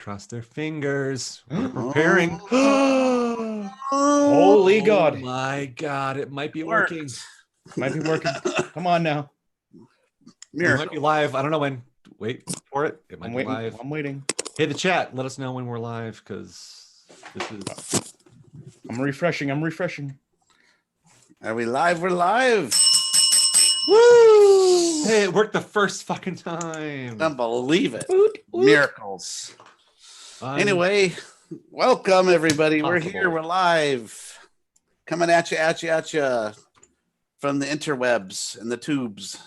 Cross their fingers. We're preparing. Holy God. Oh my God. It might be Worked. working. Might be working. Come on now. We might be live. I don't know when. Wait for it. It might I'm be waiting. live. I'm waiting. Hey, the chat. Let us know when we're live because this is. I'm refreshing. I'm refreshing. Are we live? We're live. Woo! Hey, it worked the first fucking time. Don't believe it. Woot, woot. Miracles. Anyway, welcome everybody. We're here. Possible. We're live. Coming at you from the interwebs and the tubes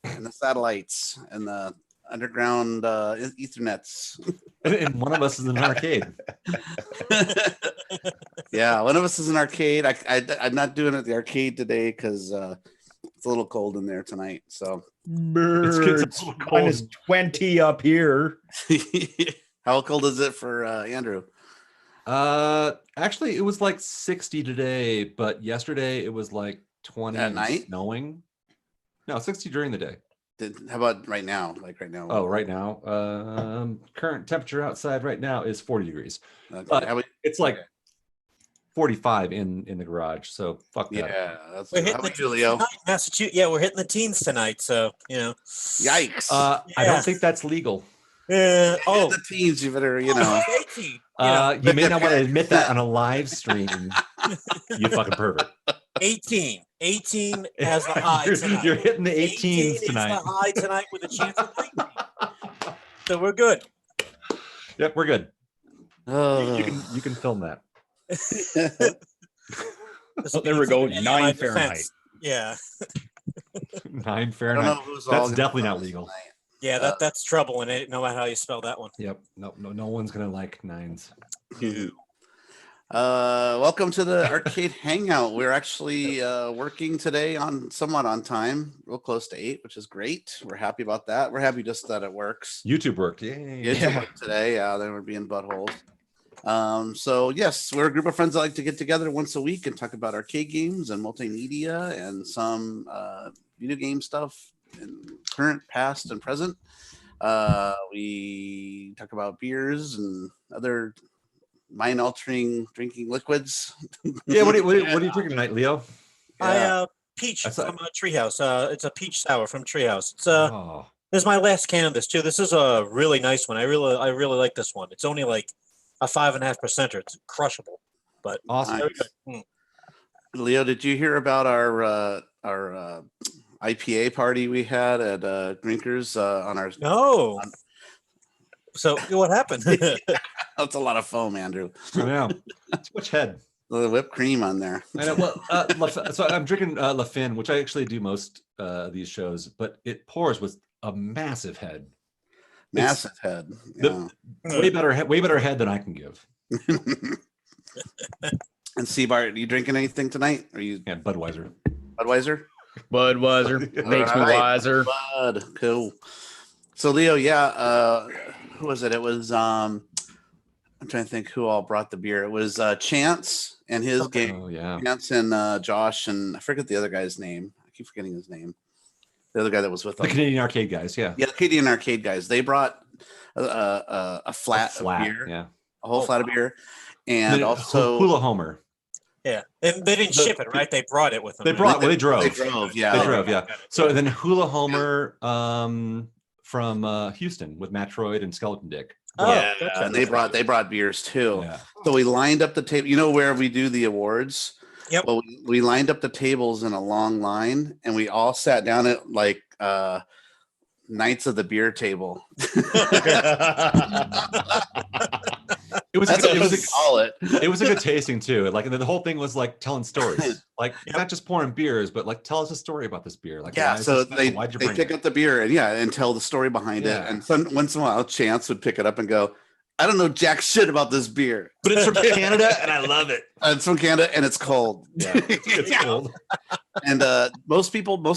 and the satellites and the underground ethernets. And one of us is in an arcade. Yeah, one of us is an arcade. I'm not doing it at the arcade today because it's a little cold in there tonight. So It's a Birds. little cold. Minus 20 up here. how cold is it for Andrew? Actually, it was like 60 today, but yesterday it was like 20 At and night? snowing. No, 60 during the day. How about right now? Like right now? Oh, right now. Current temperature outside right now is 40 degrees. Okay. But How about- it's like okay. 45 in the garage. So fuck that. Yeah, that's We're how hitting about the you, teens Leo? tonight, Massachusetts. Yeah, we're hitting the teens tonight. So Yikes! I Yeah. don't think that's legal. Oh, The teens, you better, it's 18. You may not want to admit that on a live stream. You fucking pervert. 18 has the high tonight. You're hitting the 18 18s tonight. is the high tonight with a chance of 19. So we're good. Yep, we're good. Oh. You can film that. This Oh, will there be we go. in 9 my Fahrenheit. defense. Yeah, 9 I don't Fahrenheit. know who's all That's gonna definitely be not on this legal. tonight. yeah. That's trouble in it. No matter how you spell that one. Yep. No one's gonna like nines. Welcome to the arcade hangout. We're actually working today somewhat on time, real close to 8, which is great. We're happy about that. We're happy just that it works. YouTube worked. Yay. It worked today. They were being buttholes. So yes, we're a group of friends that like to get together once a week and talk about arcade games and multimedia and some video game stuff in current, past, and present. We talk about beers and other mind-altering drinking liquids. Yeah. What are you drinking tonight, Leo? Peach That's a- from Treehouse. It's a peach sour from Treehouse. It's Oh, This is my last can of this too. This is a really nice one. I really like this one. It's only like a 5.5%. It's crushable. But awesome. Nice. Mm. Leo, did you hear about our IPA party we had at Drinkers on our? No. So what happened? That's a lot of foam, Andrew. I know. Too much head. The whipped cream on there. I know. Well, so I'm drinking La Fin, which I actually do most of these shows, but it pours with a massive head. Massive head. The- Yeah. Way better head than I can give. And Seabart, are you drinking anything tonight? Are you Yeah, Budweiser. Budweiser? Budweiser makes me All right. wiser. Bud, cool. So Leo, who was it? It was I'm trying to think who all brought the beer. It was Chance and his game. Oh yeah. Chance and Josh, and I forget the other guy's name. I keep forgetting his name. The other guy that was with The them. Canadian arcade guys. Yeah. Yeah, the Canadian arcade guys. They brought a flat of beer, Yeah. a whole flat of beer, and then also Hula Homer. Yeah, and they didn't ship it, right? They brought it with them. They drove. They drove. Yeah, They drove. Yeah. So then Hula Homer from Houston with Matt Troyd and Skeleton Dick. Oh, yeah, gotcha. and they brought beers too. Yeah. So we lined up the table. You know where we do the awards? Yep. Well, we lined up the tables in a long line, and we all sat down at like Knights of the Beer table. It was That's a, what it we was a, call it. it was a good tasting too. Like the whole thing was like telling stories, like not just pouring beers, but like tell us a story about this beer. Like Yeah, why is so this special? they Why'd you pick bring up the beer and tell the story behind Yeah. it. And once in a while, Chance would pick it up and go, "I don't know jack shit about this beer, but it's from Canada and I love it. it's from Canada and it's cold." Yeah, it's cold. And most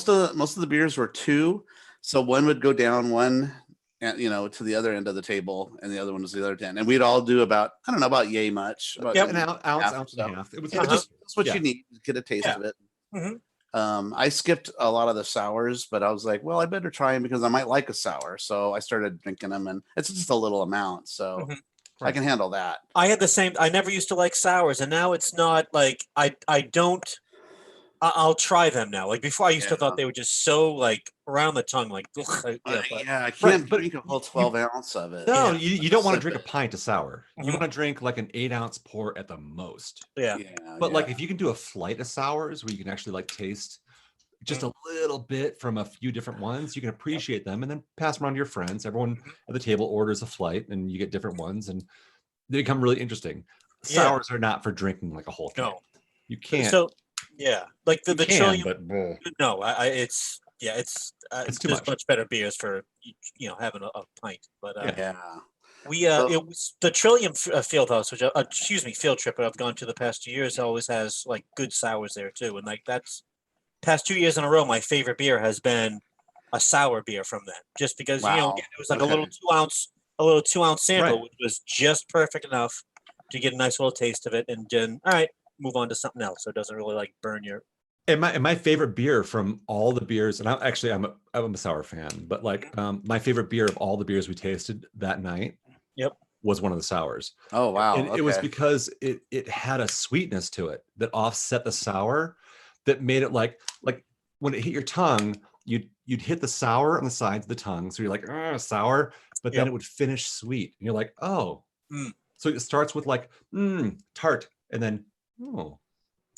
of the beers were 2, so one would go down one, and to the other end of the table, and the other one was the other end, and we'd all do about yay much, about An ounce and so. a half. It was Yeah, just that's what yeah. you need to get a taste Yeah. of it. Mhm. I skipped a lot of the sours, but I was like, well, I better try them because I might like a sour. So I started drinking them, and it's just a little amount. So Mhm. I can handle that. I had the same. I never used to like sours, and now it's not like I don't. I'll try them now. Like before, I used to Yeah. thought they were just so like around the tongue, like ugh, yeah. But Yeah, I can't but drink a whole 12 ounce of it. No, Yeah. you don't want to Sip drink a it. pint of sour. You Mhm. want to drink like an 8-ounce pour at the most. yeah, But like if you can do a flight of sours where you can actually like taste just a little bit from a few different ones, you can appreciate them and then pass them around to your friends. Everyone at the table orders a flight and you get different ones and they become really interesting. Yeah. Sours are not for drinking like a whole can. no. You can't. So yeah, like the you can, Trillium. but bull. No, it's It's too there's much. better beers for having a pint. But Yeah. we So- it was the Trillium Field House, which field trip I've gone to the past 2 years always has like good sours there too, and like that's past 2 years in a row my favorite beer has been a sour beer from them, just because Wow. again, it was like Okay. a little 2-ounce sample, Right. which was just perfect enough to get a nice little taste of it, and then all right, move on to something else, so it doesn't really like burn your. And my favorite beer from all the beers, and I'm a sour fan, but like my favorite beer of all the beers we tasted that night, Yep. was one of the sours. Oh, wow. And it was okay. because it had a sweetness to it that offset the sour, that made it like when it hit your tongue, you'd hit the sour on the sides of the tongue, so you're like sour, but then Yep. it would finish sweet, and you're like, oh. Mm. So it starts with like tart, and then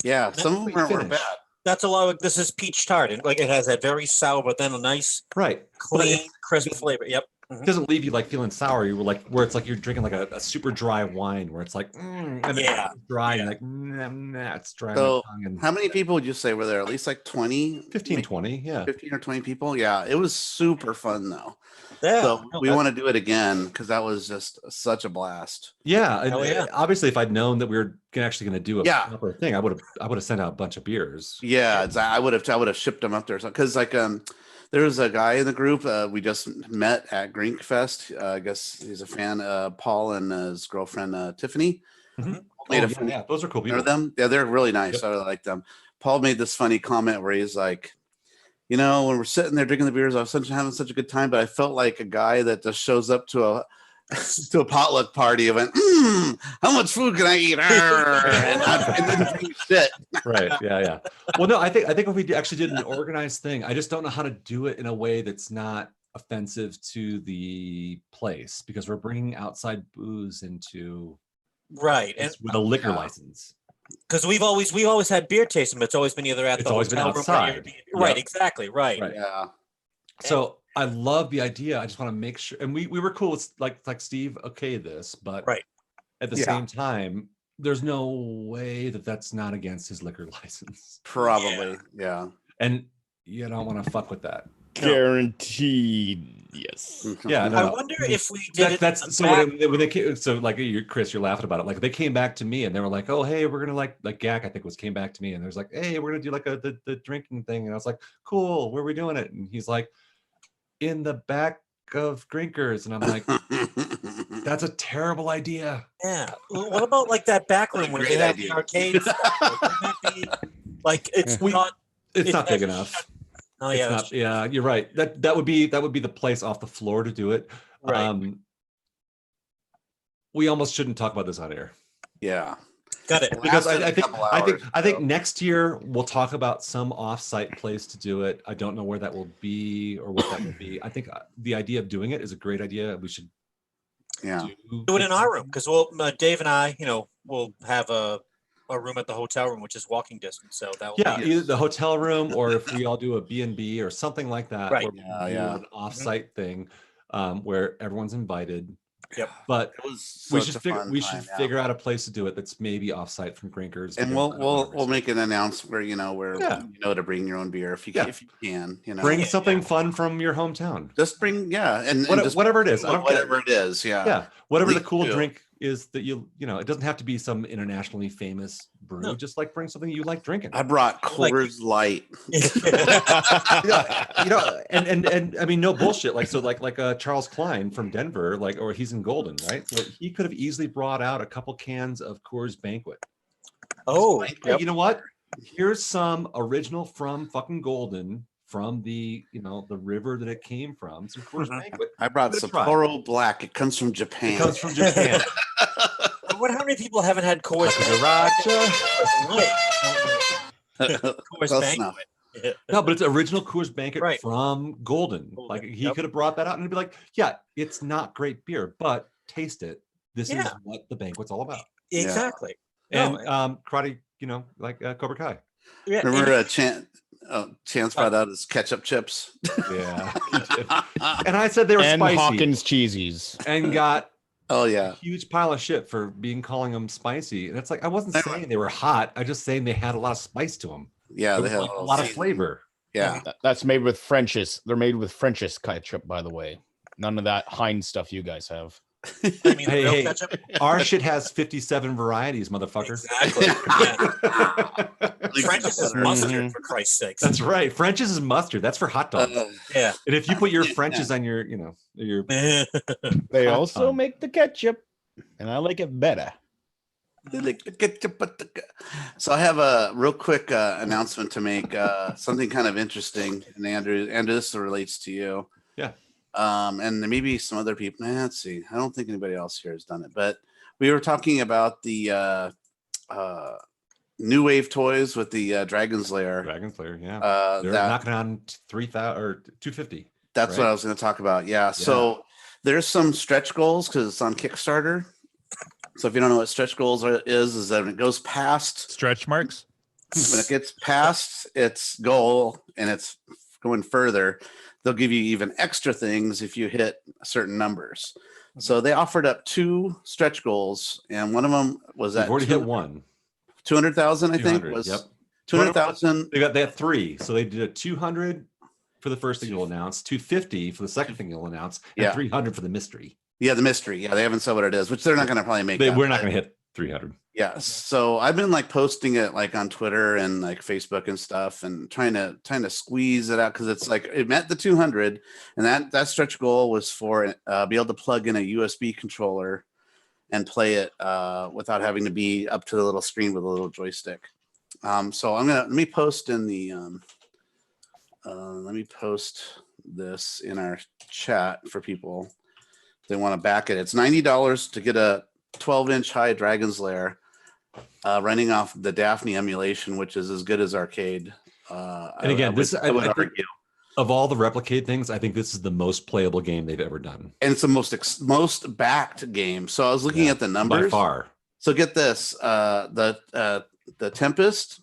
Yeah, some of them weren't finish. bad. That's a lot of this is peach tart, and like it has that very sour, but then a nice, right, but clean, it crisp flavor. Yep. doesn't leave you like feeling sour. You were like where it's like you're drinking like a super dry wine, where it's like and Yeah, it's dry, yeah. and like it's dry on So, my tongue. And how many people would you say were there? At least like 20? 15, 20, yeah. 15 or 20 people? Yeah, it was super fun though. Yeah. So no, we that- want to do it again because that was just such a blast. Yeah, and Hell yeah. obviously, if I'd known that we were actually going to do a Yeah. proper thing, I would have sent out a bunch of beers. Yeah, I would have shipped them up there because like there was a guy in the group we just met at Grink Fest. I guess he's a fan. Paul and his girlfriend Tiffany Mhm. made Oh, a funny. yeah, those are cool Remember people. them? Yeah, they're really nice. Yep. I really like them. Paul made this funny comment where he's like, when we're sitting there drinking the beers, I was having such a good time, but I felt like a guy that just shows up to a to a potluck party and went, how much food can I eat? And didn't drink shit. Right. Yeah. Well, no, I think if we actually did an organized thing, I just don't know how to do it in a way that's not offensive to the place, because we're bringing outside booze into right, and with a liquor Yeah. license. because we've always had beer tasting, but it's always been either at It's the always been hotel room or outside. the Airbnb. Right. Yep. Exactly. Right. Right. Yeah. So I love the idea. I just want to make sure, and we were cool with like Steve, okay, this, but Right. at the Yeah. same time, there's no way that that's not against his liquor license, Probably. Yeah. and you don't want to fuck with that. Guaranteed. Yes. Yeah, I no. wonder if we did it. That's so back- when they came, so like Chris, you're laughing about it. Like they came back to me and they were like, "Oh, hey, we're gonna like Gak, I think came back to me and there's like, hey, we're gonna do like the drinking thing." And I was like, "Cool, where are we doing it?" And he's like, "In the back of Drinkers." And I'm like, "That's a terrible idea." Yeah. What about like that back room where they great have the idea. arcades? Wouldn't that be like it's not? It's not big actually enough. shut- Oh It's yeah. not, yeah, you're right. That would be the place off the floor to do it. Right. We almost shouldn't talk about this on air. Yeah. Got it. Because Lasted I a think couple I think hours, I think so. next year we'll talk about some off-site place to do it. I don't know where that will be or what that will be. I think the idea of doing it is a great idea. We should Yeah. Do it in our room because we'll Dave and I, we'll have a room at the hotel room, which is walking distance. So that will Yeah, be either the hotel room or if we all do a B&B or something like that, Right. where we Yeah, do yeah. an off-site thing where everyone's invited. Yep. But It was we such should a figure fun we time, should yeah. figure out a place to do it that's maybe off-site from Grinkers. And we'll make an announcement where Yeah. to bring your own beer if you Yeah. can, bring Yeah, something yeah. fun from your hometown. just bring and just Whatever it is. I don't care. whatever it is, Yeah, whatever the Please cool do. drink is that it doesn't have to be some internationally famous brew. No. Just like bring something you like drinking. I brought Like- Coors Light. And I mean, no bullshit. Like Charles Klein from Denver, or he's in Golden, right? So he could have easily brought out a couple cans of Coors Banquet. Oh, Hey, you know what? Here's some original from fucking Golden from the the river that it came from. Some Coors Banquet. I brought Give it a try. Sapporo Black. It comes from Japan. It comes from Japan. I wonder how many people haven't had Coors Sriracha. Coors Close enough. Banquet. No, but it's original Coors Banquet Right. from Golden. Golden, Like he yep. could have brought that out and it'd be like, yeah, it's not great beer, but taste it. This is what the banquet's all about. Exactly. And karate, like Cobra Kai. Yeah, Remember Chance brought out his ketchup chips. Yeah, he did. And I said they were And spicy. Hawkins cheesies. And got Oh a yeah. huge pile of shit for calling them spicy. And it's like I wasn't saying they were hot. I just saying they had a lot of spice to them. Yeah, they have Like, a lot of flavor. Yeah. That's made with French's. They're made with French's ketchup, by the way. None of that Heinz stuff you guys have. I mean, real Hey, ketchup? our shit has 57 varieties, motherfucker. Exactly. Yeah. French's is mustard, for Christ's sakes. That's right. French's is mustard. That's for hot dogs. Yeah. And if you put your French's on your, your They also make the ketchup, and I like it better. So I have a real quick announcement to make. Something kind of interesting, and Andrew, this relates to you. Yeah. And maybe some other people. Let's see. I don't think anybody else here has done it, but we were talking about the new wave toys with the Dragon's Lair. Dragon's Lair, yeah. They're knocking on 3,000 or 250. That's right? what I was going to talk about. Yeah. So there's some stretch goals because it's on Kickstarter. So if you don't know what stretch goals is that when it goes past stretch marks, when it gets past its goal and it's going further, they'll give you even extra things if you hit certain numbers. So they offered up 2 stretch goals, and one of them was We've at already hit one. 200,000. I think 200, was yep. 200,000. They had 3, so they did a 200 for the first thing you'll announce, 250 for the second thing you'll announce, and 300 for the mystery. Yeah, the mystery. Yeah, they haven't said what it is, which they're not going to probably make. We're not going to hit 300. Yeah. So I've been like posting it like on Twitter and like Facebook and stuff, and trying to squeeze it out because it's like it met the 200, and that stretch goal was for be able to plug in a USB controller and play it without having to be up to the little screen with a little joystick. So let me post in the let me post this in our chat for people. They want to back it. It's $90 to get a 12-inch high Dragon's Lair running off the Daphne emulation, which is as good as arcade. And again, I would argue of all the Replicate things, I think this is the most playable game they've ever done. And it's the most backed game. So I was looking at the numbers. By far. So get this. The Tempest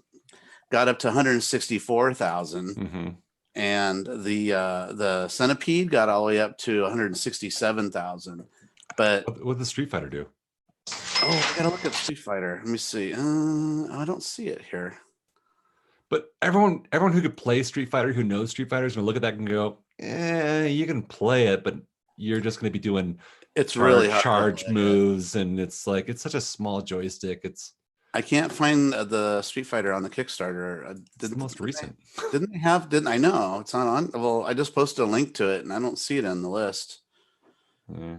got up to 164,000. Mm-hmm. And the Centipede got all the way up to 167,000. But what did the Street Fighter do? Oh, I gotta look at Street Fighter. Let me see. I don't see it here. But everyone who could play Street Fighter, who knows Street Fighter, is gonna look at that and go, you can play it, but you're just gonna be doing really hard charge moves, and it's like it's such a small joystick. I can't find the Street Fighter on the Kickstarter. It's the most recent. Didn't I know it's not on? Well, I just posted a link to it and I don't see it on the list. Yeah.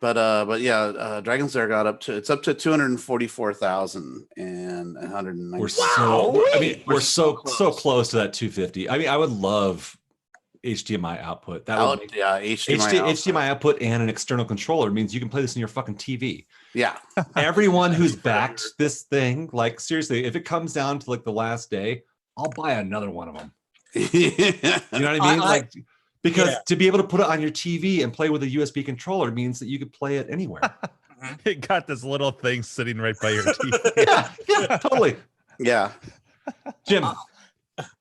But yeah, Dragon's Lair got up to 244,000 and 190. We're so close to that 250. I mean, I would love HDMI output. HDMI output and an external controller means you can play this in your fucking TV. Yeah. Everyone who's backed this thing, like seriously, if it comes down to like the last day, I'll buy another one of them. You know what I mean? Because to be able to put it on your TV and play with a USB controller means that you could play it anywhere. It got this little thing sitting right by your TV. yeah, totally. Yeah. Jim.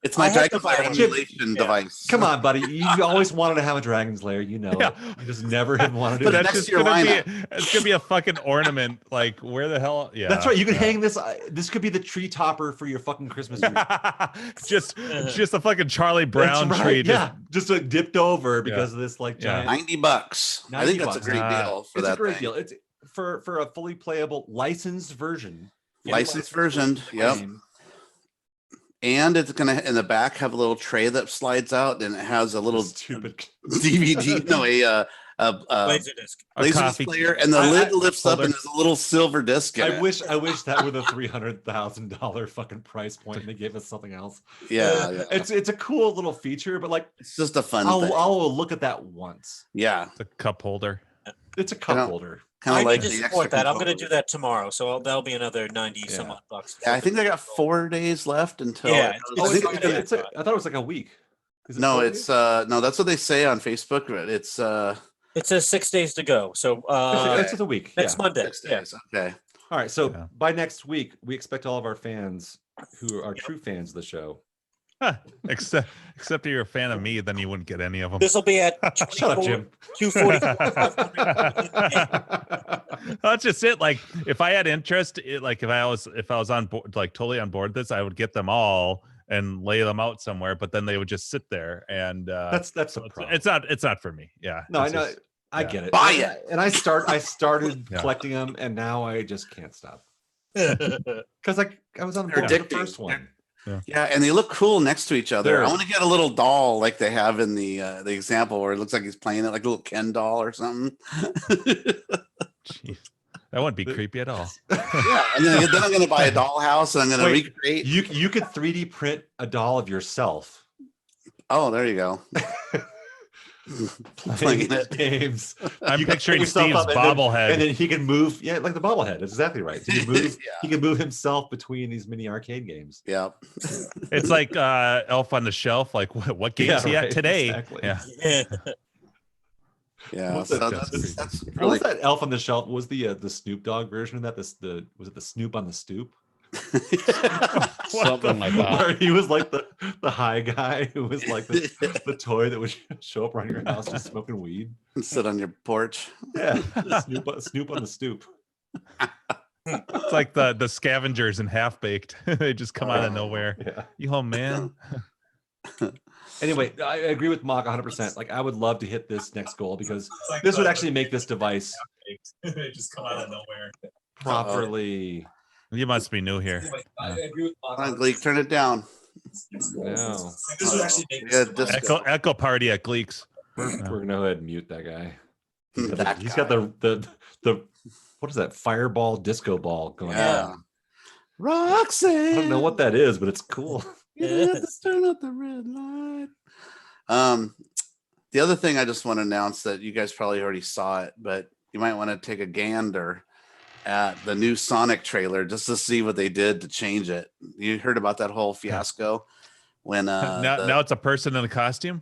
It's my Dragon's Lair emulation device. Come on, buddy. You always wanted to have a Dragon's Lair. You know it. You just never had wanted to. But that's just it's gonna be a fucking ornament. Like, where the hell? Yeah, that's right. You could hang this. This could be the tree topper for your fucking Christmas tree. just a fucking Charlie Brown tree. Just like dipped over because of this like giant. $90. I think that's a great deal for that. It's a great deal. It's for a fully playable licensed version. Licensed version. Yep. And it's gonna in the back have a little tray that slides out, and it has a little stupid DVD, Laserdisc. A Laserdisc coffee player, and the lid lifts up holder. and there's a little silver disc in I it. wish that were the $300,000 fucking price point, and they gave us something else. Yeah. It's a cool little feature, but like It's just a fun thing. I'll look at that once. Yeah. The cup holder. It's a cup holder. Kind I of like need to the support extra that. I'm going to controller. do that tomorrow. So that'll be another 90 some Yeah. odd bucks. Yeah, I think they got 4 days left until. Yeah, it Oh, goes- I thought it was like a week. Is it no, 4 it's days? no, that's what they say on Facebook. But it's It says 6 days to go. So It's just a week. next Yeah. Monday. 6 Yeah. days. Okay. All right. So Yeah. by next week, we expect all of our fans who are true fans of the show. Except if you're a fan of me, then you wouldn't get any of them. This will be at Shut up, Jim. 2:44. That's just it. Like if I had interest, like if I was on board, like totally on board this, I would get them all and lay them out somewhere. But then they would just sit there, and That's the so problem. it's not for me. Yeah. No, I it's know. just- I yeah. get it. Buy it. And I started Yeah. collecting them, and now I just can't stop. Because like I was on the They're board for the addicting. first one. Yeah, and they look cool next to each other. They're- I want to get a little doll like they have in the example where it looks like he's playing it like a little Ken doll or something. Jeez. That wouldn't be creepy at all. Yeah, and then I'm going to buy a dollhouse and I'm going to Wait, recreate. You could 3D print a doll of yourself Oh, there you go. playing it. games. I'm You can picturing pick yourself Steve's up and bobblehead. and then he can move. Yeah, like the bobblehead. That's exactly right. So he can move. Yeah. He can move himself between these mini arcade games. Yeah. It's like Elf on the Shelf. Like what game's he right, at today? exactly. Yeah. Yeah. What's So that? that's What really was that Elf on the Shelf? Was the Snoop Dogg version of that? Was it the Snoop on the Stoop? Something like that. Where he was like the high guy who was like the toy that would show up around your house just smoking weed. sit on your porch. Yeah, Snoop on the Stoop. It's like the scavengers in Half Baked. They just come out of nowhere. Yeah. You home, man. Anyway, I agree with Mock 100%. Like, I would love to hit this next goal because this would actually make this device They just come out of nowhere. properly. You must be new here. I agree with Mock. Come on, Gleek, turn it down. No, This would actually make Yeah, this disco. Echo party at Gleek's. we're gonna go ahead and mute that guy. That He's guy. got the what is that fireball disco ball going Yeah. on? Roxanne. I don't know what that is, but it's cool. You didn't have to turn out the red light. The other thing I just want to announce that you guys probably already saw it, but you might want to take a gander at the new Sonic trailer just to see what they did to change it. You heard about that whole fiasco when Now it's a person in a costume.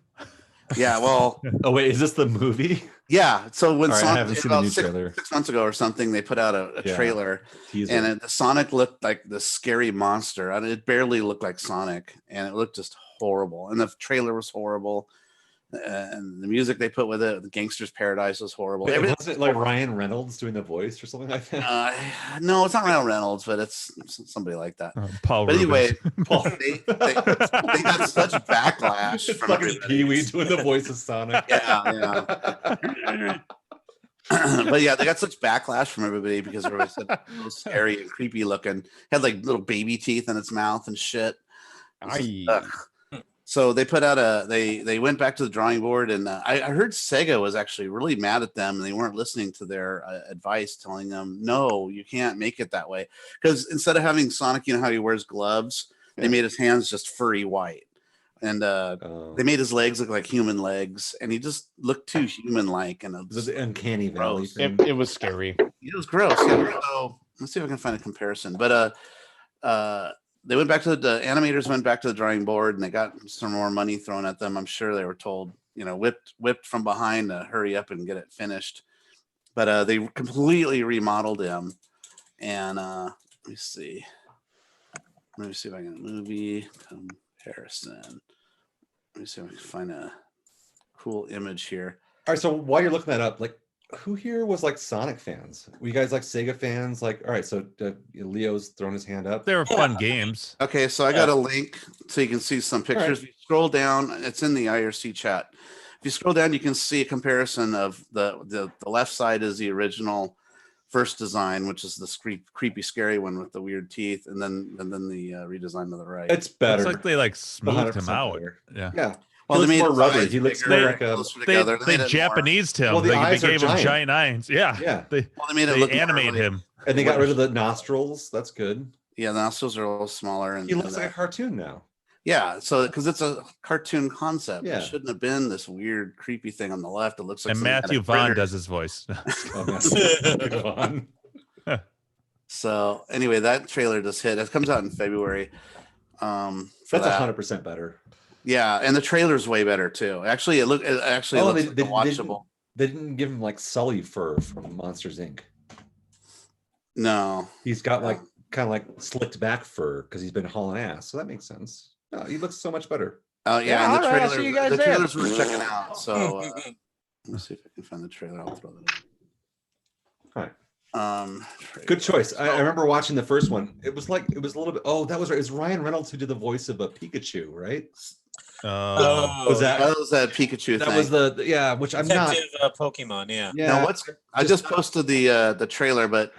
yeah, well, Oh wait, is this the movie? yeah. So when All right, I Sonic haven't seen the about new six, trailer. 6 months ago or something, they put out a Yeah. trailer. Teaser. And the Sonic looked like the scary monster. I mean, it barely looked like Sonic, and it looked just horrible. And the trailer was horrible, and the music they put with it, the Gangster's Paradise, was horrible. Wait, Everything- wasn't it like Ryan Reynolds doing the voice or something like that? no, it's not Ryan Reynolds, but it's somebody like that. Paul But anyway, Rubens. Paul, they got such backlash it's from fucking everybody. Pee-wee doing the voice of Sonic. Yeah. But yeah, they got such backlash from everybody because everybody said it was scary and creepy looking. Had like little baby teeth in its mouth and shit. Aye. Ugh. So they put out they went back to the drawing board, and I heard Sega was actually really mad at them, and they weren't listening to their advice, telling them, no, you can't make it that way. Because instead of having Sonic, you know how he wears gloves, they made his hands just furry white. And they made his legs look like human legs, and he just looked too human-like. And it This is was, the uncanny valley Gross. thing. It was scary. it was gross. Yeah. So let's see if I can find a comparison. But they went back to the animators went back to the drawing board, and they got some more money thrown at them. I'm sure they were told, whipped from behind to hurry up and get it finished. But they completely remodeled him. And let me see. Let me see if I can movie comparison. Let me see if I can find a cool image here. All right, so while you're looking that up, like, who here was like Sonic fans? Were you guys like Sega fans? Like, all right, so Leo's throwing his hand up. They were fun games. Okay, so I got a link so you can see some pictures. If you scroll down, it's in the IRC chat. If you scroll down, you can see a comparison of the left side is the original first design, which is the creepy, scary one with the weird teeth, and then the redesign to the right. It's better. It's like they like smoothed him 100% out. better. Yeah. Yeah. Well, they looks made more his rubbery. eyes He looks bigger, more like a. closer They together. they made it more- Japanesed him. Well, the they eyes are gave him giant. giant eyes. Yeah. Yeah, Well, they made it look They more animated like- him. and they got rid of the nostrils. That's good. Yeah, the nostrils are a little smaller, and He looks and like a that- cartoon now. yeah. So because it's a cartoon concept, Yeah. it shouldn't have been this weird, creepy thing on the left. It looks like And something out of Matthew Vaughn Critters. does his voice. Oh, Matthew Vaughn. So anyway, that trailer just hit. It comes out in February. For That's that. 100% better. Yeah, and the trailer's way better too. Actually, it actually Oh, looks they- like they- a watchable. They didn't give him like Sully fur from Monsters Inc. No, He's got like kind of like slicked back fur because he's been hauling ass. So that makes sense. No, he looks so much better. oh Yeah, yeah, and the all right, I'll trailer, see you guys the there. trailer's worth checking out. So let's see if I can find the trailer. I'll throw that All right. in. Good choice. I remember watching the first one. It was a little bit. Oh, that was right. It's Ryan Reynolds who did the voice of a Pikachu, right? Was that That was that Pikachu that thing. was the yeah? Which I'm not. Detective Pokemon, yeah. Yeah. Now what's I just posted the trailer, but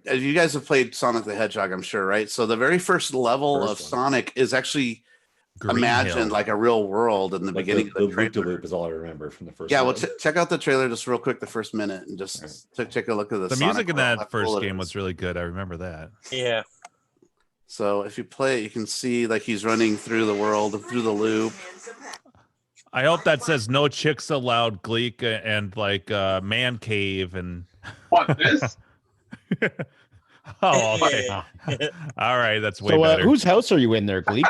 you guys have played Sonic the Hedgehog, I'm sure, right? So the very first level of First one. Sonic is actually Green imagined Hill. like a real world in the like beginning the of the trailer. loop-de-loop is all I remember from the first. Yeah, one. well, check out the trailer just real quick, the first minute, and just take a look at the The Sonic music in world, how that cool first it game is. was really good. I remember that. Yeah. So if you play, you can see like he's running through the world, through the loop. I hope that says no chicks allowed, Gleek, and like man cave and. What, this? Oh, okay. All right, that's way So better. whose house are you in there, Gleek?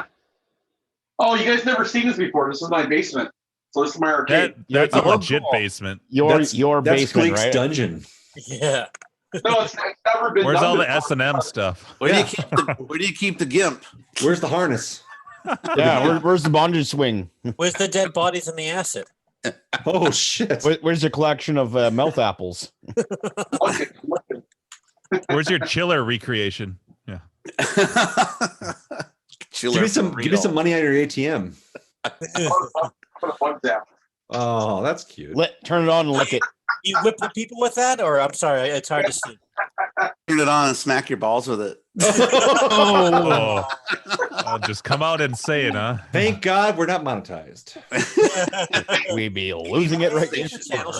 Oh, you guys never seen this before. This is my basement. So this is my arcade. That's a Oh, legit cool. basement. Your That's basement, Gleek's right? dungeon. Yeah. No, it's never been Where's done all the before. S&M stuff? Where Yeah. do you keep the gimp? Where's the harness? Yeah, where's the bondage swing? Where's the dead bodies and the acid? Oh shit! Where's your collection of mouth apples? Look, Where's your chiller recreation? Yeah. Chiller Give me some money out of your ATM. put a bug down. Oh, that's cute. Turn it on and lick it. You whip the people with that, or I'm sorry, it's hard to see. Turn it on and smack your balls with it. Oh, I'll just come out and say it, huh? Thank God we're not monetized. We'd be losing it right Station channel.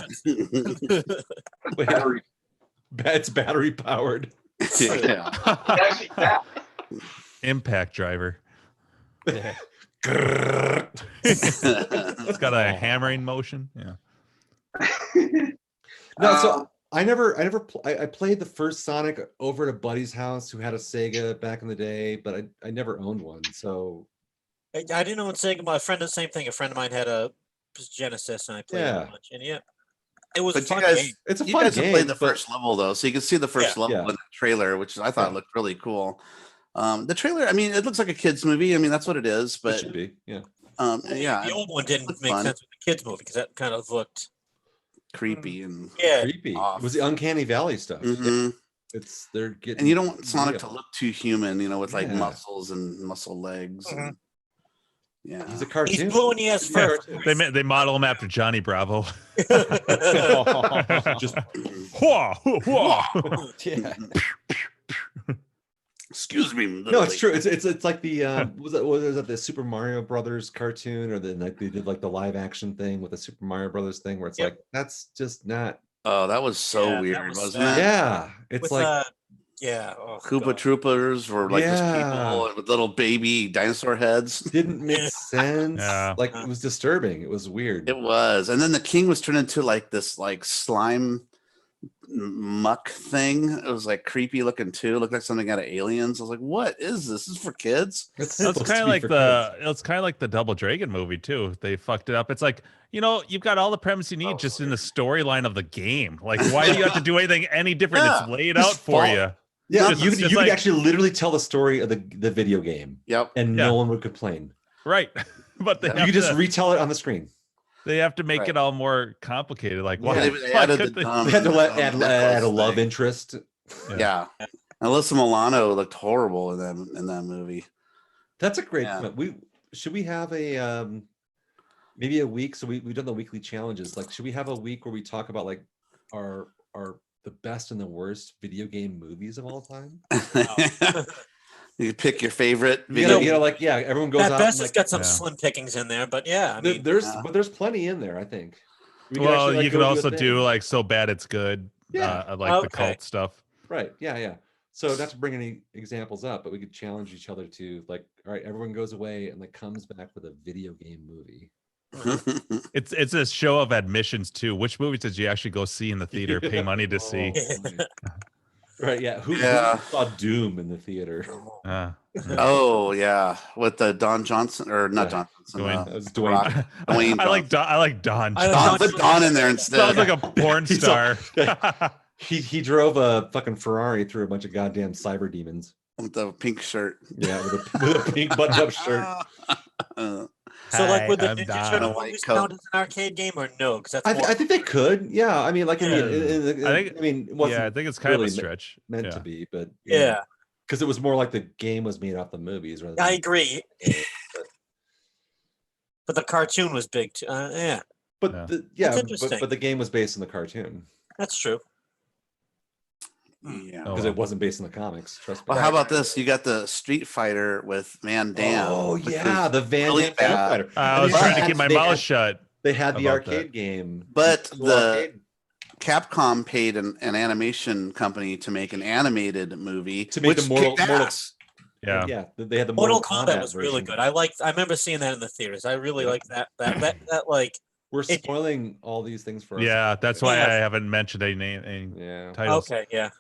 Wait, Battery. it's battery powered. Yeah. Actually, that. Impact driver. now. It's got a hammering motion. Yeah. No, so I played the first Sonic over at a buddy's house who had a Sega back in the day, but I never owned one. So I didn't know in Sega. My friend did the same thing. A friend of mine had a Genesis, and I played it Yeah. a bunch. And yeah, it was But a you fun guys- game. it's a You fun guys have game. played the but- first level though, so you can see the first level Yeah. in the trailer, which I thought Yeah. looked really cool. The trailer, I mean, it looks like a kids movie. I mean, that's what it is. It But should be, yeah. yeah, The old one didn't looked make fun. sense with the kids movie because that kind of looked. creepy and Yeah. Creepy. off. It was the Uncanny Valley stuff. Mhm. It's they're getting And you don't want Sonic to real. look too human, with like Yeah. muscles and muscle legs. And, yeah. He's a He's cartoon. blue and he has Yeah. fur. They model him after Johnny Bravo. Just Whoa, whoa. Yeah. Excuse me. no, it's true. It's like the was that the Super Mario Brothers cartoon, or then like they did like the live action thing with the Super Mario Brothers thing, where it's Yep. like that's just not. Oh, that was so Yeah, that weird, was wasn't sad. it? Yeah, it's With, like yeah. Oh, Koopa God. Troopers were like just Yeah. people with little baby dinosaur heads. didn't make sense. Yeah. Like it was disturbing. It was weird. It was, and then the king was turned into like this like slime muck thing. It was like creepy looking too. It looked like something out of Aliens. I was like, "What is this? This is for kids?" It's That's supposed kind to of be like for it's kind of like the Double Dragon movie too. They fucked it up. It's like, you've got all the premise you need just in the storyline of the game. Like, why do you have to do anything any different? Yeah, It's laid just out for follow- you. Yeah, It's you just could like- actually literally tell the story of the video game, Yep. and Yeah. no one would complain. Right. But they You You have could just to, retell it on the screen. they have to make Right. it all more complicated. Like, Yeah, why? They the fuck added could the they- dumb- They had to add a necklace love thing. interest. Yeah. Alyssa Milano looked horrible in that movie. That's a great Yeah. point. We have a maybe a week. So we've done the weekly challenges. Like, should we have a week where we talk about like our the best and the worst video game movies of all time? You can pick your favorite You video. know, like everyone goes At out. best, And, it's got some Yeah. slim pickings in there, but yeah, I mean, there's plenty in there. I think. We could Well, actually, like, you go could a also thing. do like So Bad It's Good. Yeah. Like the Okay. cult stuff. Right. Yeah. So not to bring any examples up, but we could challenge each other to like, all right, everyone goes away and like comes back with a video game movie. It's a show of admissions too. Which movies did you actually go see in the theater? Pay money to see. Right. Yeah. Who Yeah. saw Doom in the theater? Oh yeah, with the Don Johnson or not Yeah. Don Johnson. Dwayne. That was Rock. Dwayne. Dwayne I like Don. I like Don. I like Don, Don put Don in there instead. Sounds like a porn He's all- star. He drove a fucking Ferrari through a bunch of goddamn cyber demons. with the pink shirt. Yeah, with a pink button-up shirt. so like, would the Hi, I'm Ninja Don. Turtle White movies coat. count as an arcade game or no? Because that's I think they could. Yeah, I mean, like, I think- I mean, it wasn't Yeah, I think it's kind of really a stretch. meant Yeah. to be, but yeah, because it was more like the game was made off the movies rather than. I agree. But the cartoon was big too. Yeah, But Yeah. That's interesting. but the game was based on the cartoon that's true. Yeah. Oh, because well. it wasn't based on the comics. Trust me. Well, how about this? You got the Street Fighter with Van Damme. Oh which yeah, was the Van really Damme bad. Fighter. I was And trying they to keep my had- they mouth had- shut. They had the about arcade game, But Little the arcade Capcom paid an animation company to make an animated movie to make which the Mortal. kicked ass. Yeah. They had the Mortal Mortal Kombat was really version. good. I remember seeing that in the theaters. I really Yeah. liked that like. We're It- spoiling all these things for us. Yeah, that's why Yeah. I haven't mentioned any Yeah, titles. Okay, yeah.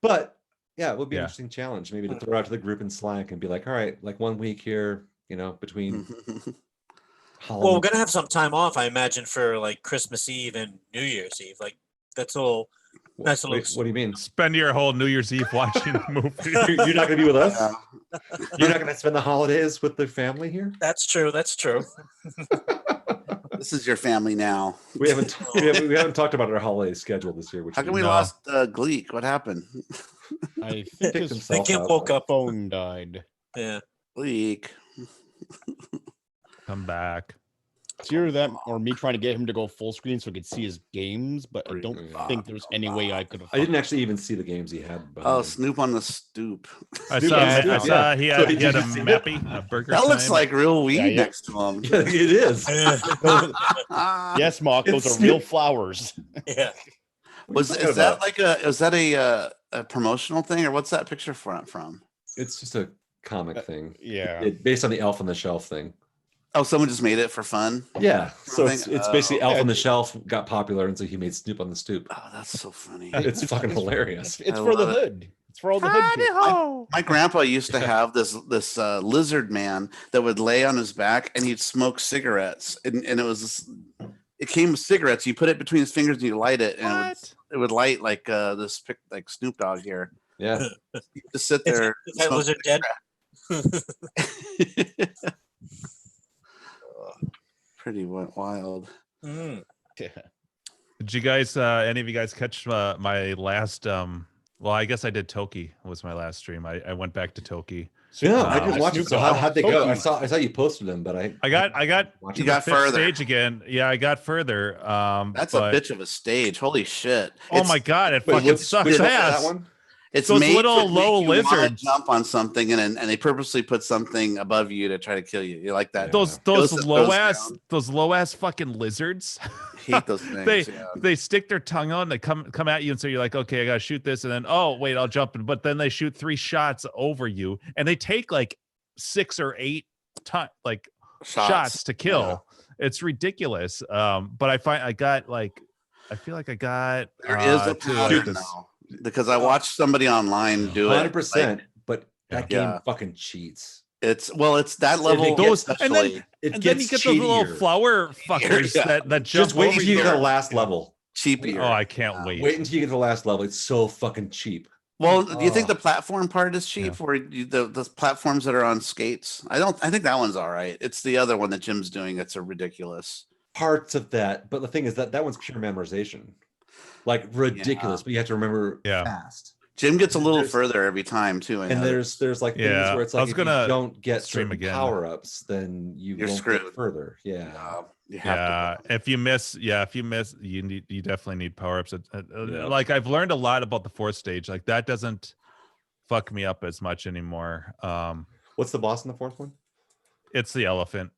but yeah, it would be an Yeah. interesting challenge maybe to throw out to the group in Slack and be like, all right, like 1 week here, between Halloween. Well, we're gonna have some time off, I imagine, for like Christmas Eve and New Year's Eve. Like that's all. Nice little. Wait, what do you mean? Spend your whole New Year's Eve watching a movie. You're not going to be with us? Yeah. You're not going to spend the holidays with the family here? That's true. That's true. This is your family now. We haven't talked about our holiday schedule this year. Which How come we we No. lost Gleek? What happened? I think kicked his himself Think it out. woke up. phone died. Yeah. Gleek. Come back. It's either that or me trying to get him to go full screen so he could see his games, but I don't think there's any way I could have. I didn't actually even see the games he had. behind Oh, him. Snoop on the stoop. I Dude, saw, yeah, I saw he had, So he did had a you see Mappy, a burger. That looks time. like real weed Yeah. next to him. Yeah, it is. Yes, Mark, those It's are real flowers. Yeah. Was What are you is that like a promotional thing or what's that picture from? It's just a comic thing. Yeah. Based on the Elf on the Shelf thing. Oh, someone just made it for fun. Yeah. So it's Something? basically Elf yeah. on the Shelf got popular, and so he made Snoop on the Stoop. Oh, that's so funny. It's fucking hilarious. It's I for the love it. hood. It's for all the hood kids. My grandpa used to have this lizard man that would lay on his back and he'd smoke cigarettes, and it was it came with cigarettes. You put it between his fingers and you light it, and it would light like like Snoop Dogg here. Yeah. You just sit there. Is that lizard dead? Pretty wild. Mm. Yeah. Did you guys, any of you guys catch my last? Well, I guess I did Toki was my last stream. I went back to Toki. Yeah, I didn't Wow. watch it. Snoop So Dogg. how'd they go? I Toki. saw you posted them, but I got watched You it. got fifth further. stage again. Yeah, I got further. That's but- a bitch of a stage. Holy shit! Oh my god, it Wait, fucking which- sucks which one was ass. that one? It's Those made little to make low you wanna lizards. jump on something, and they purposely put something above you to try to kill you. You like that? Those Joseph low goes ass down. those low ass fucking lizards. Hate those things. they yeah. they stick their tongue out and they come at you, and so you're like, okay, I gotta shoot this, and then oh wait, I'll jump in, but then they shoot 3 shots over you, and they take like 6 or 8 shots to kill. It's ridiculous. But I feel like I got There is a to, like, pattern this- now, because I watched somebody online do it. 100%. Like, But that Yeah. game fucking cheats. it's that level. Those- especially, and then- It and gets then you get those little cheatier. flower fuckers Yeah. that jump Just wait over until you you. get to the last level. cheapier. Oh, I can't wait. Wait until you get to the last level. It's so fucking cheap. Well, do you think Oh. the platform part is cheap, or the platforms that are on skates? I think that one's all right. It's the other one that Jim's doing that's a ridiculous. Parts of that, but the thing is that one's pure memorization, like ridiculous. But you have to remember Yeah. fast. Jim gets a little There's- further every time too. I And know. there's like things Yeah, where it's I like was if gonna you don't get stream certain again. power ups, then You're won't screwed. get further. Yeah. You have Yeah, to. if you miss, you definitely need power ups. Yeah. Like I've learned a lot about the 4th stage. Like that doesn't fuck me up as much anymore. What's the boss in the fourth one? It's the elephant.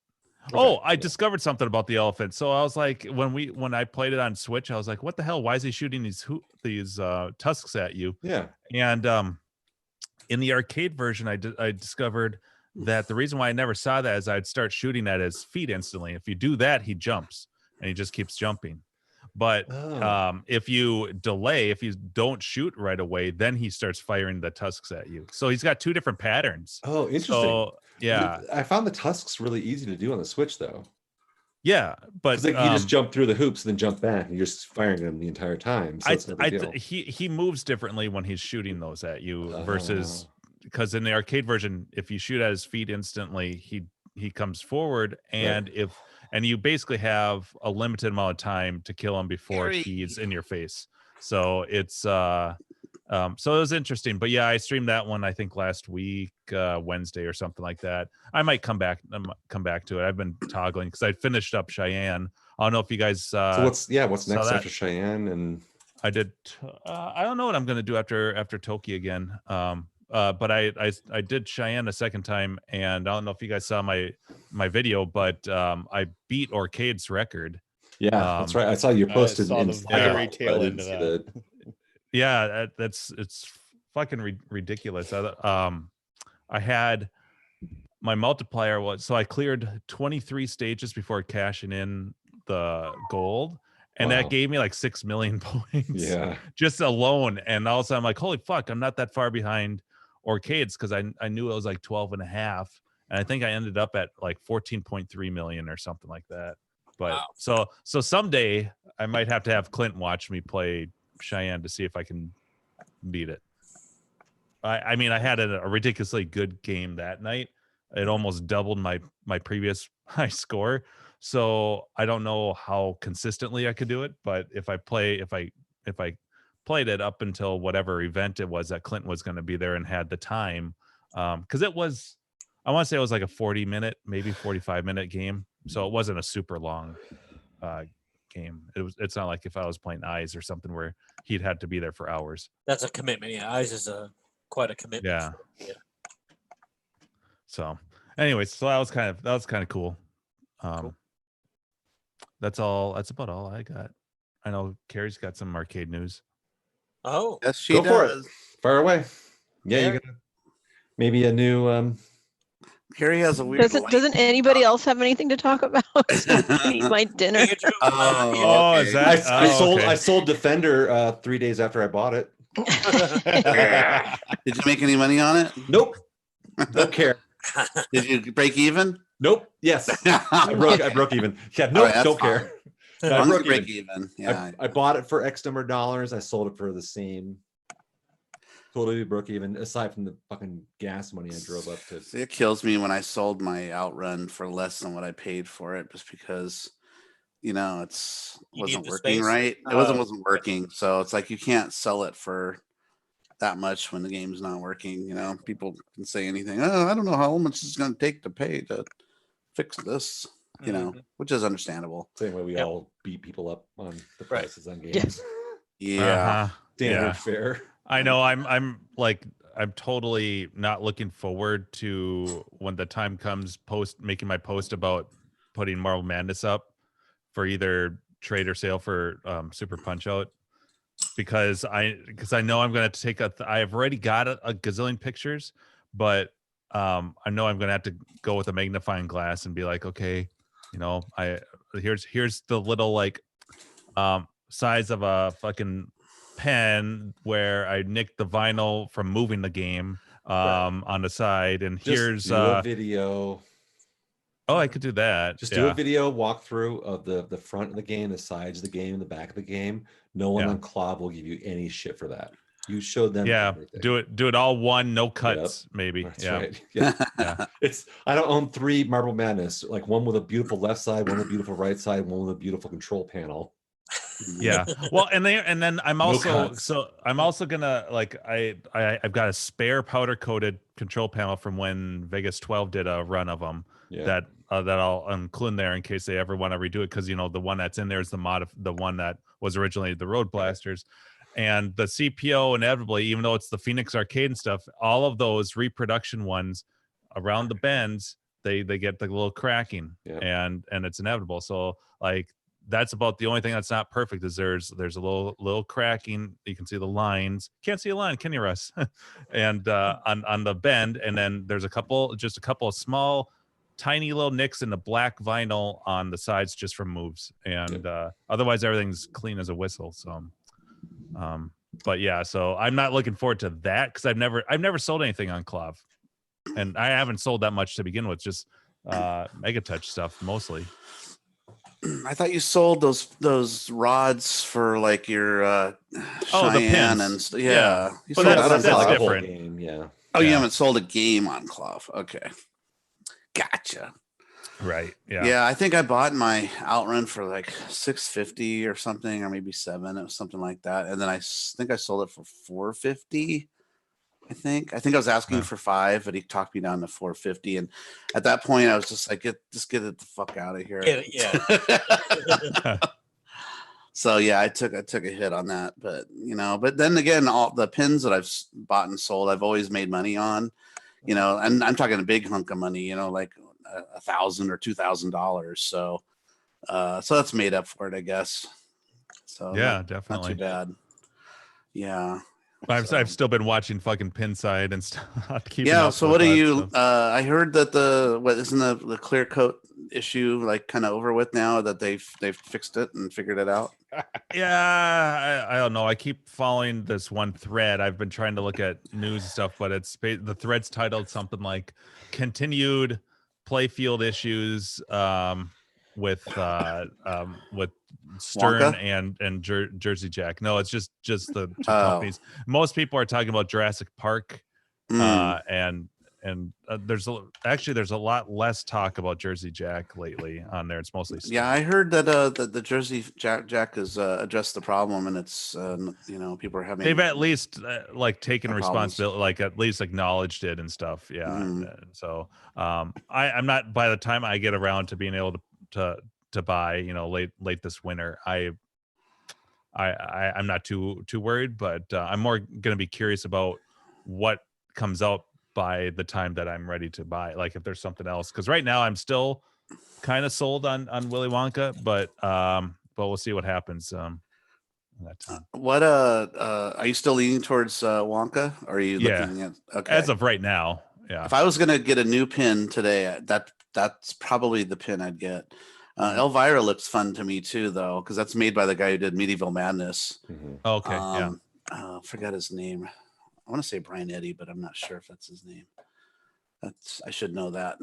Okay, Oh, I yeah. discovered something about the elephant. So I was like, when I played it on Switch, I was like, what the hell? Why is he shooting these tusks at you? Yeah. And in the arcade version, I discovered that the reason why I never saw that is I'd start shooting at his feet instantly. If you do that, he jumps and he just keeps jumping. But if you delay, if you don't shoot right away, then he starts firing the tusks at you. So he's got two different patterns. Oh, interesting. So, yeah. I found the tusks really easy to do on the Switch, though. Yeah, but like you just jump through the hoops and then jump back, and you're just firing them the entire time. So it's no big deal. He moves differently when he's shooting those at you versus because in the arcade version, if you shoot at his feet instantly, he comes forward, and and you basically have a limited amount of time to kill him before he's in your face. So it's so it was interesting. But yeah, I streamed that one I think last week, Wednesday or something like that. I might come back to it. I've been toggling because I finished up Cheyenne. I don't know if you guys so what's next after Cheyenne? And I did I don't know what I'm gonna do after Toki again. But I did Cheyenne a second time, and I don't know if you guys saw my video, but I beat Orcade's record. Yeah, that's right. I saw you posted in the tail end of that. Yeah, it's fucking ridiculous. I had my multiplier so I cleared 23 stages before cashing in the gold. And that gave me like 6 million points. Yeah. Just alone. And all of a sudden I'm like, holy fuck, I'm not that far behind Orcades because I knew it was like 12 and a half. And I think I ended up at like 14.3 million or something like that. But so someday I might have to have Clint watch me play Cheyenne to see if I can beat it. I mean, I had a ridiculously good game that night. It almost doubled my previous high score. So I don't know how consistently I could do it, but if I played it up until whatever event it was that Clinton was going to be there and had the time, because it was, I want to say it was like a 40-minute, maybe 45-minute game, so it wasn't a super long game. It's not like if I was playing Eyes or something where he'd had to be there for hours. That's a commitment. Yeah, Eyes is quite a commitment. Yeah. So, anyways, so that was kind of cool. Cool. That's about all I got. I know Carrie's got some arcade news. Oh, yes, she Go does. for it. Fire away. Yeah, you got maybe a new. Carrie has a weird. Doesn't anybody else have anything to talk about? I eat my dinner. Okay. Is that? I sold Defender 3 days after I bought it. Did you make any money on it? Nope. Don't care. Did you break even? Nope. Yes. I broke even. Yeah. Nope. Right, don't fine. care. As I long as broke you break even. even. Yeah. I bought it for X number of dollars. I sold it for the same. Totally broke even, aside from the fucking gas money I drove up to. See, it kills me when I sold my Outrun for less than what I paid for it, just because, You wasn't need the working space. right. It wasn't working. So it's like you can't sell it for that much when the game's not working. People can say anything. Oh, I don't know how much it's going to take to pay to fix this. Which is understandable. Same way we all beat people up on the prices on games. Yeah. Standard fare. I know. I'm totally not looking forward to when the time comes making my post about putting Marvel Madness up for either trade or sale for Super Punch Out, because I know I'm going to take I've already got a gazillion pictures, but I know I'm going to have to go with a magnifying glass and be like, okay, here's the little size of a fucking pen where I nicked the vinyl from moving the game on the side, and Just here's do a video. Oh, I could do that. Just do a video walkthrough of the front of the game, the sides of the game, the back of the game. No one on Clob will give you any shit for that. You showed them. Everything. Do it all one, no cuts, maybe. That's right. Yeah. I don't own 3 Marble Madness, like one with a beautiful left side, one with a beautiful right side, one with a beautiful control panel. Yeah. Well, and then I'm also gonna I've got a spare powder coated control panel from when Vegas 12 did a run of them that I'll include there in case they ever want to redo it, because the one that's in there is the one that was originally the Road Blasters. And the CPO inevitably, even though it's the Phoenix Arcade and stuff, all of those reproduction ones around the bends, they get the little cracking, and it's inevitable. So like that's about the only thing that's not perfect is there's a little cracking. You can see the lines. Can't see a line, can you, Russ? And on the bend, and then there's a couple of small, tiny little nicks in the black vinyl on the sides just from moves, and otherwise everything's clean as a whistle. So, but yeah, so I'm not looking forward to that because I've never sold anything on Clav, and I haven't sold that much to begin with, just Mega Touch stuff mostly. I thought you sold those rods for like your the Cheyenne pins. and Yeah. You But sold that's that on like Clav. a different game. Yeah. Oh, you haven't sold a game on Clav. Okay, gotcha. Right. Yeah. Yeah, I think I bought my Outrun for like $650 or something, or maybe $7. It was something like that, and then I think I sold it for $450. I think I was asking for $5, but he talked me down to $450. And at that point, I was just like, just get it the fuck out of here. So yeah, I took a hit on that, but but then again, all the pins that I've bought and sold, I've always made money on, and I'm talking a big hunk of money, like $1,000 or $2,000. So that's made up for it, I guess. So yeah, definitely not too bad. Yeah. I've still been watching fucking Pinside and stuff. So what do you? I heard that isn't the clear coat issue like kind of over with now that they've fixed it and figured it out. Yeah, I don't know. I keep following this one thread. I've been trying to look at news and stuff, but the thread's titled something like "Continued Playfield Issues." With Stern and Jersey Jack. No, it's just the two companies. Most people are talking about Jurassic Park, and there's a lot less talk about Jersey Jack lately on there. It's mostly Stern. Yeah, I heard that the Jersey Jack has addressed the problem, and it's people are having. They've at least taken responsibility, like at least acknowledged it and stuff. Yeah. So I'm not, by the time I get around to being able to buy, late this winter, I'm not too worried, but I'm more going to be curious about what comes out by the time that I'm ready to buy, like if there's something else, because right now I'm still kind of sold on Willy Wonka, but we'll see what happens that time. What are you still leaning towards Wonka, or are you looking at as of right now? Yeah, if I was gonna get a new pin today, that's probably the pin I'd get. Elvira looks fun to me too, though, because that's made by the guy who did Medieval Madness. Okay. I forgot his name. I want to say Brian Eddy, but I'm not sure if that's his name. I should know that.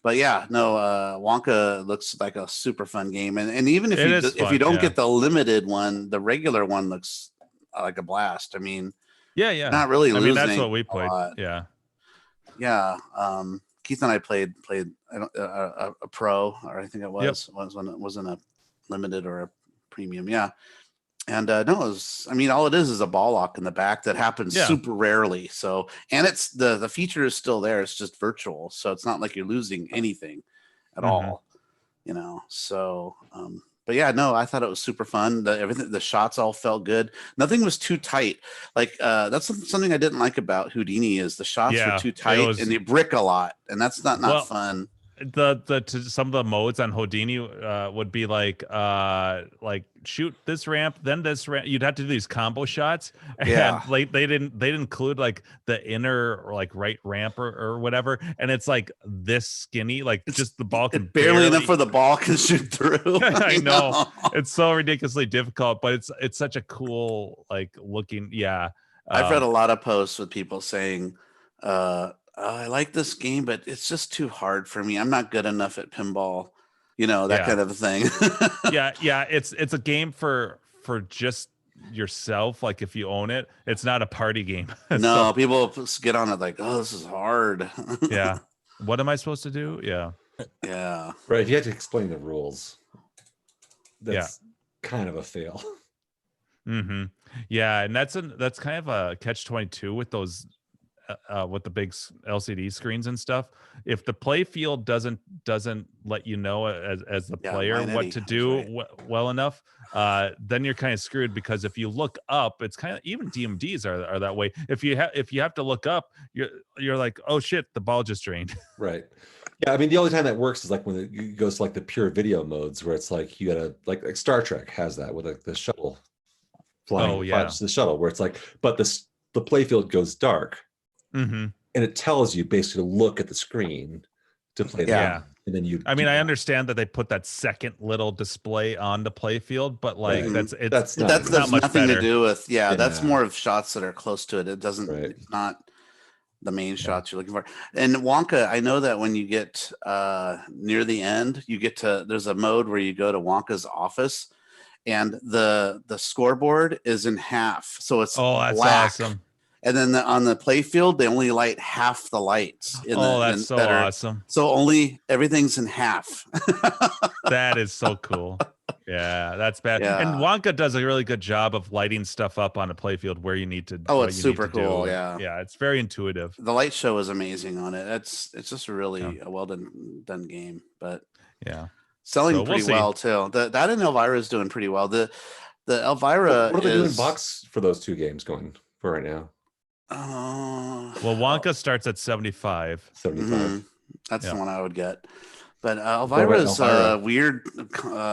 But yeah, no, Wonka looks like a super fun game, and even if you don't get the limited one, the regular one looks like a blast. I mean, not really losing. I mean, that's what we played. Yeah. Keith and I played a pro, or I think it was when it wasn't a limited or a premium. Yeah. And no, all it is a ball lock in the back that happens super rarely. So, and it's the feature is still there. It's just virtual. So it's not like you're losing anything at all, so, but yeah, no, I thought it was super fun. The shots all felt good. Nothing was too tight. Like that's something I didn't like about Houdini is the shots were too tight and they brick a lot, and that's not fun. Some of the modes on Houdini would be like shoot this ramp, then this ramp. You'd have to do these combo shots, and they didn't include like the inner or like right ramp or whatever, and it's like this skinny, like just the ball can barely enough for the ball can shoot through. I know it's so ridiculously difficult, but it's such a cool like looking. I've read a lot of posts with people saying I like this game, but it's just too hard for me. I'm not good enough at pinball, that kind of a thing. yeah. It's a game for just yourself. Like if you own it, it's not a party game. No, people get on it like, oh, this is hard. Yeah. What am I supposed to do? Yeah. Yeah. Right. You have to explain the rules. That's kind of a fail. Mm-hmm. Yeah, and that's kind of a catch-22 with those with the big LCD screens and stuff. If the play field doesn't let you know as the player Blind what Eddie, to that's do right. well enough, then you're kind of screwed, because if you look up, it's kind of, even DMDs are that way. If you have to look up, you're like, oh shit, the ball just drained. Right. Yeah, I mean, the only time that works is like when it goes to like the pure video modes, where it's like you gotta like Star Trek has that with like the shuttle flying. Oh, yeah. The shuttle, where it's like, but the playfield goes dark, Mm-hmm. and it tells you basically to look at the screen to play the Yeah. game, and then you. I mean, do I that. understand that they put that second little display on the play field, but like Right. that's That's not That's not much nothing better. to do with that's Yeah. more of shots that are close to it. It doesn't Right. it's not the main shots you're looking for. And Wonka, I know that when you get near the end, you get to, there's a mode where you go to Wonka's office, and the scoreboard is in half, so it's That's black. awesome. And then on the play field, they only light half the lights. That's so awesome. So only everything's in half. That is so cool. Yeah, that's bad. Yeah. And Wonka does a really good job of lighting stuff up on a playfield where you need to. Oh, what it's you need super to do. cool. Yeah. Yeah, it's very intuitive. The light show is amazing on it. It's just a really a well done game, but yeah, selling So we'll pretty see. well too. That and Elvira is doing pretty well. The Elvira What are they doing is box for those two games going for right now? Well, Wonka starts at 75. 75. mhm. That's Yeah. the one I would get. But about Elvira's Elvira? weird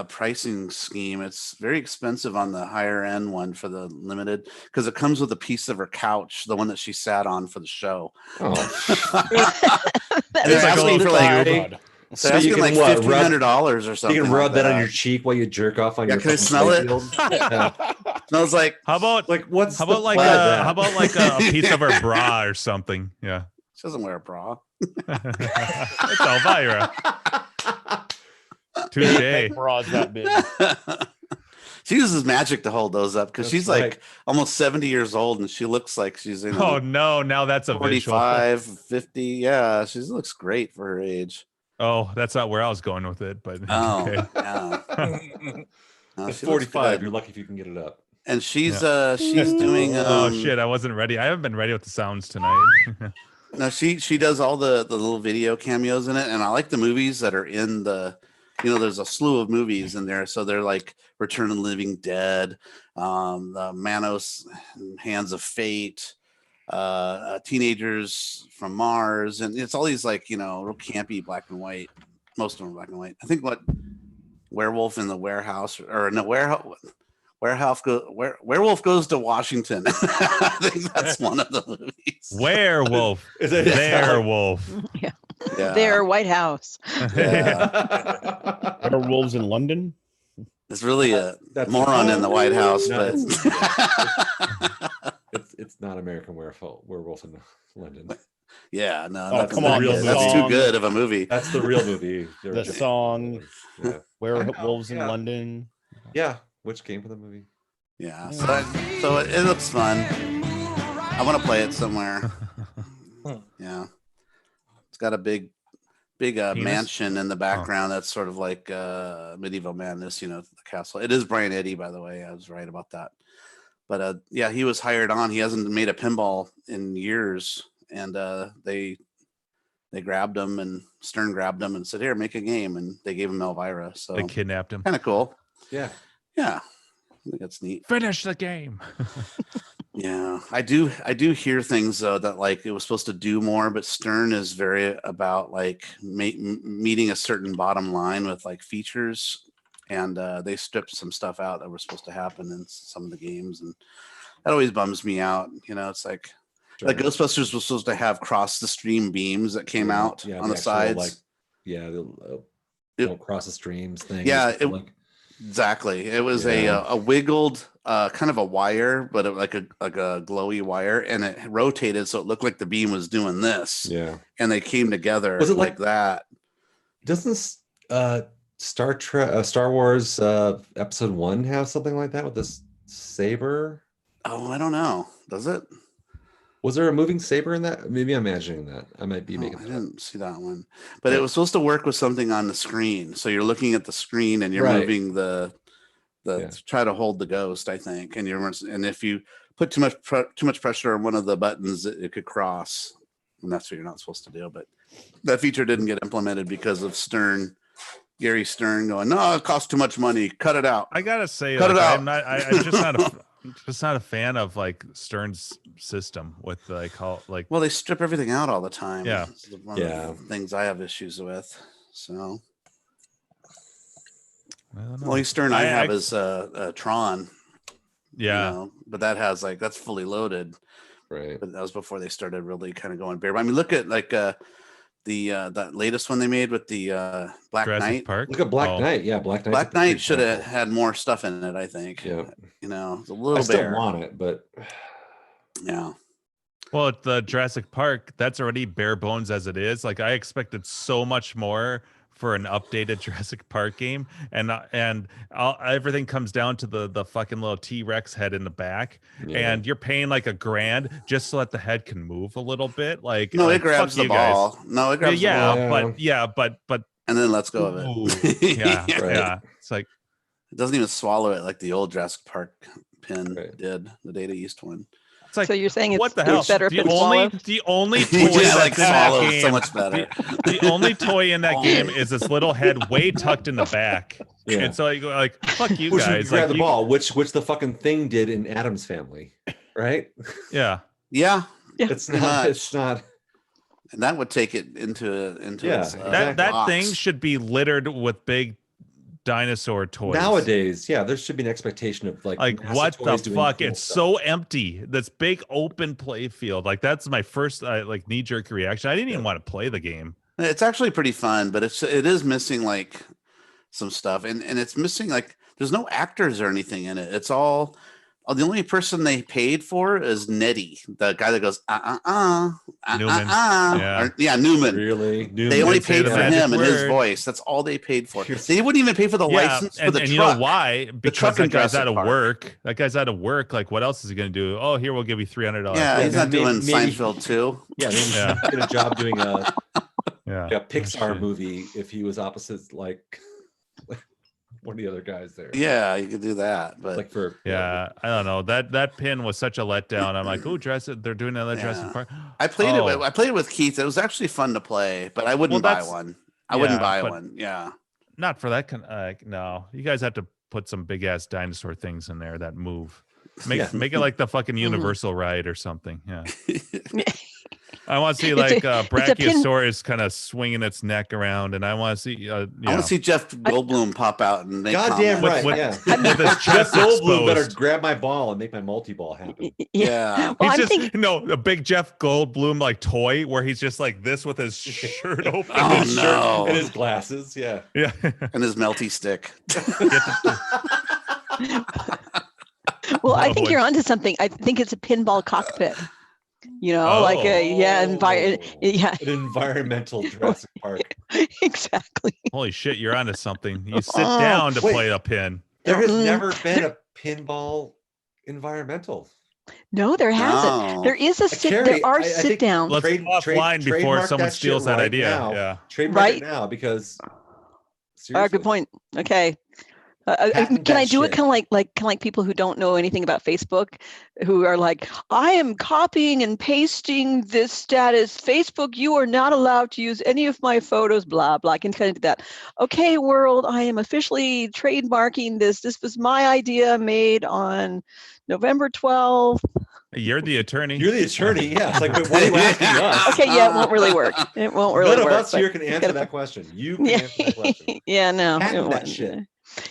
pricing scheme. It's very expensive on the higher end one for the limited, because it comes with a piece of her couch, the one that she sat on for the show. Oh, And they're like a asking little for like God. So they're you asking can like what, $1,500 or something. you can like rub that on your cheek while you jerk off on your. can I fucking smell it? playfield? Yeah. Smells like How about Like what's how the about like plan of that? how about like a piece of her bra or something? Yeah, she doesn't wear a bra. it's Elvira. Touche. Bras that big. She uses magic to hold those up because That's she's right. like almost 70 years old, and she looks like she's in Oh no! Now that's a visual. 45, 50. Yeah, she looks great for her age. Oh, that's not where I was going with it, but Oh, okay. yeah. No, At she looks 45, good. you're lucky if you can get it up. And she's doing Oh shit! I wasn't ready. I haven't been ready with the sounds tonight. No, she does all the little video cameos in it, and I like the movies that are in the, there's a slew of movies in there. So they're like Return of the Living Dead, the Manos, Hands of Fate, Teenagers from Mars, and it's all these like real campy black and white. Most of them are black and white. I think what Werewolf in the Warehouse, or no Werewolf goes to Washington. I think that's one of the movies. Werewolf. Is it? Werewolf. Yeah. Their White House. Yeah. Werewolves in London. It's really a That's- moron in the White House, No, but It's not American Werewolf in London. yeah, no, Oh, that's come not on, good. the That's too song. good of a movie. That's the real movie. The song. Yeah. Werewolves in Yeah. London. Yeah. Which came from the movie? Yeah, so it looks fun. I want to play it somewhere. Yeah, it's got a big mansion in the background that's sort of like Medieval Madness, the castle. It is Brian Eddy, by the way. I was right about that. But yeah, he was hired on. He hasn't made a pinball in years, and they grabbed him, and Stern grabbed him and said, "Here, make a game," and they gave him Elvira. So They kidnapped him. kind of cool. Yeah. Yeah, I think that's neat. Finish the game. Yeah, I do hear things though that like it was supposed to do more, but Stern is very about like meeting a certain bottom line with like features, and they stripped some stuff out that were supposed to happen in some of the games, and that always bums me out. It's like Ghostbusters was supposed to have cross the stream beams that came out on the actual, sides. Like, yeah, the don't cross the streams thing. Yeah, like, exactly. It was Yeah. a wiggled kind of a wire, but like a glowy wire, and it rotated so it looked like the beam was doing this. yeah. And they came together Was it like that. Doesn't Star Wars Episode 1 have something like that with this saber? Oh, I don't know. Does it? Was there a moving saber in that? Maybe I'm imagining that. I might be Oh, making I that up. didn't see that one. But it was supposed to work with something on the screen. So you're looking at the screen and you're Right. moving the try to hold the ghost, I think. And if you put too much pressure on one of the buttons, it could cross, and that's what you're not supposed to do. But that feature didn't get implemented because of Gary Stern going, no, it costs too much money. Cut it out. I gotta say, Cut it out. I'm just not a fan of like Stern's system with like how like. Well, they strip everything out all the time. Yeah. It's one of the things I have issues with. So. The only Stern I have is Tron. Yeah. You know, but that has that's fully loaded. Right. But that was before they started really kind of going bare. I mean, look at that latest one they made with the Black Jurassic Knight. Park? Look at Black Knight. Yeah, Black Knight. Black Knight should have had more stuff in it, I think. Yeah. You know, it's a little I still bare. want it, but Yeah. Well, at the Jurassic Park, that's already bare bones as it is. Like I expected so much more for an updated Jurassic Park game, and everything comes down to the fucking little T-Rex head in the back, and you're paying like $1,000 just so that the head can move a little bit. Like no, it grabs the ball. Guys. No, it grabs the ball. but and then let's go of it. Yeah. It's like it doesn't even swallow it like the old Jurassic Park pin did, the Data East one. It's like, so you're saying it's, what the hell? better The if it's only swallowed? the only toy Yeah, that's like in that swallowed game, so much better. The only toy in that game is this little head way tucked in the back. Yeah. And so you go like, fuck you which guys. grab Like, the ball, which the fucking thing did in Adam's Family, right? Yeah. Yeah. It's not. And that would take it into its, that box. thing should be littered with big dinosaur toys. Nowadays, yeah, there should be an expectation of like what the toys doing fuck? cool It's stuff. so empty. This big open play field. Like that's my first like knee-jerk reaction. I didn't even want to play the game. It's actually pretty fun, but it is missing like some stuff, and it's missing like there's no actors or anything in it. It's all the only person they paid for is Nettie, the guy that goes Newman. Newman. Really? Newman. They only Say paid the for magic him and his word. voice. That's all they paid for. They wouldn't even pay for the license for the and truck. you know why? Because truck that in guy's Jurassic out of Park. work. That guy's out of work. Like, what else is he gonna do? Oh, here we'll give you $300. Yeah, he's not maybe- doing maybe- Seinfeld too. Yeah, maybe he did a job doing a Pixar Shit. movie if he was opposite like one of the other guys there. Yeah, you could do that, but Like for Yeah, I don't know. That pin was such a letdown. I'm like, oh, they're doing another Jurassic Park. I played Oh. it. I played it with Keith. It was actually fun to play, but I wouldn't Well, buy that's- one. I wouldn't buy but- one. Yeah. Not for that no. You guys have to put some big ass dinosaur things in there that move. Make it like the fucking Universal ride or something. Yeah. I want to see like a pin- Brachiosaurus kind of swinging its neck around, and I want to see. I want to see Jeff Goldblum pop out and make goddamn comments. right. with- yeah. with his Jeff chest Goldblum better exposed. grab my ball and make my multi-ball happen. Yeah. Well, He's I'm just a big Jeff Goldblum like toy where he's just like this with his shirt open. Oh, His shirt no. and his glasses. Yeah. Yeah. And his melty stick. Well, I Oh, think boy. you're onto something. I think it's a pinball cockpit. You know, like Oh. yeah, An environmental Jurassic Park. exactly. Holy shit, you're onto something. You sit down to wait. play a pin. There has Mm. never been a pinball environmental. No, there hasn't. No. There is a sit. Carrie, There are I think- sit downs. Let's Trade- go offline before trademark someone that shit steals that right idea. now. Yeah. Trademark Right? it now because Good seriously. point. Okay. Patent Can I that do it shit. kind of like people who don't know anything about Facebook, who are like, I am copying and pasting this status. Facebook, you are not allowed to use any of my photos, blah, blah. I can kind of do that. Okay, world, I am officially trademarking this. This was my idea made on November 12th. You're the attorney. You're the attorney. Yeah. It's like, wait, what are you asking us? Okay, yeah, it won't really work. It won't really None work. of us but here can answer gotta- that question. You can Yeah, answer that question. yeah, no. Patent it that won't. shit.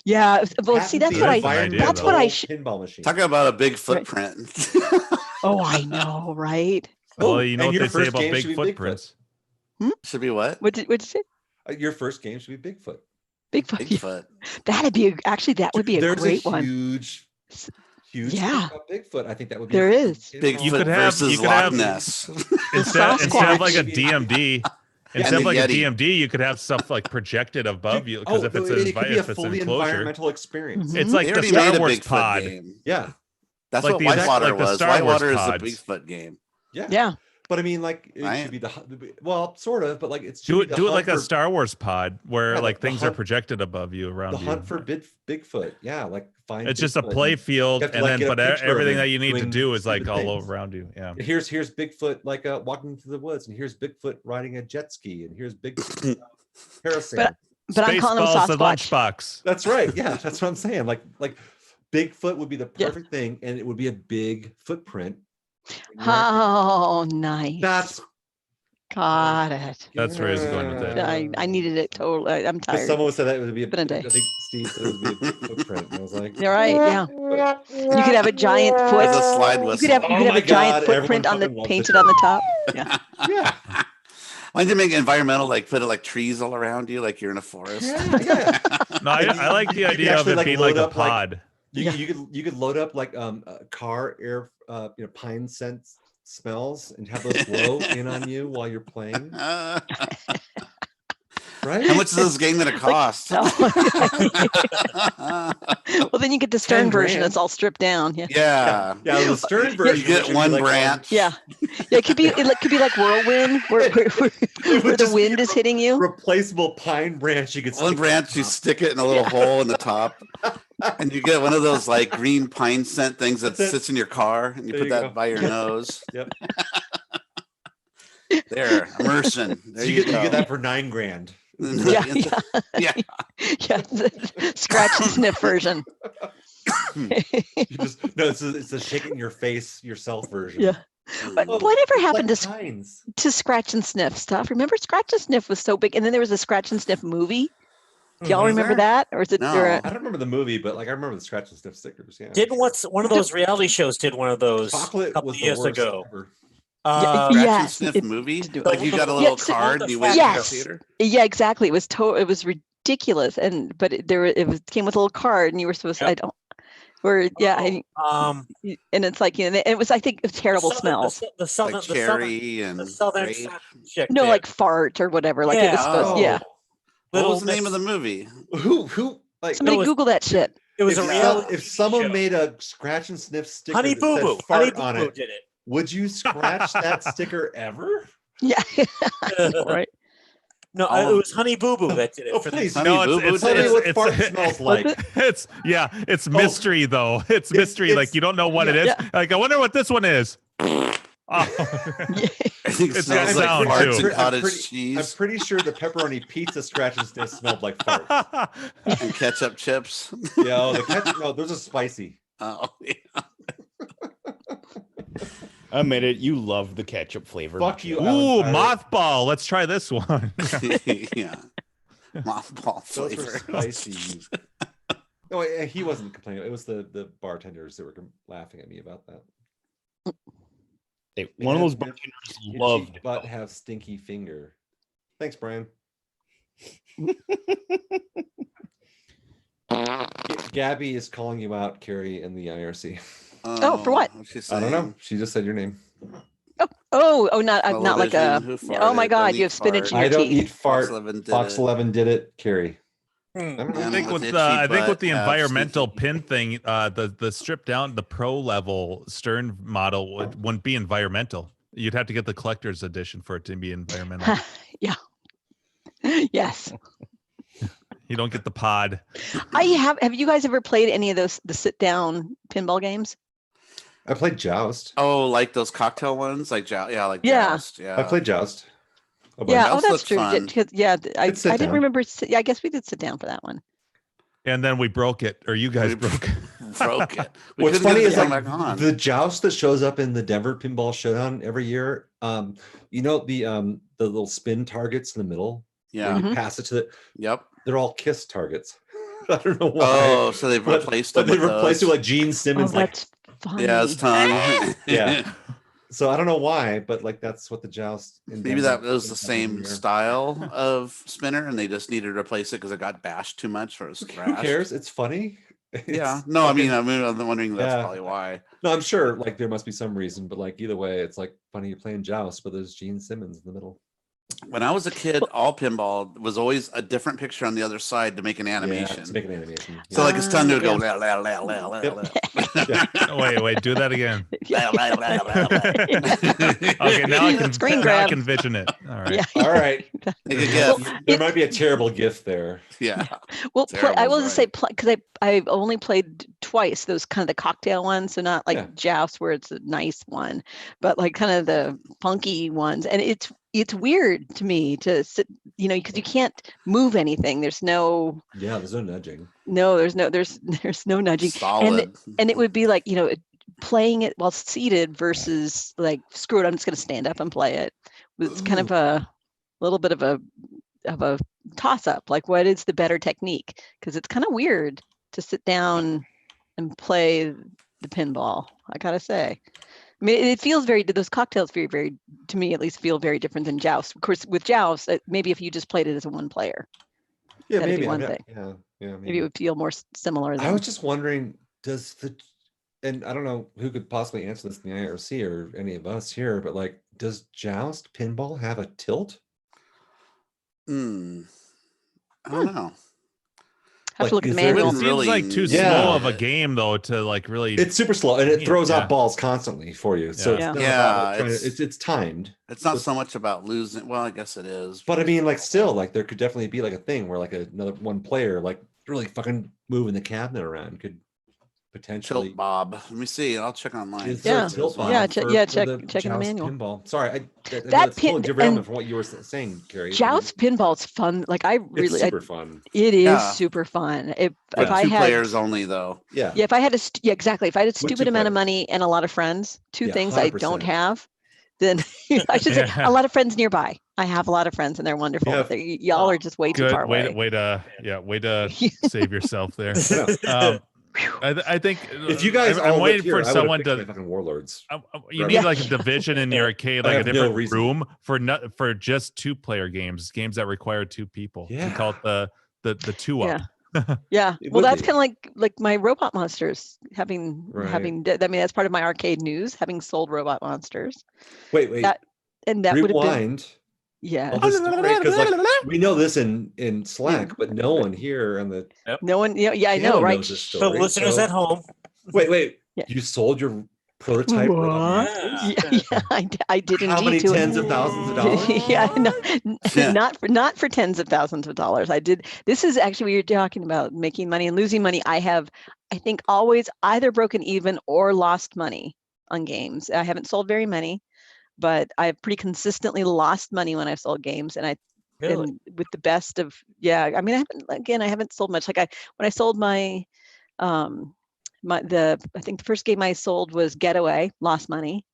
Yeah, well, see, that's Patent what the I. idea, That's what I. Sh- pinball machine. Talk about a big footprint. oh, I know, right? Well, you know and what your they say first about game big should be footprints. Should be what? What did you say? Your first game should be Bigfoot. Bigfoot. Yeah. Bigfoot. That'd be actually that would be a There's great a one. huge Yeah. thing about Bigfoot. I think that would be There is. Bigfoot You could have- versus you could Loch have- Ness. Instead of like a Sasquatch. DMD, Yeah, instead of the like a Yeti. DMD, you could have stuff like projected above you because if it's it could be a if it's fully enclosure, environmental experience. Mhm. it's like They the already Star made a Wars Bigfoot pod. game. Yeah. That's Like what the exact- Whitewater like the was. Star Wars Whitewater is pods. the Bigfoot game. Yeah. Yeah. But I mean, like it Right. should be well, sort of, but like it's Do it like a Star Wars pod where Yeah, like the things are hunt- projected above you around the you. hunt for Bigfoot. Yeah, like find. It's just a Bigfoot play and field, you have to, and like, then get a but picture of everything him that you need to doing do is like stupid all things. around you. Yeah. Here's Bigfoot like walking through the woods, and here's Bigfoot riding a jet ski, and here's Bigfoot parasail. But I'm calling him Spaceballs, the Sasquatch. lunchbox. That's right. Yeah, that's what I'm saying. Like Bigfoot would be the Yeah. perfect thing, and it would be a big footprint. Oh, nice. That's Got it. That's where he's going with it. I needed it totally. I'm Because tired. someone said that it would be Been a day. I think Steve said it would be a footprint. And I was like, You're right. Yeah. You could have a giant foot. There's a slide You whistle. could have Oh my a giant God, everyone footprint on the fucking loves painted it. on the top. Yeah. yeah, Why did they make it environmental? Like put it like trees all around you, like you're in a forest. yeah. No, I like the idea of actually, it like, being like load a up, like, pod. You could load up like car air pine scent smells and have those blow in on you while you're playing. How Right? much is this game gonna cost? Well, then you get the Stern 10 version. grand. It's all stripped down. Yeah. Yeah. Yeah, the Stern version. You get should be one like, branch. Yeah. Yeah. It could be like whirlwind, where the just be wind is hitting you. replaceable pine branch. You could One stick branch, you on top. stick it in a little hole in the top, and you get one of those like green pine scent things that That's it. sits in your car, and you There put you that go. by your nose. Yep. There, immersion. There So you, you go. get that for $9 grand. Yeah. Yeah. Yeah. The scratch and sniff version. You just it's a shake it in your face yourself version. Yeah. But Oh, whatever it's happened like to Pines. scratch and sniff stuff? Remember, scratch and sniff was so big, and then there was a scratch and sniff movie. Do y'all Mhm. remember there? that, or is it? No. or, I don't remember the movie, but like I remember the scratch and sniff stickers. Yeah. Didn't one of those reality shows did one of those a Chocolate couple was of the years worst ago? ever. Yeah, Scratch and yes, sniff it- movie. to do it. Like you got a Yeah, little so- card and you went Yes. to the theater. Yeah, exactly. It was it was ridiculous, but it came with a little card, and you were supposed. Yep. And it's like it was. I think terrible the smells. The southern, Like the southern, cherry and the southern grape. satin chick. No, did. like fart or whatever. Like it was Yeah. supposed. Yeah. What was Little the name of Miss- the movie? Who like Somebody was- Google that shit. It was if, a so- reality. if someone show. made a scratch and sniff sticker Honey that Boo said Boo, fart Honey Boo on Boo it, did it. would you scratch that sticker ever? Yeah. Right. No, Oh. it was Honey Boo Boo that did it. Oh, for please. the, Honey No, Boo Boo it's Tell me did what it? fart smells like. it's mystery though. It's mystery. it's- Like you don't know what it is. Yeah. Like I wonder what this one is. Oh. I think it It's smells got like sound, farts too. and cottage I'm cheese pretty sure the pepperoni pizza scratch and sniff smelled like farts. and ketchup chips. Yeah, oh, the ketchup. No, those are spicy. Oh, yeah. Admit it, you love the ketchup flavor. Fuck you. Ooh, Alan. mothball. Let's try this one. Yeah. Mothball Those were flavor. spicy. No, he wasn't complaining. It was the bartenders that were laughing at me about that. Hey, one of those bartenders Your loved cheap it. butt have stinky finger. Thanks, Brian. Gabby is calling you out, Carrie, in the IRC. Oh, for what? What's she I don't know. saying? She just said your name. Not like a. Television, who Oh my farted? God! Don't You eat have spinach in fart. your I don't teeth. eat fart. 11 did Fox it. 11 did it. Carrie. Hmm. I don't know. I think Animals with itchy I think with butt the have environmental sneaky- pin thing, the stripped down the pro level Stern model wouldn't be environmental. You'd have to get the collector's edition for it to be environmental. Yeah. Yes. You don't get the pod. Have you guys ever played any of those the sit down pinball games? I played Joust. Oh, like those cocktail ones, like Yeah. Joust. Yeah. I played Joust. A bunch. Yeah. Oh, Joust that's looked true. fun. Because I It's sit didn't down. remember. Yeah, I guess we did sit down for that one. And then we broke it, or you guys We broke it. broke it. We What's couldn't funny get it is to come like back on. the Joust that shows up in the Denver Pinball Showdown every year. You know the little spin targets in the middle. Yeah. Where you pass it to the. Yep. They're all kiss targets. I don't know why. Oh, so they've But- replaced but them. they with replaced it those. with like Gene Oh, Simmons. like that's funny. Yeah, his tongue. Yeah. So I don't know why, but like that's what the Joust. In Maybe Denver that was the is every same year. style of spinner, and they just needed to replace it because it got bashed too much or it was Who crashed. cares? It's funny. Yeah. It's No, I mean, fucking- I'm wondering that's Yeah. probably why. No, I'm sure like there must be some reason, but like either way, it's like funny you're playing Joust, but there's Gene Simmons in the middle. When I was a kid, all pinball was always a different picture on the other side to make an animation. Yeah, to make an animation. So like his tongue would go. Yeah. La, la, la, la, la, Yeah. Oh, wait, do that again. Yeah. la, la, la, la, la. Okay, now I can Screen now I grab. can vision it. All right. Yeah. All right. Make a gif. There might be a terrible gift there. Yeah. Well, Terrible I will is just say right. because I've only played twice those kind of the cocktail ones, so not like Yeah. Joust where it's a nice one, but like kind of the funky ones, and it's weird to me to sit, because you can't move anything. There's no Yeah, there's no nudging. there's no nudging, Solid. and it would be like playing it while seated versus like screw it, I'm just going to stand up and play it. It's kind of a little bit of a toss up, like what is the better technique, because it's kind of weird to sit down and play the pinball, I gotta say. I mean, it feels those cocktails very, to me at least, feel very different than Joust. Of course, with Joust, maybe if you just played it as a one player, Yeah, that'd be maybe. one Yeah, thing. yeah, Maybe it would feel more similar I than was just wondering, and I don't know who could possibly answer this in the IRC or any of us here, but like, does Joust pinball have a tilt? I don't know. have to look at the is there- manual. It seems Really like too Yeah. slow of a game though to like really. It's super slow and it throws Yeah. out balls constantly for you. So Yeah. it's not Yeah, about trying to- it's- it's timed. It's not so much about losing. Well, I guess it is. But I mean, like, still, like, there could definitely be like a thing where like another one player, like, really fucking moving the cabinet around could potentially. Tilt Bob. Let me see. I'll check online. Is there Yeah. a tilt bob Yeah, for check in the Joust manual. Pinball. Sorry, I know That that's totally pin- derailment and from what you were saying, Carrie. Joust pinball's fun. Like It's really, super fun. it is Yeah. super fun. If But I two had players only, though. Yeah. Yeah, if I had exactly. If I had a With two stupid amount of players. money and a lot of friends, two Yeah, things I don't 100%. have, then I should say Yeah. a lot of friends nearby. I have a lot of friends and they're wonderful. Yeah. But y'all are just way too Good far away. way to save yourself there. Yeah. I think If you guys I'm all waiting lived here, for I would've someone picked my to. fucking warlords. You Right. need like a division in your arcade, I like a have no different reason. room for just 2-player games that require 2 people. Yeah. We call it the 2-up. Yeah. It Well, would that's be. kind of like my robot monsters having Right. I mean that's part of my arcade news, having sold robot monsters. Wait. That would have been Rewind. yeah. Well, this story, 'cause, like, we know this in Slack, but no one here on the No one, yeah, I know, channel right? knows this For story. listeners so- at home, Wait. Yeah. You sold your prototype robot What? monsters? Yeah, I did How indeed. many to- tens of thousands of dollars? Yeah, no, Yeah. not for tens of thousands of dollars. I did. This is actually what you're talking about, making money and losing money. I think, always either broken even or lost money on games. I haven't sold very many, but I've pretty consistently lost money when I've sold games, and really. and with the best of, yeah. I mean, I haven't sold much. Like when I sold my, I think the first game I sold was Getaway, lost money.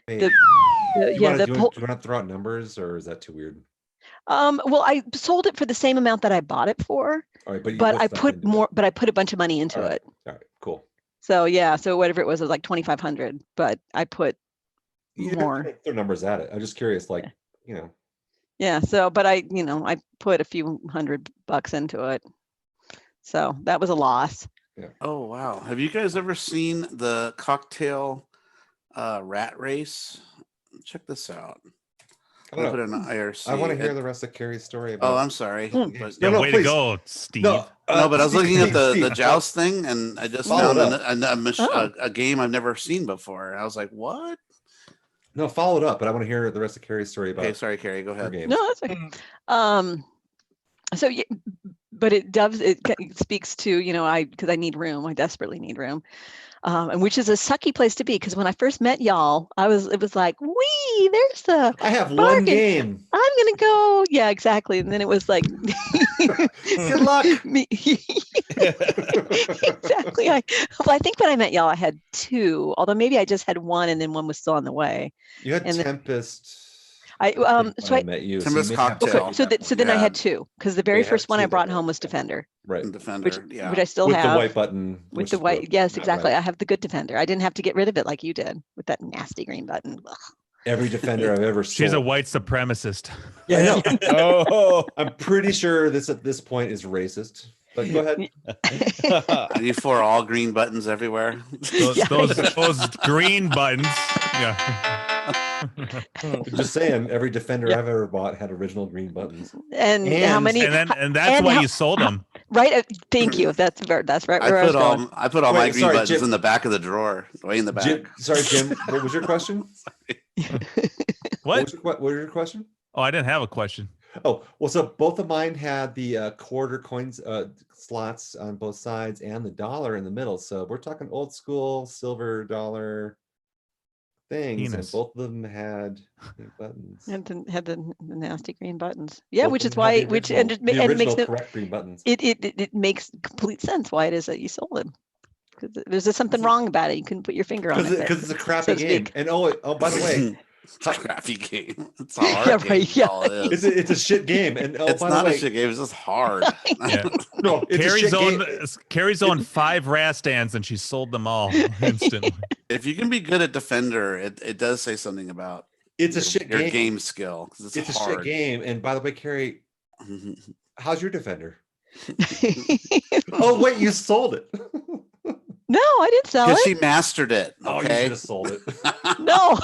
Wait, The do you yeah, want the to pol- throw out numbers, or is that too weird? well, I sold it for the same amount that I bought it for, All right, but but what's I left put into more, it? but I put a bunch of money into All right. it. All right, cool. So yeah, so whatever it was like 2,500, but I put You don't more. have to throw numbers at it. I'm just curious, like, you know. Yeah, so but I put a few $100 into it. So that was a loss. Oh wow! Have you guys ever seen the cocktail rat race? Check this out. I I'm don't gonna know. put it in IRC. I want to hear the rest of Carrie's story Oh, about. I'm sorry. Hmm. But, Yeah, No, way please. to go, Steve. No, but I was looking at the Steve, joust thing, and I just Follow found it Oh. a game I've never seen before. I was like, "What?" No, follow it up, but I want to hear the rest of Carrie's story about Okay, sorry, Carrie. Go her ahead. games. No, that's okay. So yeah, but it speaks to, because I need room. I desperately need room. And which is a sucky place to be, because when I first met y'all, it was like, wee, there's the I have one bargain. game. I'm gonna go. Yeah, exactly. And then it was like, Good luck. me. Exactly. I think when I met y'all, I had 2, although maybe I just had 1, and then 1 was still on the way. You had And then- Tempest. I think, so when I met you. Tempest you may have to Cocktail. have so that that so one. then I Yeah. had 2, because the very We had first one I 2 brought that home were- was Defender, right Defender. Yeah. which I still with have. the white button. With which the is white, yes, not exactly. right. I have the good Defender. I didn't have to get rid of it like you did with that nasty green button. Ugh. Every Defender I've ever sold. She's a white supremacist. I know. Oh, I'm pretty sure this at this point is racist. But go ahead. Are you for all green buttons everywhere? Those, Yeah. those green buttons. Yeah. Just saying, every Defender Yeah. I've ever bought had original green buttons. And how And- many? And that's and why how- you sold them. Right. That's right where I was going. I put all my Wait, green sorry, buttons Jim. in the back of the drawer, way in the back. Jim, what was your question? What? What was your question? Oh, I didn't have a question. Oh, well, so both of mine had the quarter coins slots on both sides and the dollar in the middle. So we're talking old school silver dollar things, Penis. and both of them had green buttons. Had the nasty green buttons. Yeah, Both which of is them had why, the which original- and the it makes original it, correct green buttons. it makes complete sense why it is that you sold them. Because there's just something wrong about it. You couldn't put your finger on it. Because it's a crappy so to game. speak. And by the way, It's a crappy game. It's a hard Yeah, game. right, is yeah. all it is. it's a shit game. And It's by the not way, a shit game. It's just hard. Yeah. no, it's a Carrie's shit own game. Carrie's own 5 RAS stands, and she sold them all instantly. If you can be good at Defender, it does say something about It's a your, shit your game. game skill. 'Cause It's a hard. shit game. And by the way, Carrie, how's your Defender? Oh wait, you sold it. No, I didn't sell Because it. she mastered it. Oh, you Okay. should have sold it. No.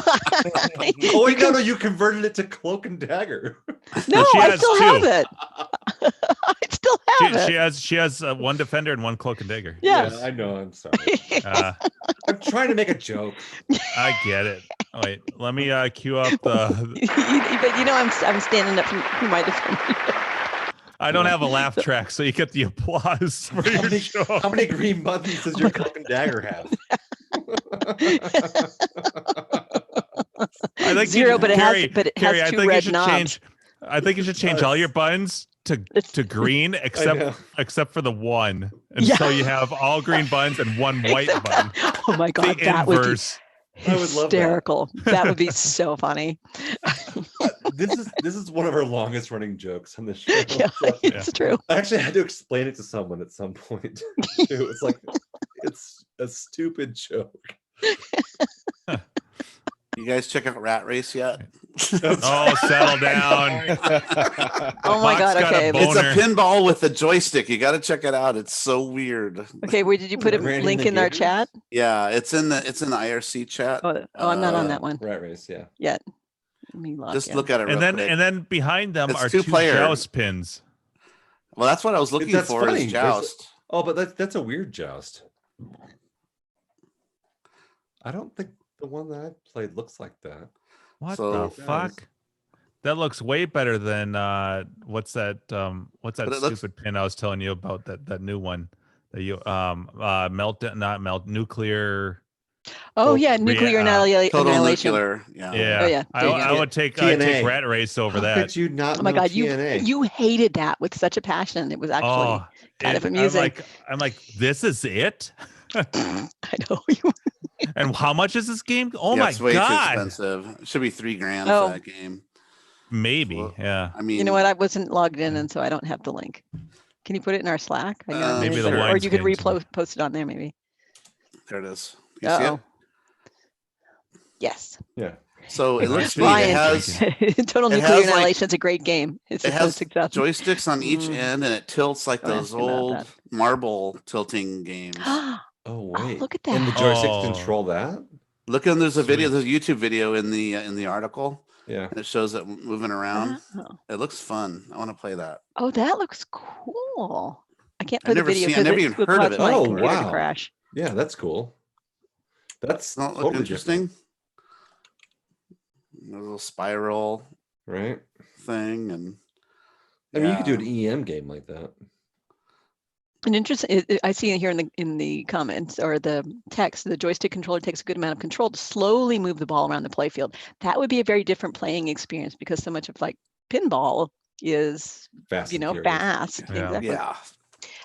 Oh wait, no, you converted it to Cloak and Dagger. No, She I has still 2. have it. I still have it. She has one Defender and one Cloak and Dagger. Yes. Yeah, I know. I'm sorry. I'm trying to make a joke. I get it. Oh, wait, let me queue up the. But I'm standing up for my defender. I don't have a laugh track, so you get the applause for your show. How many green buttons does your Cloak and Dagger have? I think 0, but it has Carrie, but it Carrie, has I 2 think you red should knobs. change. I think you should change all your buttons to green, know. except for the one, and Yeah. so you have all green buttons and one white button. Oh my The god, that would be inverse. I would love that. hysterical. That would be so funny. This is one of our longest running jokes on this show. Yeah, So it's true. I actually had to explain it to someone at some point. Too. It's like it's a stupid joke. You guys check out Rat Race yet? Oh, settle down. Oh my Bot's god, got a okay. bone. It's a Boner. pinball with a joystick. You got to check it out. It's so weird. Okay, where did you put a Randy link the in our Giggers? chat? Yeah, it's in the IRC chat. Oh, I'm not on that one Rat Race, yeah. yet. Let me log Just in. look at it real And quick. then behind them It's are 2 2 player. joust pins. Well, that's what I was looking That's for. funny. Is There's a- Joust. Oh, but that's a weird joust. I don't think the one that I played looks like that. What So- the It does. fuck? That looks way better than what's that But it looks- stupid pin I was telling you about, that new one that you nuclear. Oh yeah, nuclear Total annihilation. nuclear. Yeah. Yeah. Oh, yeah. I, There you I go. would take TNA. Rat Race over How that. could you not Oh my know god, TNA? you hated that with such a passion. It was actually Oh, kind of I'm amusing. like, this is it? I know you. And how much is this game? Oh Yeah, my it's way too god. expensive. It should be $3,000 Oh. for that game. Maybe. Well, Yeah. I mean, You know what? I wasn't logged in, and so I don't have the link. Can you put it in our Slack? I know Maybe it's the better- or wine's you could getting to me. repost it on there, maybe. There it is. You see it? Uh-oh. Yes. Yeah. So it looks neat. Ryan, It has Total it Nuclear has, like- Annihilation is a great game. It's it just so has successful. joysticks on each Mm. end, and it tilts like Don't those ask about old that. marble tilting games. Oh Oh, wait. look at And the that. joysticks Oh. control that? Look, and there's a video, Sweet. there's a YouTube video in the article, Yeah. and it shows it moving around. Oh. It looks fun. I want to play that. Oh, that looks cool. I can't I've play the never video seen- I because never it even would heard of cause it my Oh, computer to wow. crash. Yeah, that's cool. That's Doesn't that look totally interesting? different, There's a little spiral right? thing, and I mean, you could do yeah. an EM game like that. And interesting, I see it here in the comments or the text. The joystick controller takes a good amount of control to slowly move the ball around the playfield. That would be a very different playing experience because so much of like pinball is Fast. and furious. fast. Yeah. Exactly. yeah.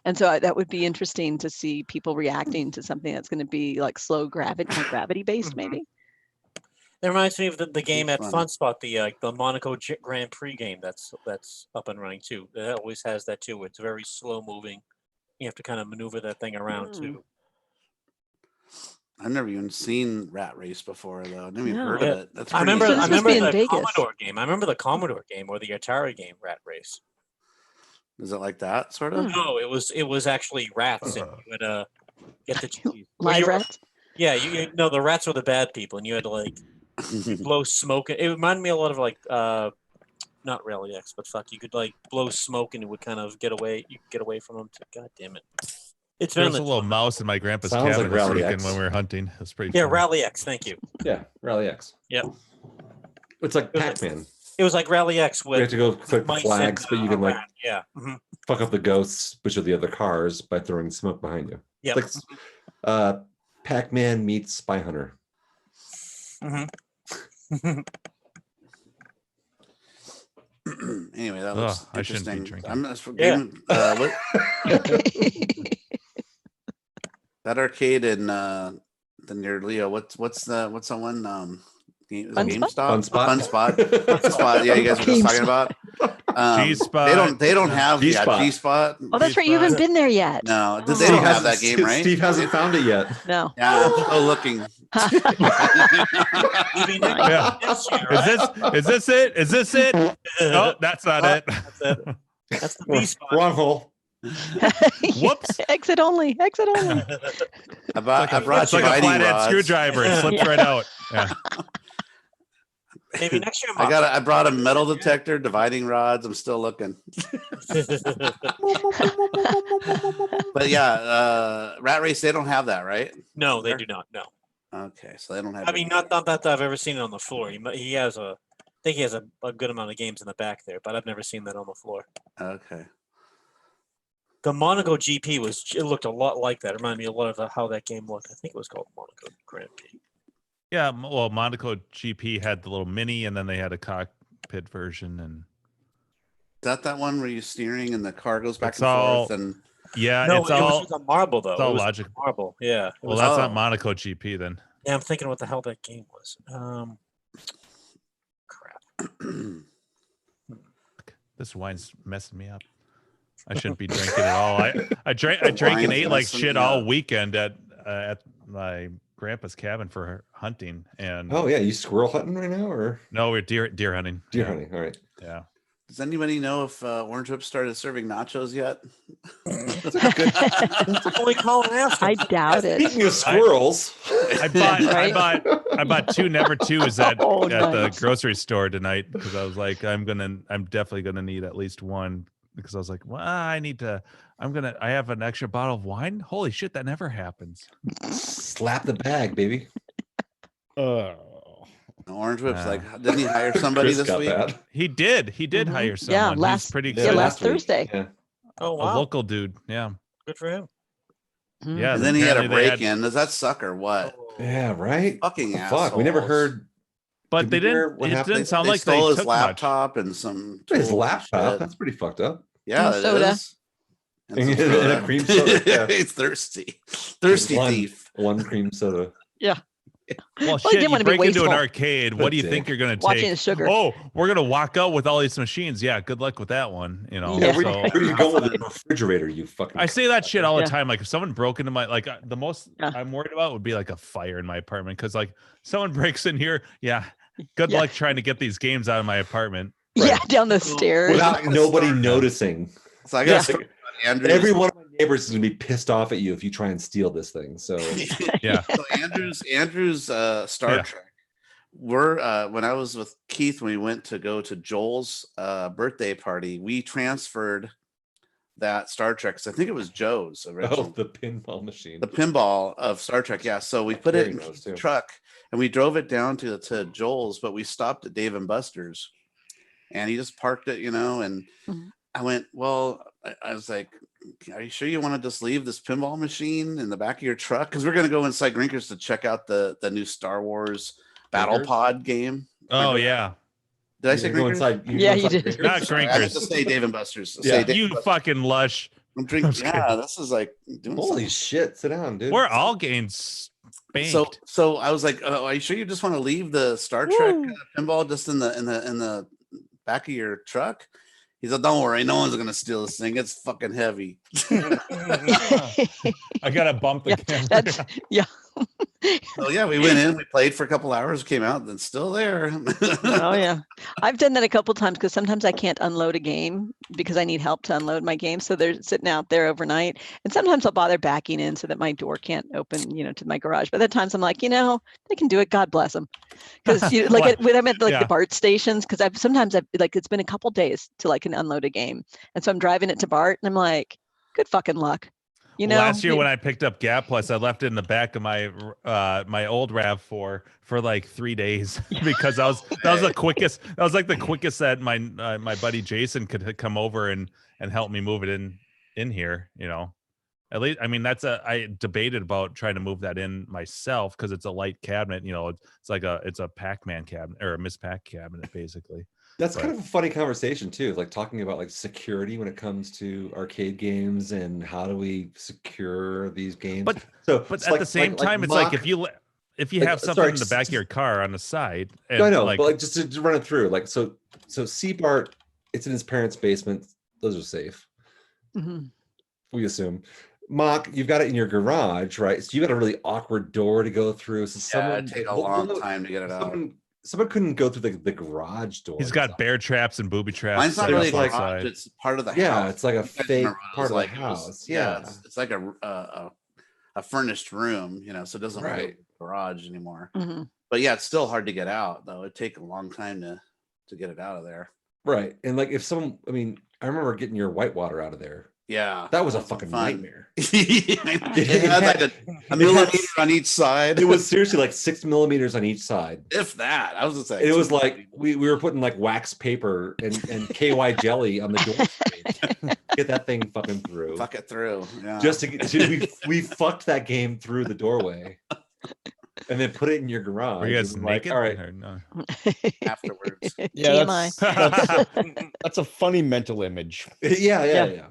And so that would be interesting to see people reacting to something that's going to be like slow gravity, more gravity based, Mhm. maybe. That reminds me of the game at fun. Fun Spot, the Monaco Grand Prix game that's up and running too. It always has that too. It's very slow moving. You have to kind of maneuver that thing around too. I've never even seen Rat Race before, though. I've never even No. heard Yeah. of it. That's I pretty remember. So I this interesting. must be remember in the Vegas. Commodore game. I remember the Commodore game or the Atari game, Rat Race. Is it like that, sort of? No, it was actually rats, and you would get the cheese. Well, Live you were- rats. Yeah, you know the rats were the bad people, and you had to like blow smoke. It reminded me a lot of like not Rally X, but fuck, you could like blow smoke and it would kind of get away. You could get away from them. God damn it! It's been There's a little mouse in my grandpa's Sounds cabin like this Rally weekend X. when we were hunting. It was pretty. Yeah, fun. Rally X. Thank you. Yeah, Rally X. Yep. It's like Pac-Man. It was like Rally X with You have to go click mice flags, and, but you a can like rat. Yeah. Mhm. fuck up the ghosts, which are the other cars, by throwing smoke behind you. Yep. It's like Pac-Man meets Spy Hunter. Anyway, that looks I shouldn't be interesting. drinking. I'm not Yeah. That arcade in the near Leo. What's the one? Is it Fun GameStop? Spot? Fun Spot. Fun Spot. Yeah, you guys were just talking about. G-Spot. They don't have G-Spot. G-Spot. Oh, that's right. You haven't been there yet. No, Oh. they don't have that game, right? Steve hasn't found it yet. No. Yeah, I'm still looking. Maybe Yeah. next year, right? Is this it? Is this it? No, that's not it. That's it. That's the B spot. Wrong hole. Whoops. Exit only. Exit only. I brought It's like a dividing flathead rods. screwdriver. It slips Yeah. right out. Yeah. Maybe next year. I brought a metal detector, dividing rods. I'm still looking. But yeah, Rat Race, they don't have that, right? No, they do not. No. Okay, so they don't have. I mean, not that I've ever seen it on the floor. He has I think he has a good amount of games in the back there, but I've never seen that on the floor. Okay. The Monaco GP it looked a lot like that. It reminded me a lot of how that game looked. I think it was called Monaco Grand Prix. Yeah. Well, Monaco GP had the little mini, and then they had a cockpit version, and Is that one where you're steering and the car goes back It's and all- forth? And yeah, No, it's it all. was with a marble though. It's all It was logic. marble. Yeah. It Well, was- that's oh. not Monaco GP then. yeah, I'm thinking what the hell that game was. Crap. This wine's messing me up. I shouldn't be drinking at all. I drank and Wine's ate like messing shit me all up. weekend at my grandpa's cabin for hunting. And Oh yeah, you squirrel hunting right now, or no, we're deer hunting. deer Yeah. hunting? All right. Yeah. does anybody know if Orange Whip started serving nachos yet? Only Colin asked. I doubt it. Speaking of squirrels, I Right? bought two Never Twos at Oh, the nice. grocery store tonight because I was like, I'm definitely gonna need at least one because I was like, well, I have an extra bottle of wine. Holy shit, that never happens. slap the bag, baby. Orange Whip's Ah. like, didn't he hire somebody Chris this got week? that. He did Mhm. hire someone. Yeah, He's last- pretty yeah, excited. last week. Thursday. Yeah. Oh A wow, local dude. Yeah. good for him. Mhm. Yeah. And then he had a apparently they break in. Does that suck or what? Yeah, right. Fucking Fuck, we never assholes. heard But Did they we hear didn't. what It happened? didn't sound They like they stole his took much. laptop and some his tools and laptop. shit. That's pretty fucked up. Yeah, And it soda. is. And And some a soda. cream soda, yeah. He's thirsty One- thief. One cream soda. Well, he shit, didn't you wanna be break into an wasteful. arcade. What do you Dick. think you're going to Watching take? the sugar. Oh, we're going to walk out with all these machines. Yeah, good luck with that one. You know, Yeah. Where so you going with the refrigerator? You fucking. I say that shit all the Yeah. time. Like if someone broke into my, the most Yeah. I'm worried about would be like a fire in my apartment. Cause like someone breaks in here. Yeah. Good Yeah. luck trying to get these games out of my apartment. Yeah, down the stairs. without nobody noticing. So I got Yeah. Andrews. Every one of my neighbors is gonna be pissed off at you if you try and steal this thing. So Yeah. So Andrew's Star Yeah. Trek. We're when I was with Keith when we went to go to Joel's birthday party, we transferred that Star Trek. 'Cause I think it was Joe's original. the pinball machine. The pinball of Star Trek. Yeah. So we put it Very in nice, Keith's too. truck and we drove it down to Joel's, but we stopped at Dave and Buster's and he just parked it, and Mhm. I went, well, I was like, are you sure you want to just leave this pinball machine in the back of your truck? Because we're going to go inside Grinkers to check out the new Star Wars Battle Grinkers? Pod game. Oh Remember? yeah. Did I You say can go Grinkers? inside. can Yeah, go you inside did. Grinkers. Not Sorry, I meant to Grinkers. say Dave and Buster's. Yeah. Say Dave You and Buster's. fucking lush. I'm drinking. I'm just kidding. Yeah, this is like doing Holy something. shit! Sit down, dude. We're all getting spanked. So I was like, oh, are you sure you just want to leave the Star Trek Woo. pinball just in the back of your truck? He said, don't worry, no one's gonna steal this thing. It's fucking heavy. I gotta bump the Yeah, camera. that's yeah. So yeah, we went in, we played for a couple hours, came out, and it's still there. Oh yeah, I've done that a couple times because sometimes I can't unload a game because I need help to unload my game. So they're sitting out there overnight, and sometimes I'll bother backing in so that my door can't open, to my garage. But at times I'm like, they can do it. God bless them. Because when I'm at the BART stations, because I've it's been a couple days till I can unload a game, and so I'm driving it to BART, and I'm like, good fucking luck. Last year when I picked up Gap Plus, I left it in the back of my my old RAV4 for like 3 days because that was the quickest. That was like the quickest that my my buddy Jason could come over and help me move it in here. At least, I mean, I debated about trying to move that in myself because it's a light cabinet. It's a Pac-Man cabinet or a Miss Pac cabinet basically. That's kind of a funny conversation too, like talking about like security when it comes to arcade games and how do we secure these games. But at the same time, it's like if you have something in the back of your car on the side. And I know, but like just to run it through, like so C-Bart, it's in his parents' basement. Those are safe. Mm-hmm. We assume. Mock, you've got it in your garage, right? So you got a really awkward door to go through. So it'd take a long time to get it out. Someone couldn't go through the garage door. He's got bear traps and booby traps. Mine's not really a garage, it's part of the house. Yeah, it's like a fake part of the house. Yeah. It's like a furnished room, so it doesn't look like a garage anymore. Mm-hmm. But yeah, it's still hard to get out, though. It'd take a long time to get it out of there. Right. And like I remember getting your whitewater out of there. Yeah, that was a fucking nightmare. It had like a millimeter on each side. It was seriously like 6 millimeters on each side. If that, I was just saying. It was like we were putting like wax paper and KY jelly on the door. Get that thing fucking through. Fuck it through. Yeah. Just to get we fucked that game through the doorway. And then put it in your garage. Were you guys naked? All right. No. Afterwards. Yeah, that's a funny mental image. Yeah.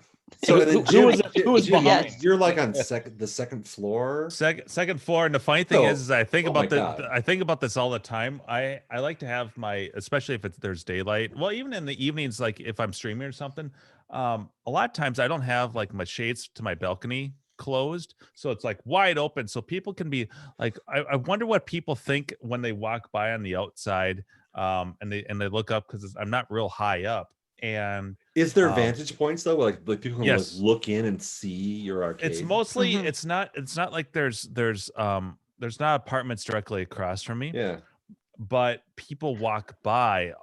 So who was behind? You're like on the second floor. Second floor, and the funny thing is I think about I think about this all the time. I like to have especially if there's daylight. Well, even in the evenings, like if I'm streaming or something, a lot of times I don't have like my shades to my balcony closed, so it's like wide open, so people can be like, I wonder what people think when they walk by on the outside, and they look up because I'm not real high up. And is there vantage points though, like people can yes. like look in and see your arcade? It's mostly it's not like there's not apartments directly across from me. Yeah, but people walk by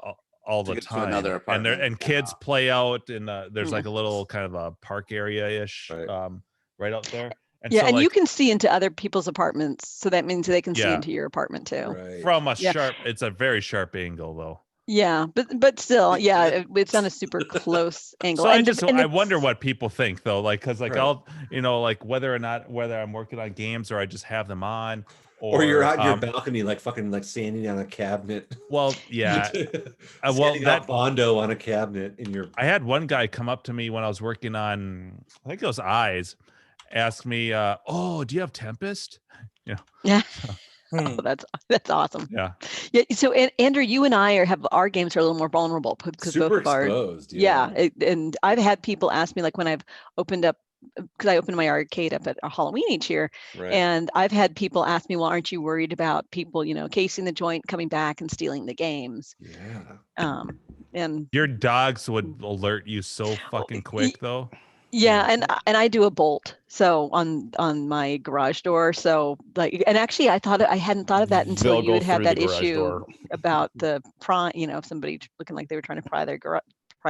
all the time, and kids play out in there's like a little kind of a park area ish right out there. And so, and you can see into other people's apartments, so that means they can see into your apartment too. Right. From a sharp, it's a very sharp angle though. Yeah, but still, it's on a super close angle. So I wonder what people think though, like because like I'll like whether I'm working on games or I just have them on, or you're out your balcony like fucking like standing on a cabinet. Well, yeah, that Bondo on a cabinet in your. I had one guy come up to me when I was working on, I think it was Eyes, ask me, "Oh, do you have Tempest?" Yeah. Oh, that's awesome. Yeah. So Andrew, you and I have our games are a little more vulnerable because both of our exposed. And I've had people ask me, like when I've opened up, because I open my arcade up at Halloween each year, and I've had people ask me, well, aren't you worried about people casing the joint, coming back and stealing the games? Yeah. And your dogs would alert you so fucking quick though. Yeah, and I do a bolt so on my garage door. So like, and actually I hadn't thought of that until you had had that issue about the pry. If somebody looking like they were trying to pry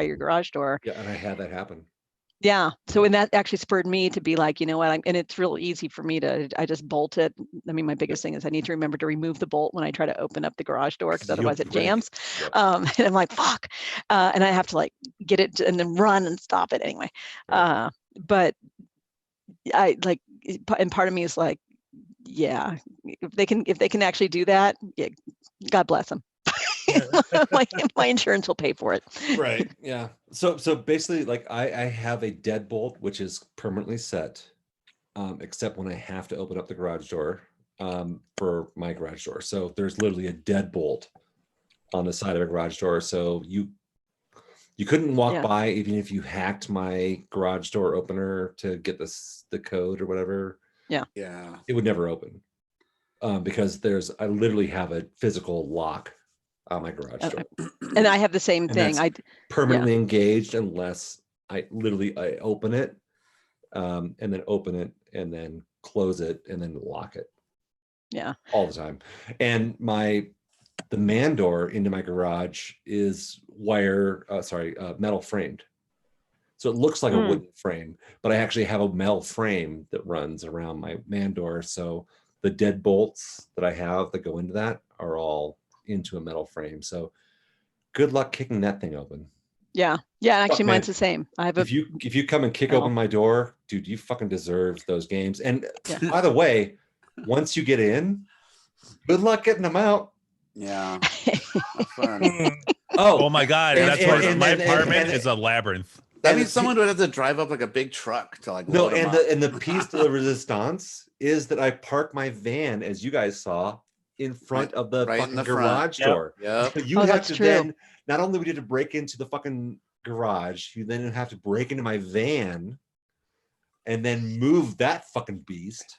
your garage door. Yeah, and I had that happen. Yeah. So and that actually spurred me to be like, and it's real easy for me I just bolt it. I mean, my biggest thing is I need to remember to remove the bolt when I try to open up the garage door because otherwise it jams. Yep. And I'm like, fuck. And I have to like get it and then run and stop it anyway. But I like, and part of me is like, yeah, if they can actually do that, yeah, God bless them. my insurance will pay for it. Right. Yeah. So basically, like I have a deadbolt which is permanently set, except when I have to open up the garage door for my garage door. So there's literally a deadbolt on the side of a garage door. So you couldn't walk by even if you hacked my garage door opener to get the code or whatever. Yeah. Yeah. It would never open. because I literally have a physical lock on my garage door. And I have the same And thing. that's permanently engaged unless I open it, and then open it and then close it and then lock it. Yeah. All the time. And the man door into my garage is metal framed. So it looks like a wooden frame, but I actually have a metal frame that runs around my man door. So the dead bolts that I have that go into that are all into a metal frame. So good luck kicking that thing open. Yeah. Actually, man, mine's the same. I have if you come and kick open my door, dude, you fucking deserve those games. And by the way, once you get in, good luck getting them out. Yeah. Fun. Oh my God. That's why my apartment is a labyrinth. That means someone would have to drive up like a big truck to like no, load them and the piece de la resistance is that I park my van, as you guys saw, in front of the fucking garage door. Yep. So you have to then, not only would you have to break into the fucking garage, you then have to break into my van and then move that fucking beast.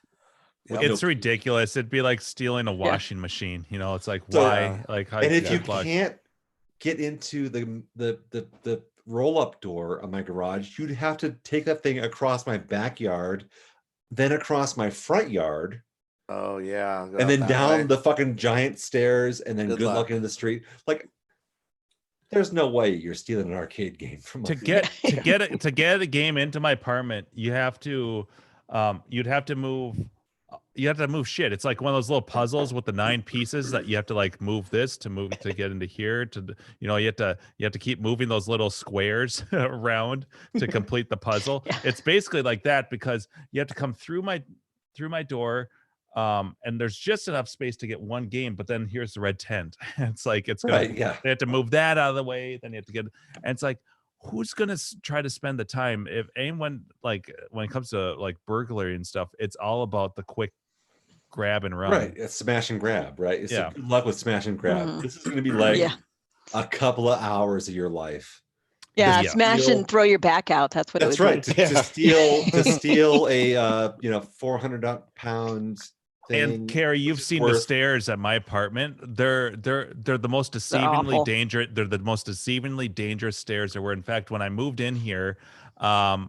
It's ridiculous. It'd be like stealing a washing machine. You know, it's like, why? Like, how and if you can't get into the roll-up door of my garage, you'd have to take that thing across my backyard, then across my front yard. Oh yeah. And then down the fucking giant stairs, and then good luck into the street. Like, there's no way you're stealing an arcade game from to get a game into my apartment. You have to move shit. It's like one of those little puzzles with the 9 pieces that you have to like move this to get into here, to you have to keep moving those little squares around to complete the puzzle. It's basically like that, because you have to come through my door, and there's just enough space to get one game, but then here's the red tent. It's like they have to move that out of the way, then you have to get, and it's like, who's gonna try to spend the time? If anyone, like when it comes to like burglary and stuff, it's all about the quick grab and run. Right, it's smash and grab, right? So good luck with smash and grab. This is going to be like a couple of hours of your life. Smash and throw your back out. That's what. That's right. To steal a 400-pound thing. And Carrie, you've seen the stairs at my apartment. They're the most deceivingly dangerous. They're the most deceivingly dangerous stairs there were. In fact, when I moved in here, I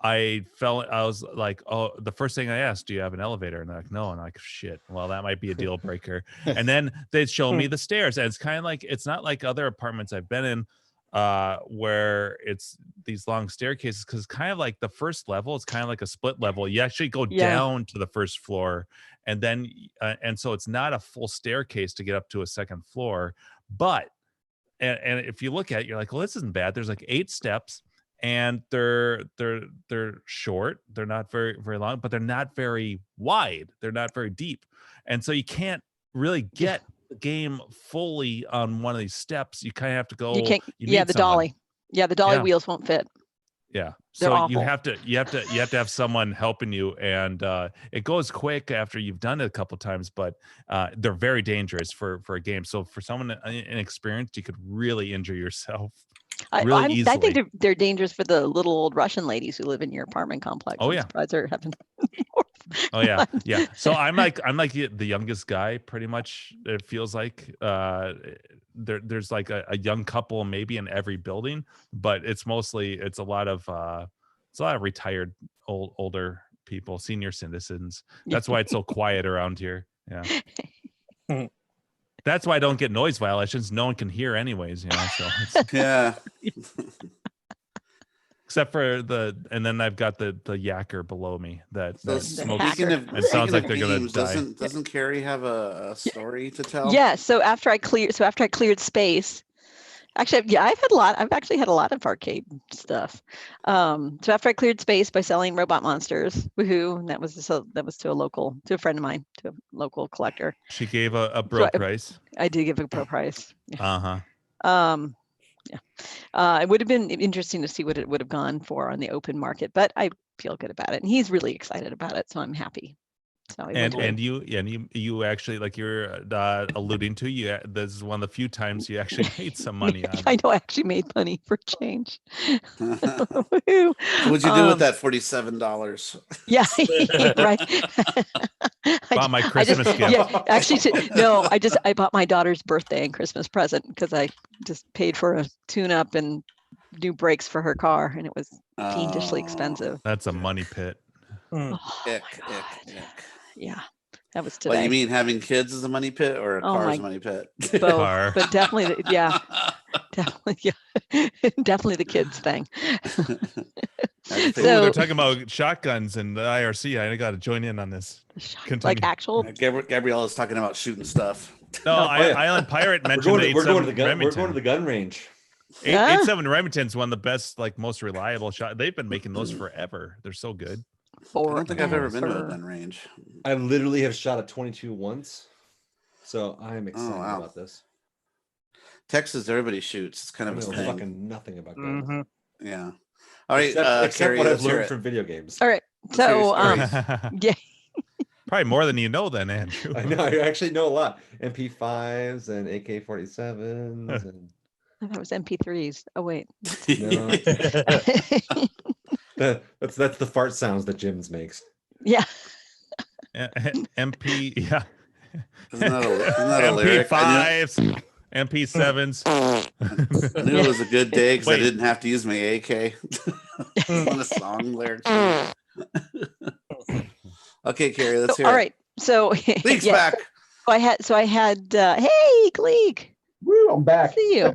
was like, oh, the first thing I asked, do you have an elevator? And they're like, no. And I'm like, shit, well, that might be a deal breaker. And then they'd show me the stairs. And it's kind of like, it's not like other apartments I've been in where it's these long staircases, because kind of like the first level is kind of like a split level. You actually go down to the first floor, and then and so it's not a full staircase to get up to a second floor. But and if you look at it, you're like, well, this isn't bad. There's like 8 steps. And they're short. They're not very, very long, but they're not very wide. They're not very deep. And so you can't really get the game fully on one of these steps. You kind of have to go. You can't. The dolly. Yeah, the dolly wheels won't fit. Yeah. They're So awful. you have to have someone helping you, and it goes quick after you've done it a couple of times, but they're very dangerous for a game. So for someone inexperienced, you could really injure yourself. I think they're dangerous for the little old Russian ladies who live in your apartment complex. Oh yeah, I'm surprised they're having. Oh yeah. So I'm like the youngest guy, pretty much. It feels like there's like a young couple maybe in every building, but it's a lot of retired older people, senior citizens. That's why it's so quiet around here. Yeah. That's why I don't get noise violations. No one can hear anyways, so except for and then I've got the yacker below me that smokes. It sounds like they're gonna die. Doesn't Carrie have a story to tell? Yeah. So after I cleared space, actually, I've actually had a lot of arcade stuff. So after I cleared space by selling robot monsters, woohoo! And that was to a friend of mine, to a local collector. She gave a bro price. I did give a pro price. Yeah. It would have been interesting to see what it would have gone for on the open market, but I feel good about it, and he's really excited about it, so I'm happy. So we went And to- you actually, like you're alluding to, this is one of the few times you actually made some money on I it. know I actually made money for change. So Woohoo. what'd you do with that $47? Yeah, right. Bought my I Christmas just, gift. yeah, actually, no, I bought my daughter's birthday and Christmas present because I just paid for a tune-up and new brakes for her car, and it was fiendishly expensive. That's a money pit. Oh, my Ick, God. ick, ick. Yeah, that was What today. you mean, having kids is a money pit or a Oh car is my- a money pit? Both, Car. but definitely, yeah, definitely, yeah, definitely the kids thing. Ooh, So- they're talking about shotguns and the IRC. I got to join in on this. Like Continue. actual. Gabrielle is talking about shooting stuff. No, No. I, yeah. Island Pirate We're mentioned going, to, we're, going to the 87 gun, we're Remington. going to the gun range. Yeah. 87 Remington's one of the best, like most reliable shot. They've been making those forever. They're so good. I don't think I've ever been to a gun range. I literally have shot at 22 once. So I'm excited wow. about this. Texas, everybody shoots. It's kind I of a know thing. fucking nothing about guns. Mhm. Yeah. All right, Except Carrie, what I've let's hear learned it. from video games. All right. Let's hear your So, stories. yeah. Probably more than you know, then, Andrew. I know. I actually know a lot. MP5s and AK-47s. And That was MP3s. Oh wait. no, that's the fart sounds that Jim's makes. Yeah. MP, yeah. Isn't that a lyric? MP5s, MP7s. I knew it was a good day because I Wait. didn't have to use my AK. On a song lyric. Okay, Carrie, let's hear All it. right. So Leaks yeah, back. so I had hey Gleek. Woo, I'm back. See you.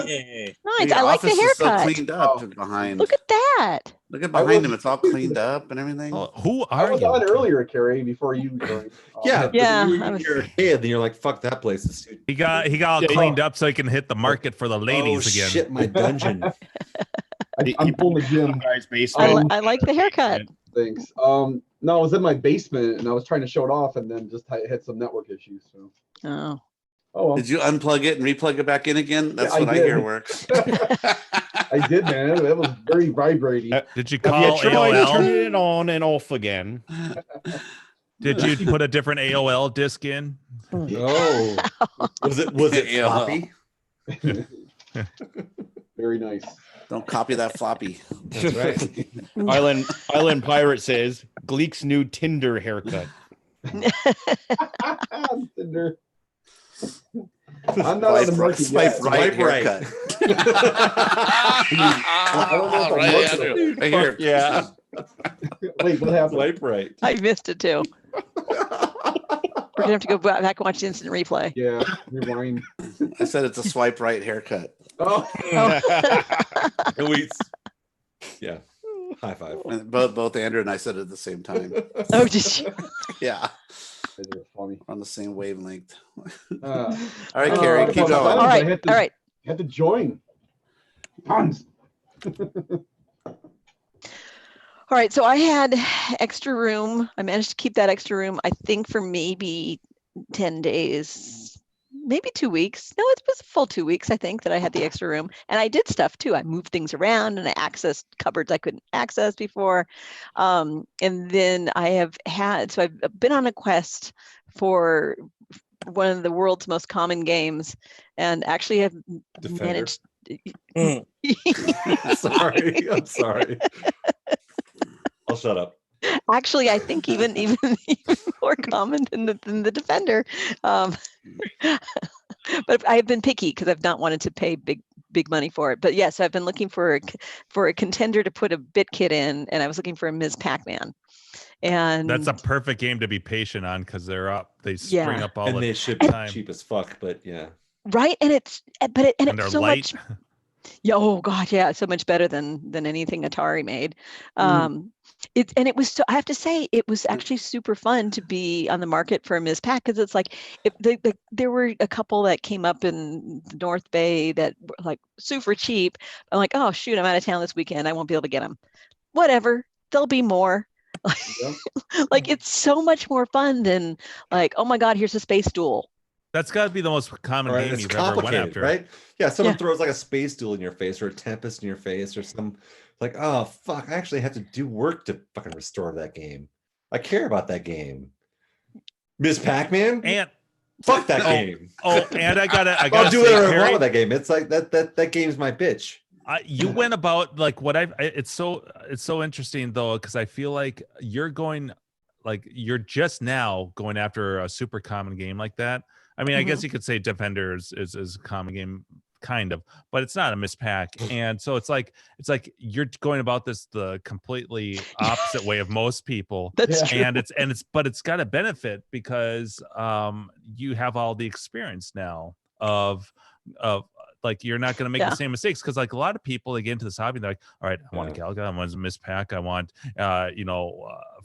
Yay. Nice. Your I like the office is so haircut. cleaned up Oh. behind. Look at that. Look at I behind was- him. It's all cleaned up and everything. Oh, who I are was you? on earlier, Carrie, before you joined. Yeah, but Yeah, then I was- you're a kid, and you're like, "Fuck that place is." He got all Yeah, cleaned up so he can hit the market for the ladies oh, again. Shit, my dungeon. I'm pulling the gym. Guy's basement. I like the haircut. Thanks. No, I was in my basement and I was trying to show it off, and then just had some network issues. So, Oh. oh well. Did you unplug it and replug it back in again? That's Yeah, I what I did. hear works. I did, man. It was very vibrating. Did you Have call you tried turning AOL? it on and off again? Did you put a different AOL disc in? Oh, was it AOL. floppy? Very nice. Don't copy that floppy. That's right. Island Pirate says Gleek's new Tinder haircut. Tinder. I'm not on the market Swipe yet. right Swipe right. haircut. I don't know if I'm Right, marketable. Andrew. Right here. Yeah. Wait, what happened? Swipe right. I missed it too. We're gonna have to go back and watch the instant replay. Yeah, rewind. I said it's a swipe right haircut. Oh, And we, yeah, high five. And both Andrew and I said it at the same time. Oh, did you? Yeah, they're funny. we're on the same wavelength. Uh, All right, Carrie, keep All going. All right. I had to- All right. had to join. Tons. All right. So I had extra room. I managed to keep that extra room, I think, for maybe 10 days, maybe 2 weeks. No, it was a full 2 weeks, I think, that I had the extra room. And I did stuff too. I moved things around and I accessed cupboards I couldn't access before. And then I've been on a quest for one of the world's most common games, and actually have Defender. managed. Sorry, I'm sorry. I'll shut up. Actually, I think even more common than the Defender. But I've been picky because I've not wanted to pay big money for it. But yes, I've been looking for a contender to put a bit kit in, and I was looking for a Ms. Pac-Man. And That's a perfect game to be patient on because they're up. They spring Yeah. up all And the they should be time. cheap as fuck, but yeah. right, and it's And it's they're so light. much. Yeah, oh god, yeah, so much better than anything Atari made. It was so, I have to say, it was actually super fun to be on the market for a Ms. Pac, because it's like there were a couple that came up in the North Bay that were like super cheap. I'm like, oh shoot, I'm out of town this weekend, I won't be able to get them. Whatever, there'll be more. Yeah. Like it's so much more fun than like, oh my god, here's a space duel. That's got to be the most common Right, game it's you've ever went complicated, after. right? Yeah, someone Yeah. throws like a space duel in your face or a tempest in your face or some like, oh fuck, I actually have to do work to fucking restore that game. I care about that game. Miss Pac-Man? And Fuck that game. and I gotta I'll do say, whatever I Carrie, want with that game. It's like that game's my bitch. you went about like what it's so interesting though, because I feel like you're just now going after a super common game like that. I mean, I guess you could say Defender is a common game, kind of, but it's not a mispack. And so it's like you're going about this the completely opposite way of most people. That's true. And it's got a benefit because you have all the experience now of like you're not going to make the same mistakes, because like a lot of people, they get into this hobby, they're like, all right, I want a Galaga, I want a mispack, I want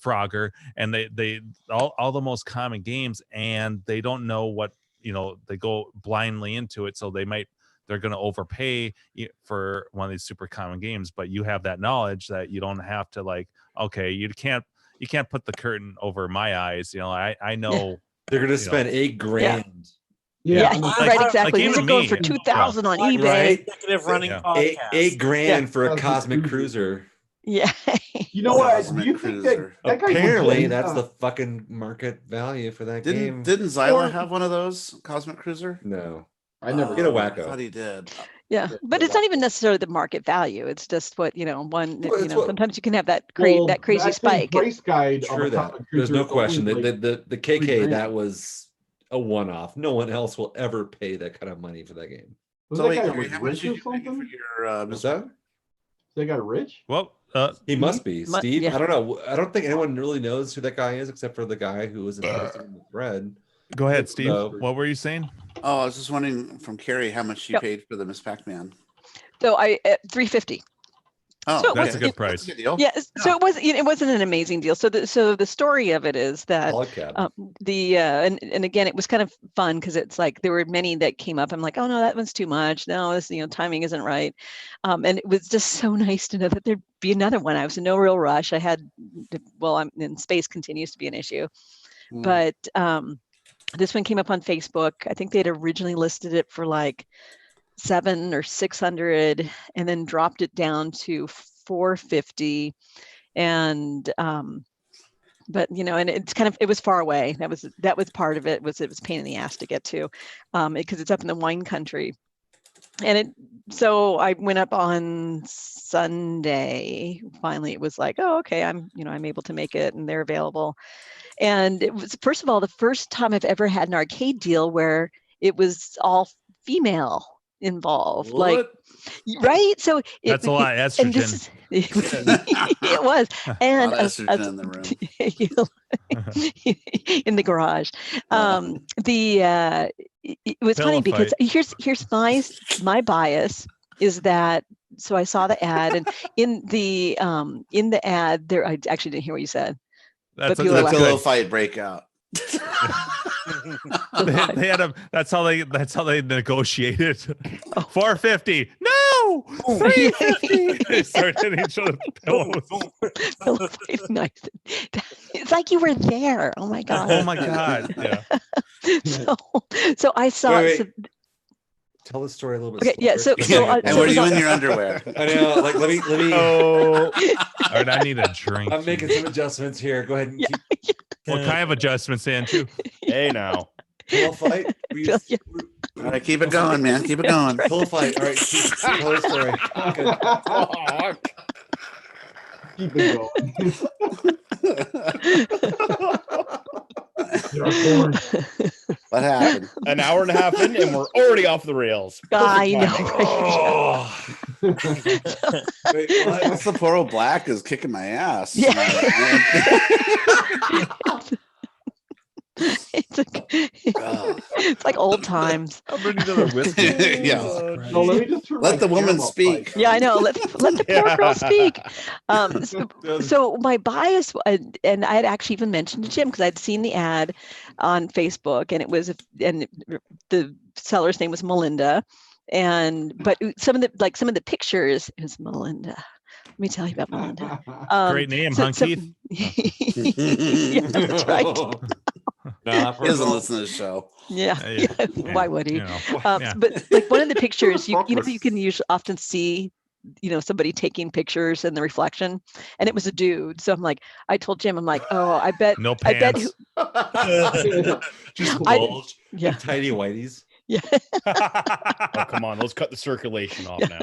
Frogger, and they all the most common games, and they don't know what, they go blindly into it, so they're going to overpay for one of these super common games. But you have that knowledge that you don't have to, like, okay, you can't put the curtain over my eyes. I know they're going to spend $8,000. Yeah, right, exactly. Like These are going for 2,000 on eBay. Right? Executive running podcast. $8,000 for a Cosmic Cruiser. Yeah. You know what? Cosmic Do you think Cruiser. that guy Apparently, would- that's the fucking market value for that game. Didn't Zyla have one of those Cosmic Cruiser? No. I never Get a I wacko. thought he did. Yeah, but it's not even necessarily the market value. It's just what one. Well, it's what- Sometimes you can have that Well, that crazy same spike. price guide of True a that. Cosmic There's Cruiser no is question. only, like, The KK, $3,000. that was a one-off. No one else will ever pay that kind of money for that game. Was So that wait, guy Carrie, how much rich did or you pay for something? your What's that? That guy rich? well He must be. Mu- Steve? yeah. I don't know. I don't think anyone really knows who that guy is except for the guy who was posting in the thread. go ahead, Steve. No. What were you saying? Oh, I was just wondering from Carrie how much you Yep. paid for the Miss Pac-Man. So I $350. Oh, So it That's a was- good price. Good deal. Yeah. So it wasn't an amazing deal. So the story of it is that Log cab. and again, it was kind of fun because it's like there were many that came up. I'm like, oh no, that one's too much. No, this timing isn't right. And it was just so nice to know that there'd be another one. I was in no real rush. I'm in, space continues to be an issue, Mm. but this one came up on Facebook. I think they'd originally listed it for like $700 or $600, and then dropped it down to $450, and but and it's kind of, it was far away. That was part of it. It was a pain in the ass to get to, because it's up in the wine country, and so I went up on Sunday. Finally, it was like, oh, okay, I'm able to make it, and they're available. And it was, first of all, the first time I've ever had an arcade deal where it was all female involved. Like, right? So That's a lot of and estrogen. it was, and A lot of estrogen in the room. in the garage. It was Pillow funny because fight. here's my bias is that, so I saw the ad, and in the ad there, I actually didn't hear what you said. That's, But people The are that's pillow good. fight breakout. They had that's how they negotiated. Oh. 450. No, 350. They started hitting each other with pillows. Nice. It's like you were there. Oh my god. Oh my god. Yeah. So I saw. Wait. So, Tell the story a little bit. okay, yeah. So slower. And so were it was you on- in your underwear? I know. Like, let me. Oh, all right. I need a drink. I'm making some adjustments here. Go ahead and Yeah. keep What kind of adjustments, Andrew? Hey now. pillow fight. Yeah. All right, keep it going, man. Keep it going. Pillow fight. All right. Tell the story. Good. Keep it going. What happened? An hour and a half in, and we're already off the rails. I Perfect know. timing. Oh. Wait, what? What's the Poro Black is kicking my ass. Yeah. It's like old times. I'm ready to whiskey. Yeah. No, let me just turn Let my the woman camera off, speak. like, Yeah, I know. Let the poor girl speak. So my bias, and I had actually even mentioned to Jim because I'd seen the ad on Facebook, and the seller's name was Melinda, but some of the pictures is Melinda. Let me tell you about Melinda. Great name, huh, Keith? Yeah, that's right. Nah, He doesn't listen to the show. Yeah. Yeah. Why would he? Yeah. But like one of the pictures, you can usually often see somebody taking pictures in the reflection, and it was a dude. So I'm like, I told Jim, I'm like, oh, I bet No I bet pants. Just I- bulge. yeah. And tidy whities. yeah. Oh, come on, let's cut the circulation off now.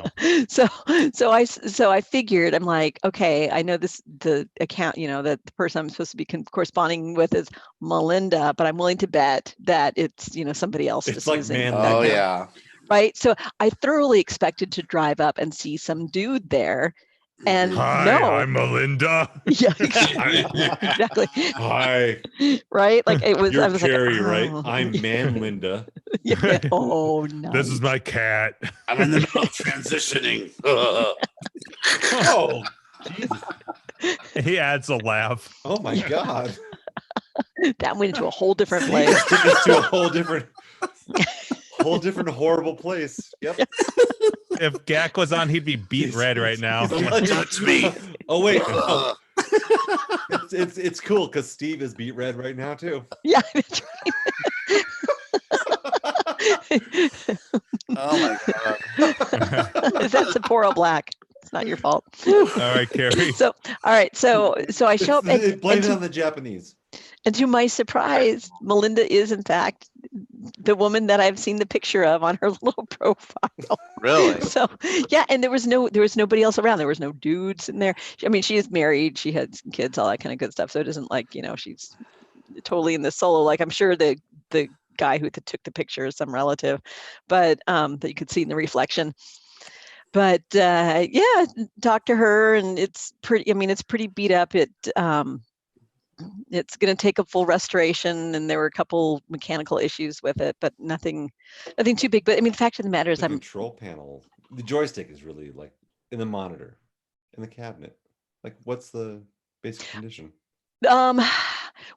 So I figured, I'm like, okay, I know the account, that the person I'm supposed to be corresponding with is Melinda, but I'm willing to bet that it's somebody else It's just like using man. that Oh account. yeah. Right. So I thoroughly expected to drive up and see some dude there. And Hi, no. I'm Melinda. Yeah, exactly. Hi, Right. Like it was. you're I was Carrie, like, right? oh. I'm Man Linda. Yeah. Oh no. This is my cat. I'm in the middle of transitioning. Oh, Jesus. He adds a laugh. Oh my God. That went into a whole different He place. just took us to a whole different horrible place. Yep. If Gak was on, he'd be beat red right now. Touch me. Oh wait. Oh. It's cool because Steve is beat red right now too. Yeah, that's Oh my God. right. That's Sapporo Black. It's not your fault. All right, Carrie. So, all right. So I show up, Blame it on the Japanese. and to my surprise, Melinda is in fact the woman that I've seen the picture of on her little profile. Really? So yeah, and there was nobody else around. There was no dudes in there. I mean, she is married. She had some kids, all that kind of good stuff. So it isn't like she's totally in the solo. Like I'm sure the guy who took the picture is some relative, but that you could see in the reflection. But yeah, talked to her, and it's pretty. I mean, it's pretty beat up. It's going to take a full restoration, and there were a couple mechanical issues with it, but nothing too big. But I mean, the fact of the matter is, The control panel, the joystick is really like in the monitor, in the cabinet. Like, what's the basic condition?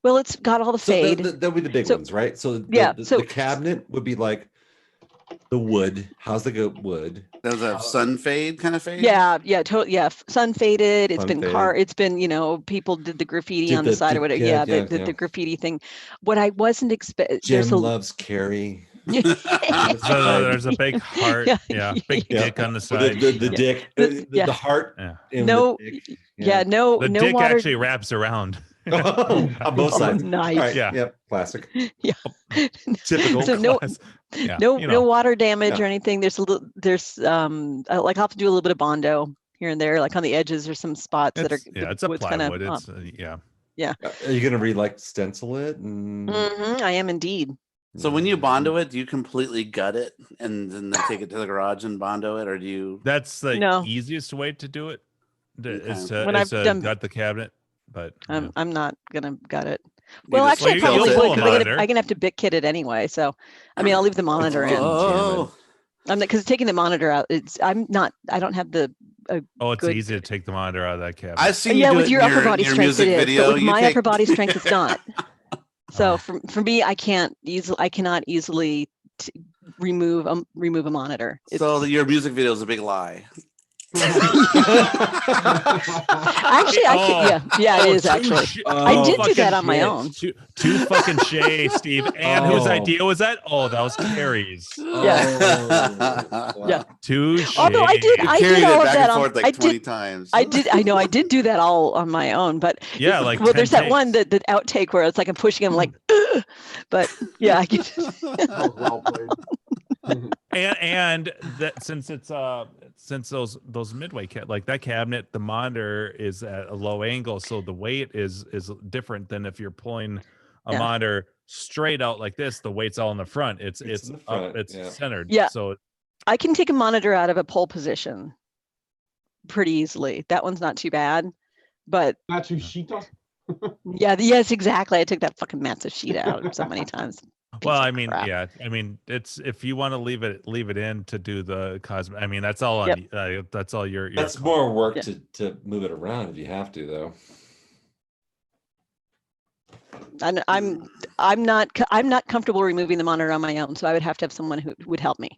well, it's got all the So fade. that'll be the big ones, right? So Yeah, the cabinet would be like the wood. How's the good wood? Does that have sun fade kind of fade? Yeah, sun faded. It's Sun been faded. It's been people did the graffiti Did on the side the- or whatever. yeah, Yeah, yeah. the graffiti thing. What I wasn't expecting. Jim loves Carrie. So there's a big heart. Yeah, big Yeah. dick on the The side. dick, Yeah. the heart. Yeah. in No, the dick. no The dick water. actually wraps around. On both Oh, sides. nice. All right, Yeah. Yep. Classic. Yeah. Typical. So no, Class. Yeah, no water damage Yeah. or anything. There's I'll have to do a little bit of Bondo here and there, like on the edges. There's some spots that are It's a wood's kinda plywood. up. It's Are you gonna stencil it? And I am indeed. So when you Bondo it, do you completely gut it and then take it to the garage and Bondo it, or do you? That's the No. easiest way to do it. Is Okay. to, When is I've to done- gut the cabinet. But yeah. I'm not gonna gut it. You Well, just actually, I you probably pull would a because monitor. I'm gonna have to bit kit it anyway. So, I mean, I'll leave the monitor in. Oh, I'm because taking the monitor out. I don't have the. Oh, it's Good. easy to take the monitor out of that cabinet. I've seen you Yeah, do with it your in upper body your strength, music it is. video. But with You my take- upper body strength, it's not. So for me, I cannot easily remove a monitor. It's, So your music video is a big lie. actually, yeah, it is actually. I did do that on my own. Too fucking shay, Steve. And whose Oh. idea was that? Oh, that was Carrie's. Yeah. Too Although I did Carried all it of back that and on. forth like I 20 did. times. I did do that all on my own, but Yeah, like well, 10 there's that one takes. that outtake where it's like I'm pushing him like, "Ugh," but yeah, I get. That was well played. And that since those midway like that cabinet, the monitor is at a low angle, so the weight is different than if you're pulling a Yeah. monitor straight out like this. The weight's all in the front. It's in the up, front, it's yeah. centered. Yeah. So I can take a monitor out of a pole position pretty easily. That one's not too bad, but Matsushita? yeah, yes, exactly. I took that fucking Matsushita out so many times. well, Piece I of mean, crap. yeah, I mean, it's if you want to leave it in to do the cosmetic. I mean, that's all on. That's all your. That's call. more work Yeah. to move it around if you have to, though. And I'm not comfortable removing the monitor on my own, so I would have to have someone who would help me.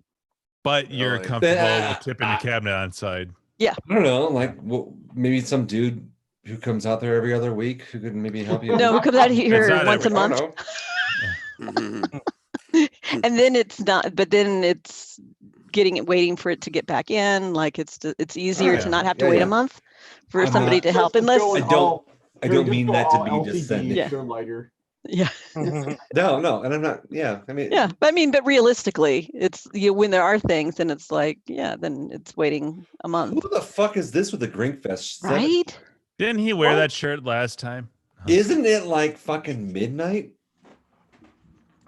But you're Really? comfortable Yeah. with tipping the cabinet on side. I don't know, like maybe some dude who comes out there every other week who could maybe help you. No, who comes out It's here not once a every- I don't month, know. Mhm. and then it's not. But then it's waiting for it to get back in. Like it's easier yeah. to not have to Yeah, wait yeah. a month for I'm somebody not- to help, Just unless going I don't- all- I Jerry, don't just mean go that to all be LCD, descending. Yeah. They're lighter. yeah. No, and I'm not. Yeah, I mean, Yeah, but I mean, but realistically, it's when there are things, then it's like, yeah, then it's waiting a month, who the fuck is this with the Grinkfest? right? Didn't he wear What? that shirt last time? Isn't it like fucking midnight?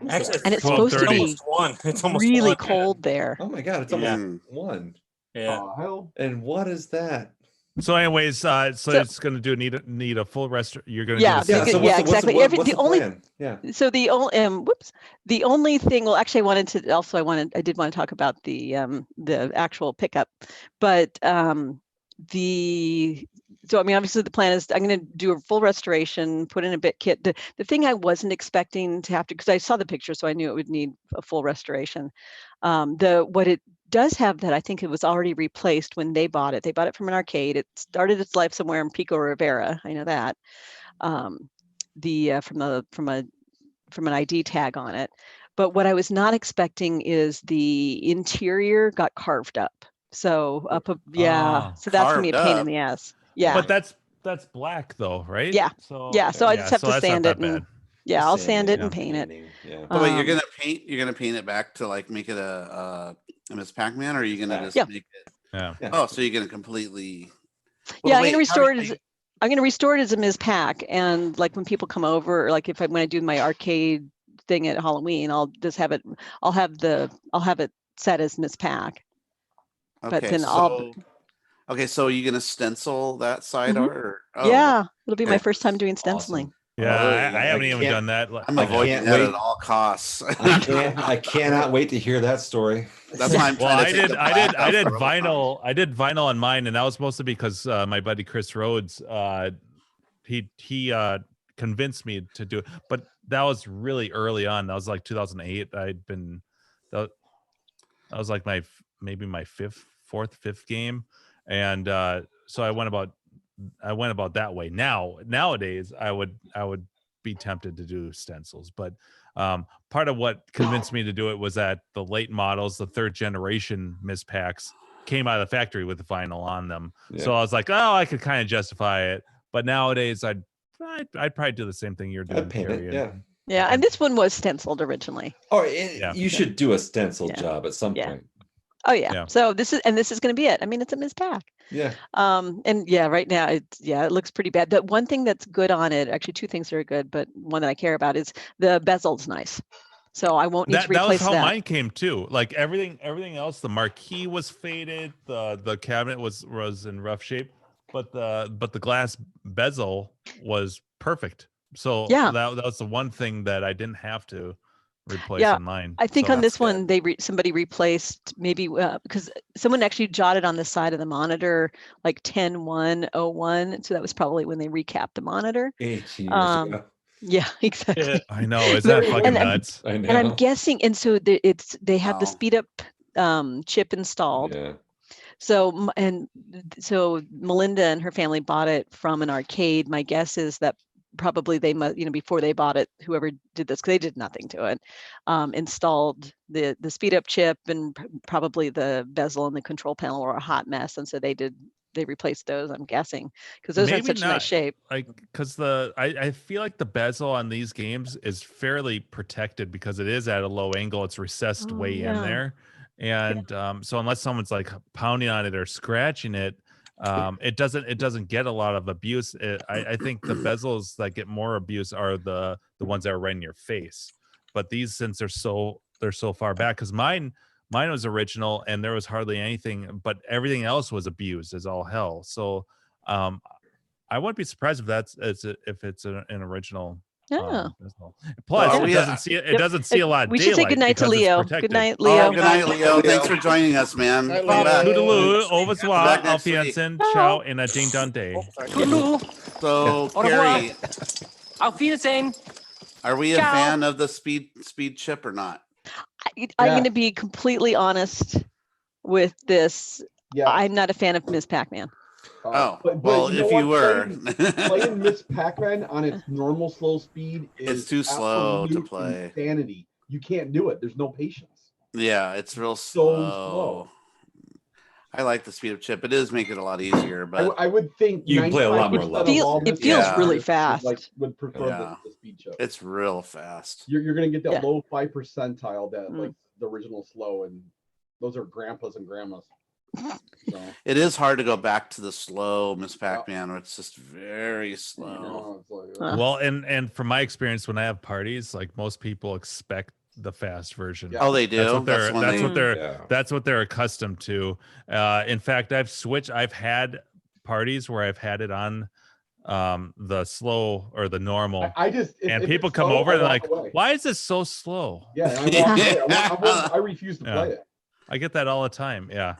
Actually, And it's supposed to 12:30. be almost one. It's almost really one. cold there. Oh my god, it's Yeah. almost 1. Yeah. Oh, hell. And what is that? So, anyways, so So- it's going to need a full rest. You're going to Yeah, do so the good- same. yeah, exactly. What's The the only- plan? Yeah. So the only the only thing. Well, actually, I did want to talk about the actual pickup, but so I mean, obviously the plan is I'm going to do a full restoration, put in a bit kit. The thing I wasn't expecting to have to, because I saw the picture, so I knew it would need a full restoration. What it does have that I think it was already replaced when they bought it. They bought it from an arcade. It started its life somewhere in Pico Rivera. I know that. From an ID tag on it. But what I was not expecting is the interior got carved up. So so that's gonna be a Carved pain up. in the ass. Yeah. But that's black though, right? Yeah. So Yeah, so I just have so to that's not sand that it and bad. yeah, I'll sand it yeah. and paint it. Yeah. But wait, you're Um, gonna paint it back to like make it a Miss Pac-Man, or are you gonna just Yeah. make it? Yeah. Yeah. Oh, so you're gonna completely. Yeah, I'm wait, gonna how restore do it as you- I'm gonna restore it as a Ms. Pac, and like when people come over, or like when I do my arcade thing at Halloween, I'll have it set as Ms. Pac. But Okay, then so you're gonna stencil that side Mhm. art? Or, oh, Yeah, it'll be my okay. first time doing Awesome. stenciling. Yeah, Oh, I haven't even can't- done that. I'm I avoiding can't that wait. at all costs. I cannot wait to hear that story. That's why I'm Well, trying to I take did, the I black did, I off did the rubber vinyl. I did vinyl on mine, and that was mostly because my buddy Chris Rhodes, he convinced me to do it. But that was really early on. That was like 2008. That was like maybe my fourth, fifth game, and so I went about that way. Nowadays, I would be tempted to do stencils, but part of what convinced me to do it was that the late models, the third generation Ms. Packs, came out of the factory with the vinyl on them. Yeah. So I was like, oh, I could kind of justify it. But nowadays, I'd probably do the same thing you're doing. I'd paint it. Carrie, Yeah. Yeah, and this one was stenciled originally. Oh, Yeah. you should do a stencil Yeah. job at some Yeah. point. Oh yeah. Yeah. So this is going to be it. I mean, it's a Ms. Pac. Yeah. And yeah, right now it looks pretty bad. The one thing that's good on it, actually two things are good, but one that I care about is the bezel's nice. So I won't need to that was replace how that. mine came too. Like everything else, the marquee was faded, the cabinet was in rough shape, but the glass bezel was perfect. So Yeah. that was the one thing that I didn't have to replace Yeah, on mine. I think So on this that's one, somebody replaced maybe because someone actually jotted on the side of the monitor like 10-1-01. So that was probably when they recapped the monitor. 18 years Um, ago. Yeah, exactly. good. I know, is that fucking And- nuts? I know. And I'm guessing, and so they have the Wow. speed up chip installed. Yeah. So so Melinda and her family bought it from an arcade. My guess is that probably they must, before they bought it, whoever did this, because they did nothing to it, installed the speed up chip, and probably the bezel and the control panel were a hot mess, and so they replaced those. I'm guessing because those are in Maybe such not. nice shape. Like, because I feel like the bezel on these games is fairly protected because it is at a low angle. It's recessed Oh, way in yeah. there, and so unless someone's like pounding on it or scratching it, it doesn't get a lot of abuse. I think the bezels that get more abuse are the ones that are right in your face. But these, since they're so far back, because mine was original and there was hardly anything, but everything else was abused as all hell. So I wouldn't be surprised if it's an original. Yeah. bezel. Plus, Well, it we- doesn't see a lot of We should say daylight goodnight to because it's Leo. protected. Good night, Oh, Leo. good night, Leo. Leo. Thanks for joining us, man. Night, Come Leo. back. Toodaloo, au revoir, Back auf next week. Wiedersehen, ciao, and a ding dong day. So, Au revoir. Carrie, Auf Wiedersehen. are we a Ciao. fan of the speed chip or not? I'm Yeah. going to be completely honest with this. Yeah. I'm not a fan of Ms. Pac-Man. Oh, but well, know if you what, were, playing Miss Pac-Man on its normal slow speed is It's too slow to absolute play. insanity. You can't do it. There's no patience. Yeah, it's real So slow. I like the speed of chip. It is making it a lot easier, but I would think You can play a lot more 95% of levels. all It Miss feels Yeah. really players fast. would prefer Yeah. the speed chip. it's real fast. You're gonna get that Yeah. low 5 percentile that Mm. like the original slow, and those are grandpas and grandmas. So It is hard to go back to the slow Miss Pac-Man, where it's just very slow. you know, it's like, Well, and from my experience, when I have parties, like most people expect the fast version. Yeah. Oh, they do. That's what they're. when That's they- what they're. Yeah. That's what they're accustomed to. In fact, I've had parties where I've had it on the slow or the normal, I just and if people it's come slow, over I and they're walk like, away. "Why is this so slow?" Yeah, and I walk away. I refuse to Yeah. play it. I get that all the time. Yeah.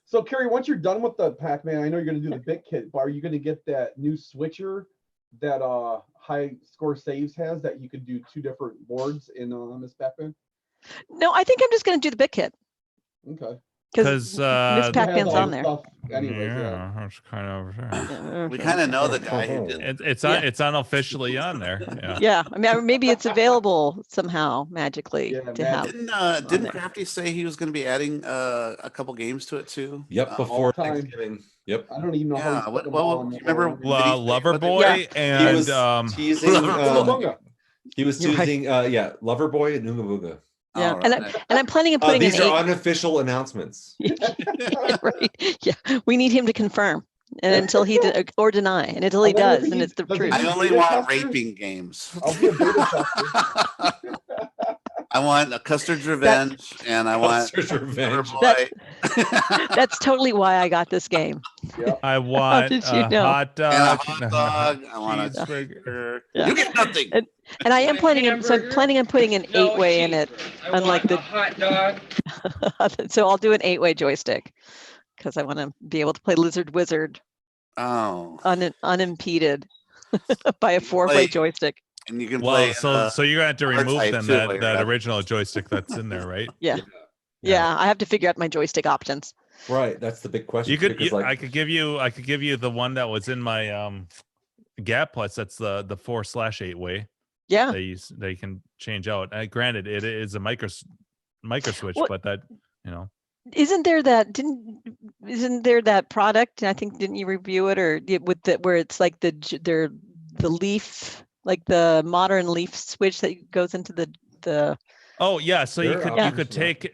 So Carrie, once you're done with the Pac-Man, I know you're gonna do the bit kit, but are you gonna get that new switcher that high score saves has, that you could do 2 different boards in Miss Pac-Man? No, I think I'm just going to do the bit kit Okay. because Because Miss It has Pac-Man's all on the there. stuff anyways, yeah. that's kind of. we kind of know the guy who did. It's Yeah. it's unofficially on there. Yeah. Yeah, I mean, maybe it's available somehow magically Yeah, to have. Didn't there. Crafty say he was going to be adding a couple games to it too? Yep, before time. Thanksgiving. Yep. I don't even know how Yeah, he's putting what- them what- all in do you the- remember- Did he say Lover what they- Boy Yeah. He and was teasing. Bunga. He was You're right. teasing. Yeah, Loverboy and Ooga Booga. Yeah, All and right. I'm planning on putting These an are 8. unofficial announcements. Right? Yeah, we need him to confirm, and until he or deny, and until he And then if does, and he- it's the does he truth. I only Beta want testers? raping games. I'll be a beta tester. I want a Custard's Revenge, and I want Custard's Revenge. Loverboy. That's totally why I got this game. Yep. I want did you a know? hot And a dog. hot dog. I want a cheeseburger. cheeseburger. Yeah. You get nothing. And I am planning on planning on putting an 8-way in it, unlike the hot dog. so I'll do an 8-way joystick because I want to be able to play Lizard Wizard Oh, unimpeded by a can 4-way play- joystick. and you can Well, play. so you're gonna have to R-Type remove then too, while that, you're that at it. original joystick that's in there, right? Yeah. Yeah, I have to figure out my joystick options. Right. That's the big question. You could. because, like, I could give you the one that was in my Gap Plus. That's the 4/8-way. Yeah. They can change out. Granted, it is a micro switch, What- but that Isn't there that product? I think didn't you review it with the where it's like the leaf, like the modern leaf switch that goes into the Oh yeah, so There you are could options for that. take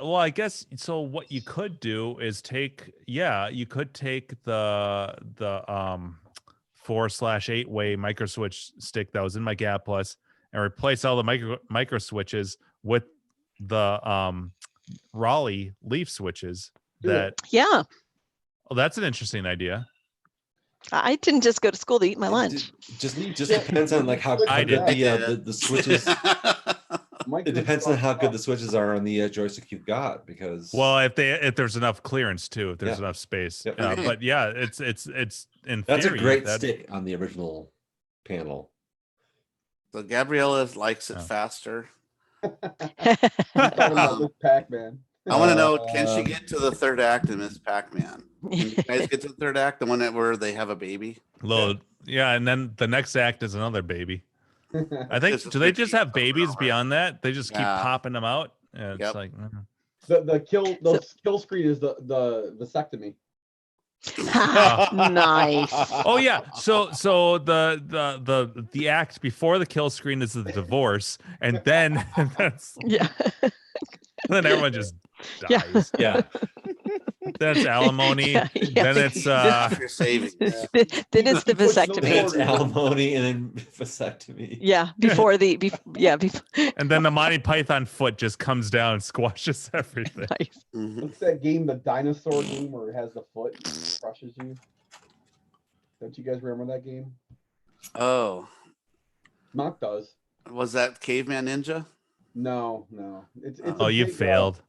I guess so what you could do is take the 4/8-way micro switch stick that was in my Gap Plus and replace all the micro switches with the Raleigh leaf switches. That yeah. Oh, that's an interesting idea. I didn't just go to school to eat my lunch. Just depends on like how I good did. the switches. It depends on how good the switches are on the joystick you've got, because Well, if there's enough clearance too, if there's Yeah. enough space. Yep. But yeah, it's in that's a theory, great that- stick on the original panel. So Gabriella likes it Oh. faster. Talking about this Pac-Man. I want to know, can she get to the third act in Miss Pac-Man? Can you guys get to the third act, the one where they have a baby? Yeah, and then the next act is another baby. I think This is do they just 15 have babies over. beyond that? They just keep Yeah. popping them out. And it's Yep. like the kill screen is the vasectomy. Nice. oh yeah. So the act before the kill screen is the divorce, and then Yeah. then everyone just Yeah. dies. Yeah. That's alimony. Yeah, yeah. Then it's After saving. Then it's the Push no vasectomy. It's forward. alimony and then vasectomy. Yeah, before and then the Monty Python foot just comes down and squashes everything. nice. Mhm. What's that game, the dinosaur game where it has the foot and crushes you? Don't you guys remember that game? Oh, Mock does. was that Caveman Ninja? No. It's Oh, a Oh, you big, failed.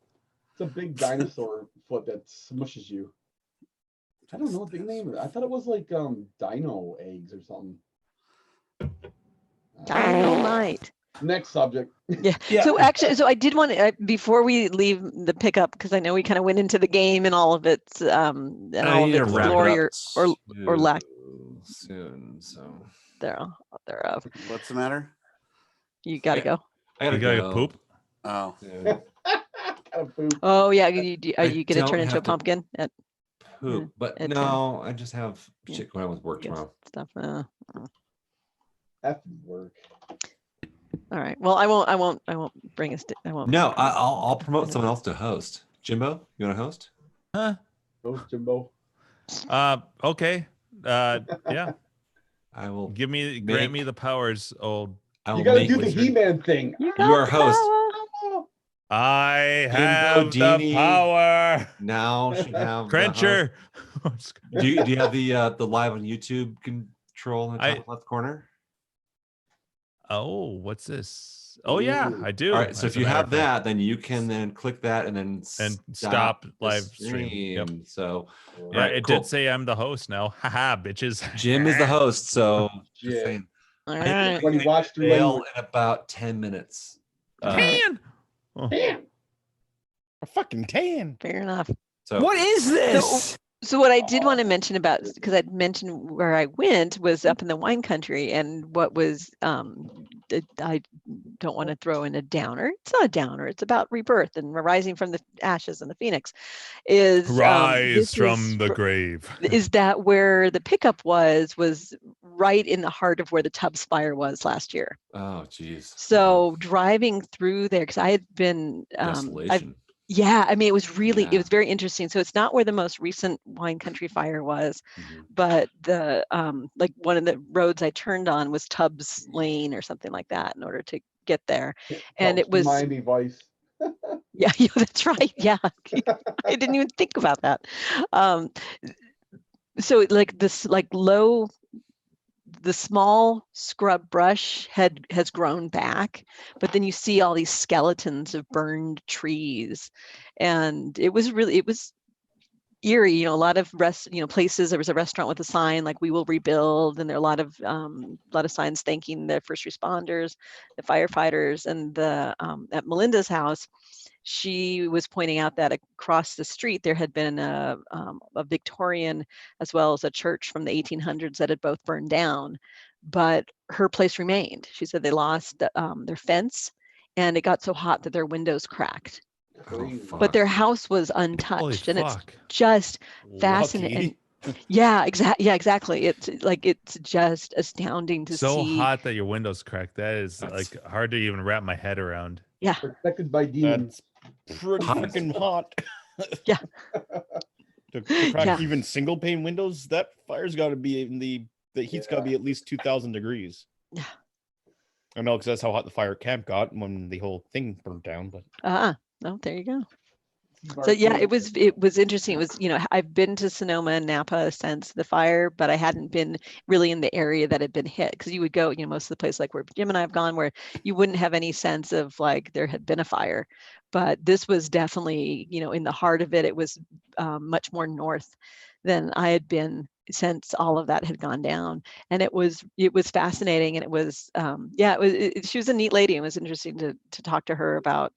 It's a big dinosaur foot that smushes you. I don't know what the name is. I thought it was like dino eggs or something. Dynamite. Next subject. Yeah. So actually, I did want to before we leave the pickup, because I know we kind of went into the game and all of its and all of its glory or lack soon. So thereof. What's the matter? You got to go. I You gotta gotta go. poop. Oh, Yeah. Kind of poop. Oh yeah, are I you gonna don't turn into a have to pumpkin at poop, but at 10? no, I just have Yeah. shit going on with work Yes, tomorrow. stuff. Effing work. All right. Well, I won't bring us. I won't. No, promote I'll promote it. someone else to host. Jimbo, you want to host? Huh? Go Jimbo. Okay. Yeah. I will. Grant me the powers, old. I You will gotta make do the wizard. He-Man thing. You You are got the host. power. I Jimbo have the Dini power. now should have the Crencher. host. Do you have the live on YouTube control in the top left corner? Oh, what's this? Oh yeah, I do. All right, so as if a you matter have of fact. that, then you can then click that and then stop the live stream. Yep. So Yeah, right, it cool. did say I'm the host now. Haha, bitches. Jim is the host, so just Yeah. saying. All I right. think When you watch through fail language. in about 10 minutes. Tan. Oh, Damn. A fucking tan. Fair enough. So What is this? So what I did want to mention about, because I'd mentioned where I went was up in the wine country, and what was I don't want to throw in a downer. It's not a downer. It's about rebirth and rising from the ashes and the phoenix. rise from the grave. Is that where the pickup was right in the heart of where the Tubbs fire was last year. oh geez. So driving through there, because I had been Desolation. yeah, I mean, it was really, Yeah. it was very interesting. So it's not where the most recent wine country fire was, Mhm. but the like one of the roads I turned on was Tubbs Lane or something like that in order to get there. And it was Miami Vice. yeah, that's right. Yeah. I didn't even think about that. So like this the small scrub brush has grown back, but then you see all these skeletons of burned trees, and it was eerie. You know, a lot of places. There was a restaurant with a sign like "We will rebuild," and there are a lot of signs thanking the first responders, the firefighters, and the at Melinda's house. She was pointing out that across the street there had been a Victorian as well as a church from the 1800s that had both burned down, but her place remained. She said they lost their fence, and it got so hot that their windows cracked. Oh, But their fuck. house was Holy untouched, and it's fuck. just fascinating. Lucky. Yeah, exactly. It's just astounding to So see. hot that your windows cracked. That is like hard to even wrap my head around. Yeah, Protected by demons. That's pretty freaking hot. Yeah. to crack Yeah. even single pane windows, that fire's got to be in the heat's got to be at least 2,000 degrees. Yeah. I know because that's how hot the fire camp got when the whole thing burned down. But oh, there you go. So yeah, it was interesting. It was, I've been to Sonoma and Napa since the fire, but I hadn't been really in the area that had been hit, because you would go, most of the places like where Jim and I have gone, where you wouldn't have any sense of like there had been a fire, but this was definitely, in the heart of it. It was much more north than I had been since all of that had gone down, and it was fascinating, and it was she was a neat lady. It was interesting to talk to her about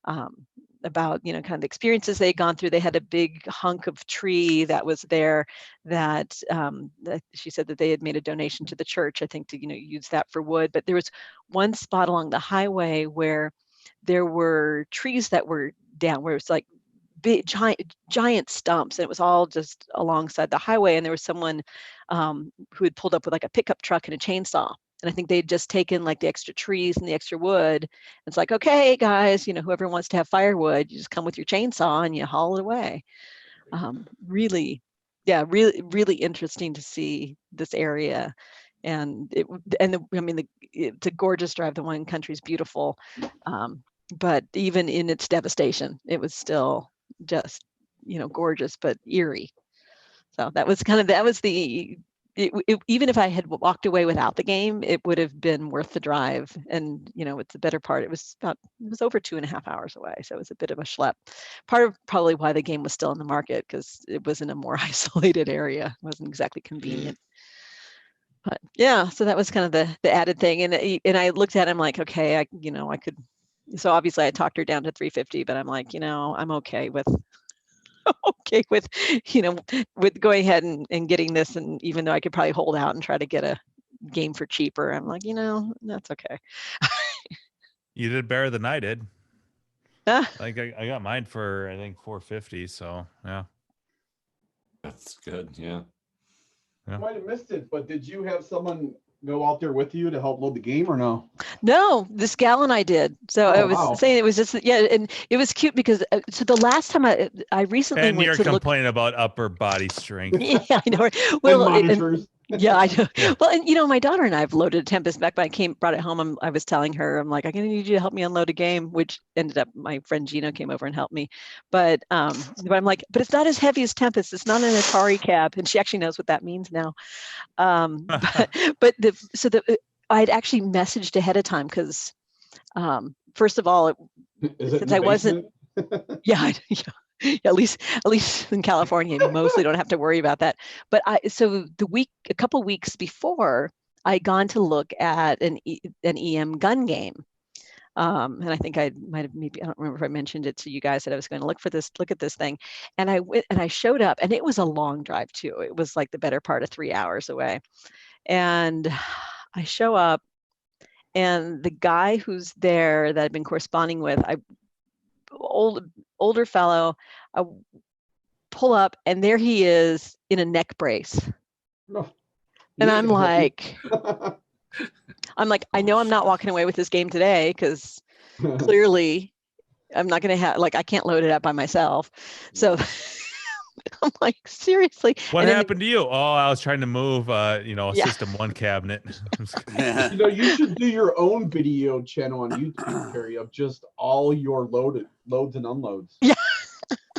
kind of the experiences they'd gone through. They had a big hunk of tree that was there that she said that they had made a donation to the church, I think, to use that for wood. But there was one spot along the highway where there were trees that were down, where it was like big giant stumps, and it was all just alongside the highway, and there was someone who had pulled up with like a pickup truck and a chainsaw. And I think they'd just taken like the extra trees and the extra wood. It's like, okay, guys, whoever wants to have firewood, you just come with your chainsaw and you haul it away. Really interesting to see this area. And it's a gorgeous drive. The wine country is beautiful. But even in its devastation, it was still just, gorgeous, but eerie. So that was even if I had walked away without the game, it would have been worth the drive. And, it's the better part. It was over 2.5 hours away. So it was a bit of a schlep. Part of probably why the game was still in the market, because it was in a more isolated area. It wasn't exactly convenient. But yeah, so that was kind of the added thing. And I looked at him like, okay, I could. So obviously I talked her down to 350, but I'm like, I'm okay with with going ahead and getting this. And even though I could probably hold out and try to get a game for cheaper, I'm like, that's okay. You did better than I did. Like I got mine for I think $450. So yeah. That's good. Yeah. I might have missed it, but did you have someone go out there with you to help load the game or no? No, this gal and I did. So I Oh, was wow. saying it was just and it was cute because so the last time I recently And went you're to look. complaining about upper body strength. Yeah, I know. Well, And monitors. yeah, I know. Yeah. Well, and my daughter and I have loaded a Tempest back, but brought it home. I was telling her, I'm like, I'm gonna need you to help me unload a game, which ended up my friend Gino came over and helped me. But I'm like, but it's not as heavy as Tempest. It's not an Atari cab, and she actually knows what that means now. But I'd actually messaged ahead of time because first of all, Is it in since the I wasn't, basement? yeah, at least in California, you mostly don't have to worry about that. But so a couple weeks before, I gone to look at an EM gun game. And I think I might have maybe, I don't remember if I mentioned it to you guys that I was going to look at this thing. And I went and I showed up, and it was a long drive too. It was like the better part of 3 hours away. And I show up, and the guy who's there that I've been corresponding with, older fellow, I pull up, and there he is in a neck brace. No. And Yeah, I'm like, I know I'm not walking away with this game today because clearly I'm not going to have, I can't load it up by myself. So I'm like, seriously. What And then happened to you? Oh, I was trying to move, a Yeah. System 1 cabinet. You should do your own video channel on YouTube, Carrie, of just all your loads and unloads. Yeah.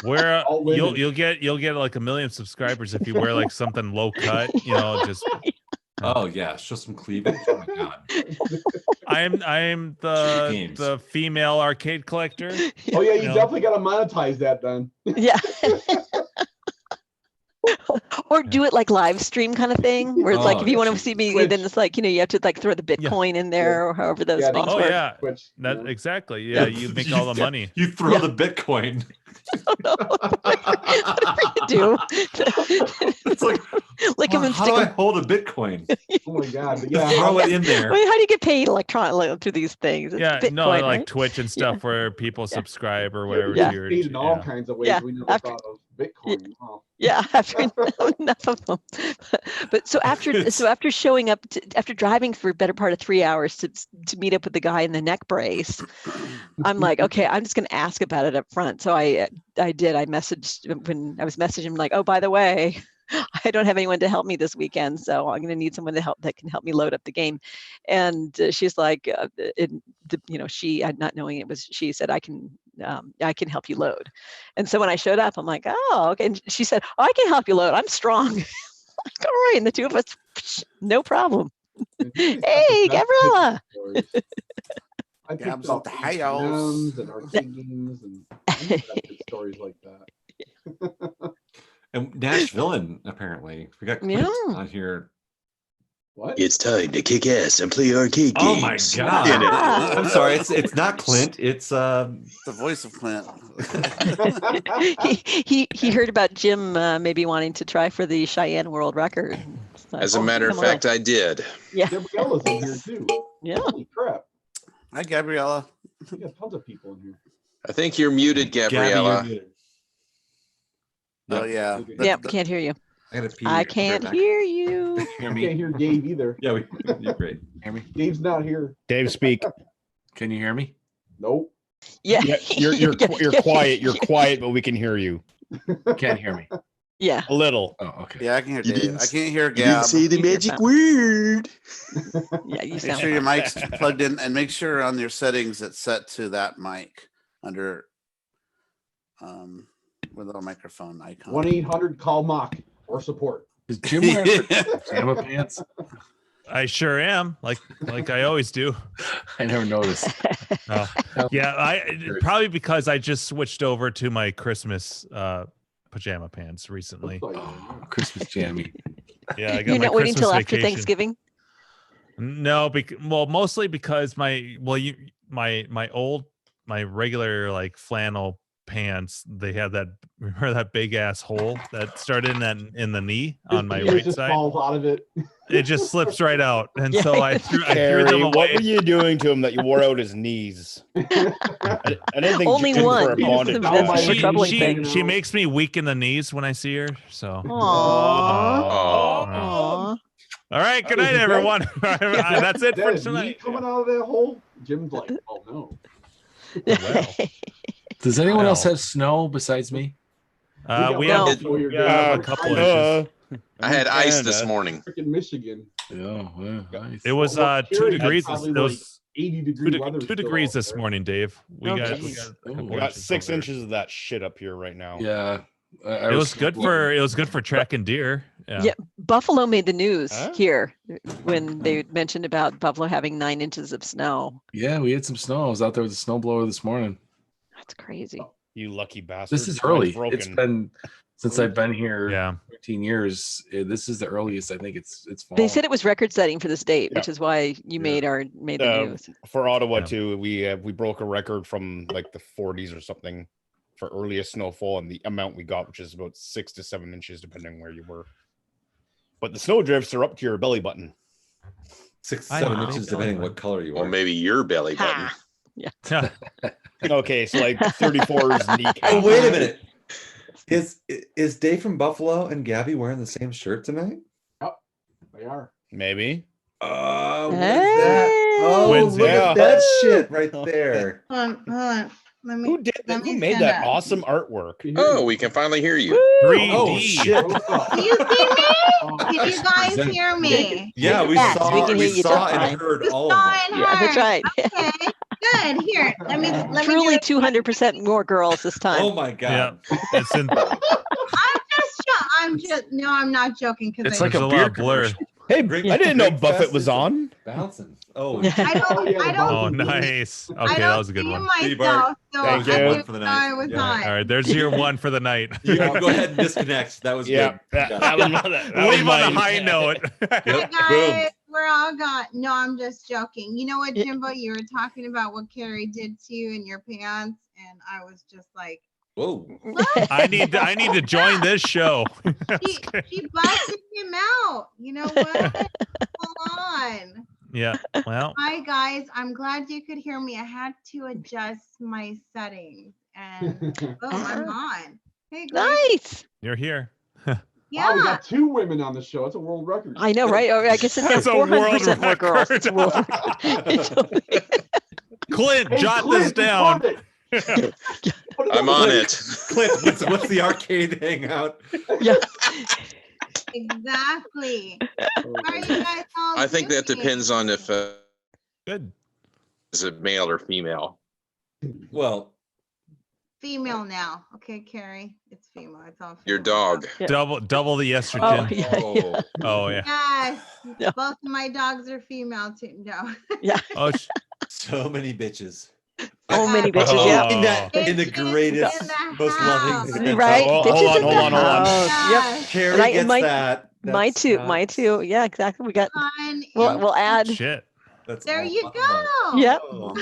Where All women. you'll get like 1 million subscribers if you wear like something low cut, just Oh yeah, show some cleavage. Oh my god. I'm the female arcade collector. Oh yeah, you definitely got to monetize that then. Yeah. Or do it like live stream kind of thing, where it's like if you want to see me, Twitch. then it's like you have to throw the Bitcoin in there or however those Yeah, things Oh work. yeah, Twitch, that exactly. Yeah, you make all the money. You throw the Bitcoin. Whatever you do. It's like, Lick 'em and how stick do I 'em. hold a Bitcoin? Oh my god! But yeah, Throw it in there. Wait, how do you get paid electronically through these things? It's Yeah, Bitcoin, no, like right? Twitch and stuff where people subscribe or whatever. Yeah, to your, paid in all yeah. kinds of ways. Yeah, We never after- thought of Bitcoin. Wow. Yeah, after enough of them. But so after showing up, after driving for a better part of 3 hours to meet up with the guy in the neck brace, I'm like, okay, I'm just going to ask about it up front. So I did. I messaged when I was messaging him like, oh, by the way, I don't have anyone to help me this weekend, so I'm going to need someone that can help me load up the game. And she's like, she, not knowing it was she, said, I can help you load. And so when I showed up, I'm like, oh, okay. And she said, oh, I can help you load. I'm strong. Like, all right. And the two of us, no problem. Hey, Gabriella. I picked Gab's up at the house. gems and arcade games and good stories like that. And Nash Villain, apparently. We got Clint on here. What? It's time to kick ass and play arcade Oh games. my god. In it. I'm sorry, it's not Clint, it's The voice of Clint. he heard about Jim maybe wanting to try for the Cheyenne world record. So, As a matter of fact, I did. Yeah. Gabriella's in here too. Yeah. Holy crap. Hi, Gabriella. We got tons of people in here. I think you're muted, Gabriella. Gabby, you're muted. Oh yeah. Yeah, can't hear you. I gotta pee. I can't hear you. I can't hear Gabe either. Yeah, you're great. Hear me? Gabe's not here. Dave, speak. Can you hear me? Nope. Yeah. Yeah, you're quiet. You're quiet, but we can hear you Can't hear me. Yeah. a little. Oh, okay. Yeah, I can hear You Dave. didn't I can't hear You didn't Gab. say the You hear magic that. word. Yeah, you Make sound sure your fine. mic's plugged in, and make sure on your settings it's set to that mic under with a microphone icon. 1-800-CALL-MOCK or support. Is Jim wearing pajama pants? I sure am, like I always do. I never noticed. Yeah, probably because I just switched over to my Christmas pajama pants recently. Oh, Christmas jammy. Yeah, I got You're my not waiting Christmas till after vacation. Thanksgiving? No, mostly because my regular like flannel pants, they had that, remember that big ass hole that started in the knee on my It right just side? falls out of it. It just slips right out. And Yeah. so I threw Carrie, them what were away. you doing to him that you wore out his knees? I didn't think Only Jim one. for a bondage. Down by guy. the She, troubling she, thing. she makes me weak in the knees when I see her. So Aww. Oh. Aww. all right, good night, Is that- everyone. That's it for That a knee tonight. coming out of that hole? Jim's like, oh no. Well, Does anyone else Well. have snow besides me? we No. have Snow you're we have doing. a couple inches. I had ice this morning. Freaking Michigan. Yeah, nice. It was Well, 2 Carrie had degrees. probably It like was 80-degree weather. 2 still degrees out this there. morning, Dave. We Oh, got geez. a couple We got inches 6 over there. inches of that shit up here right now. Yeah. It was good for tracking deer. Yeah. Yeah, Buffalo made the news Huh? here when they mentioned about Buffalo having 9 inches of snow. Yeah, we had some snow. I was out there with a snowblower this morning. That's crazy. You lucky bastard. This is Mine's early. broken. It's been since I've been here Yeah. 13 years. This is the earliest I think it's fallen. They said it was record setting for the state, which Yeah. is why you made the news. For Ottawa Yeah. too. We broke a record from like the 40s or something for earliest snowfall, and the amount we got, which is about 6 to 7 inches, depending where you were. But the snow drifts are up to your belly button. 6 to I 7 know. inches, depending what color you Well, are. maybe your belly button. Ha! Okay, so like 34's kneecap. Oh, wait a minute. Is Dave from Buffalo and Gabby wearing the same shirt tonight? They are. Maybe. What is that? Hey! Oh, Wednesday. look Yeah. at that shit right there. Hold on. Let me. Who did that? let me Who made stand that up. awesome artwork? Oh, we can finally hear you. 3D. Oh shit! Do you see me? Can you guys Present. hear me? Yeah, we Yes, saw, we can hear we you saw just and fine. heard You all saw of it. and Yeah, that's heard. right. Okay, good. Here, let me. Truly do it. 200% more girls this time. Oh my god! Yeah. It's in No, I'm not joking because It's I, like there's a a beer lot of blur. commercial. Hey, Greg- I didn't know Greg Buffett Fest was is on. Bouncing. Oh, I don't. yeah, I don't. Oh, nice. Okay, I that don't was a good see one. myself, so Thank I you. didn't For the know night. I was Yeah. on. All right, there's your one for the night. you can go ahead and disconnect. That was Yeah, good. that was that was Leave on a mine. high note. Hey Yep, guys, we're all gone. No, I'm just joking. You know what, Jimbo? You were talking about what Carrie did to you in your pants, and I was just like, Whoa. I need to join this show. she busted him out. You know what? Hold on. Yeah. Well, Hi guys, I'm glad you could hear me. I had to adjust my settings, and boom, I'm on. Hey guys. Nice. you're here. Yeah. Wow, we got 2 women on the show. It's a world record. I know, right? Or I guess it says That's a world 400% more girls. record. It's a world record. Clint, Hey, jot Clint, this down. record it. Put I'm up. on it. Clint, what's the arcade hangout? Yeah. Exactly. How are you guys all I think that doing? depends on if Good. it's a male or female. Well, Female now. Okay, Carrie. It's female. It's all female. Your dog. Yeah. Double the Oh, estrogen. yeah. oh, Oh yeah. Yes. Yeah. Both of my dogs are female too. No. Yeah. Oh, so many bitches. So many bitches. Oh. Yeah. In that, in the Bitches greatest, in the most house. loving. Right? Oh, Bitches hold on, in the hold on, hold on. house. Yep. Yes. Carrie And I- gets my- that. My That's two. not- My two. Yeah, exactly. We got. Fun We'll and- we'll add. shit. That's There all you fun. go. Yep. Oh.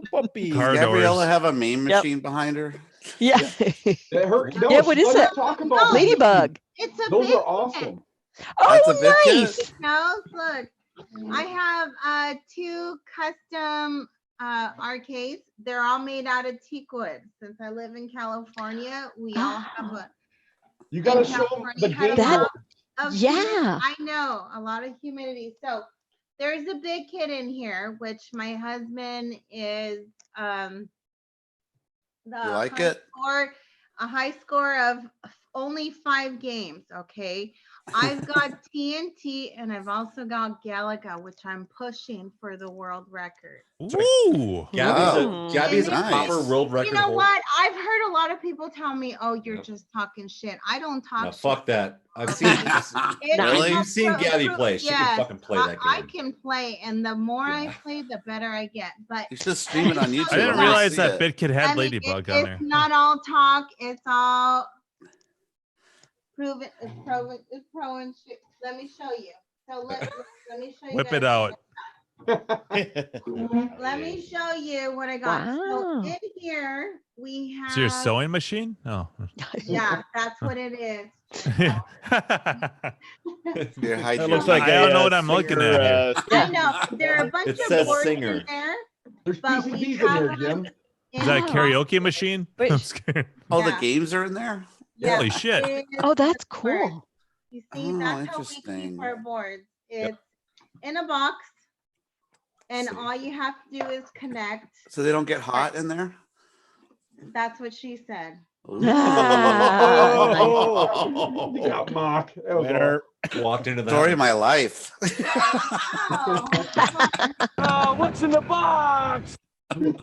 Aww, puppy. Car Gabriella doors. have a meme Yep. machine behind her? Yeah. That hurt. No, Yeah, what is let's that? Talk about Ladybug. It's a Those big are awesome. That's a Oh, bit kid. nice. nose. Look, I have 2 custom arcades. They're all made out of teak wood. Since I live in California, we all have a You got to in show them California the had a game. That- lot of Yeah. humidity. I know, a lot of humidity. So there's a big kid in here, which my husband is the You like high it? score, a high score of only 5 games. Okay. I've got TNT and I've also got Galaga, which I'm pushing for the world record. Ooh. Gabby's a Nice. proper world record You know holder. what? I've heard a lot of people tell me, "Oh, you're Yep. just talking shit." I don't talk No, shit. fuck that. I've seen It's Really? a You've seen pro- Gabby pro- play. She can fucking play that I game. can play, and the more I Yeah. play, the better I get. But You should stream it on YouTube. I didn't wanna realize see that it. Bit Kid I had mean, Ladybug on it's there. not all talk. It's all proven. It's proven. It's pro and shit. Let me show you. So let me show you. Whip it guys. out. Let me show you what I got. So Wow. in here, we have. Is your sewing machine? Oh. Yeah, that's what it is. Your That hydro- looks like I don't know what I'm looking at here. I know there are a bunch It of says boards singer. in there. There's But we PCBs in have there, them Jim. Is that a in karaoke machine? Wait. I'm scared. Oh, the Yeah. games are in there? Yeah, Holy shit. it is Oh, that's the board. cool. You see, Oh, that's how we interesting. keep our boards. It's in a box, and So- all you have to do is connect. So they don't get hot in there? That's what she said. Ooh. Oh, you got mock. That was Winner. Walked into that. Story of my life. Oh, Oh, what's in the box? but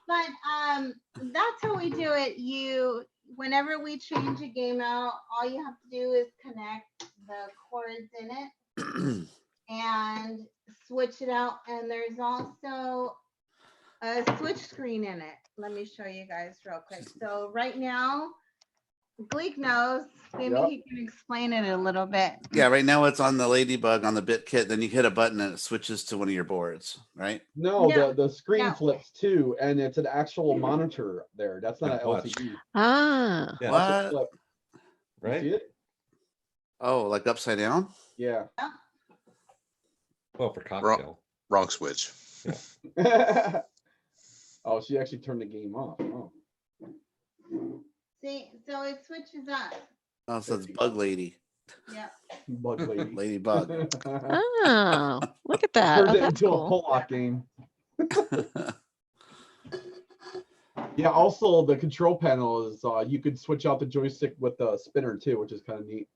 that's how we do it. Whenever we change a game out, all you have to do is connect the cords in it and switch it out. And there's also a switch screen in it. Let me show you guys real quick. So right now, Gleek knows. Maybe Yep. he can explain it a little bit. Yeah, right now it's on the Ladybug on the bit kit. Then you hit a button and it switches to one of your boards, right? No, No, the screen no. flips too, and it's an actual monitor there. That's not Yeah, an watch. LCD. Ah. Yeah. Watch it What? flip. You Right? see it? Oh, like upside down? Yeah. Well, for cocktail. Wrong switch. Oh, she actually turned the game off. Oh. See, so it switches up. Oh, so it's Bug Lady. Yeah. Bug lady. Ladybug. Oh, look at that. Turned Oh, it that's into a cool. pull-off game. Yeah, also the control panel is you could switch out the joystick with the spinner too, which is kind of neat.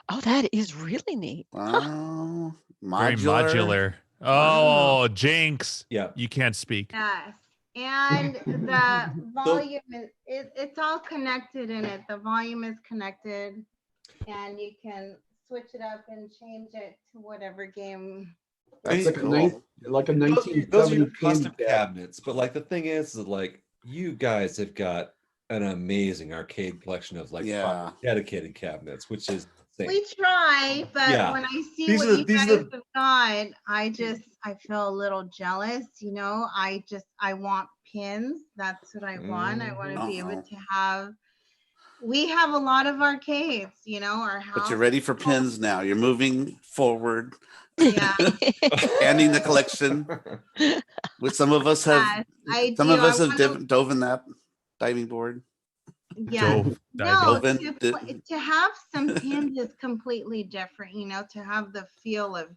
Oh, that is really neat. Wow. Very modular. Wow. Oh, Jinx. Yeah. You can't speak. Yes. And the volume is it's all connected in it. The volume is connected, and you can switch it up and change it to whatever game. That's That's like a cool. Those are 1970 your custom candy cab. cabinets, but like the thing is like you guys have got an amazing arcade collection of like Yeah. dedicated cabinets, which is insane. We try, but Yeah. when I see These what are the- you these guys are the- have got, I feel a little jealous. I want pins. That's what I want. I want to be able to have. We have a lot of arcades. Our house. But you're ready for pins now. You're moving forward, Yeah. expanding the collection. Which some of us have. Yes, I Some do. of us I have wanna- dove in that diving board. Yeah. No, Dove in- to have some pins is completely different, to have the feel of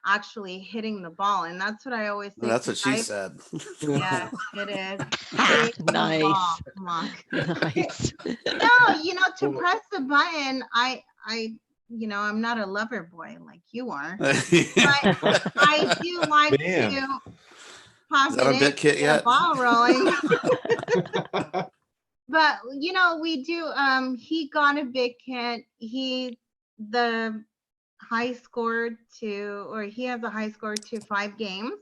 actually hitting the ball. And that's what I always say. That's what she said. Yeah, it is. Hitting the Nice. ball, Mark. Nice. No, to press the button, I'm not a lover boy like you are. But I do like Man. to pop Is that a it bit in, kit get yet? a ball rolling. But we do. He got a big kit. The high score he has a high score to 5 games.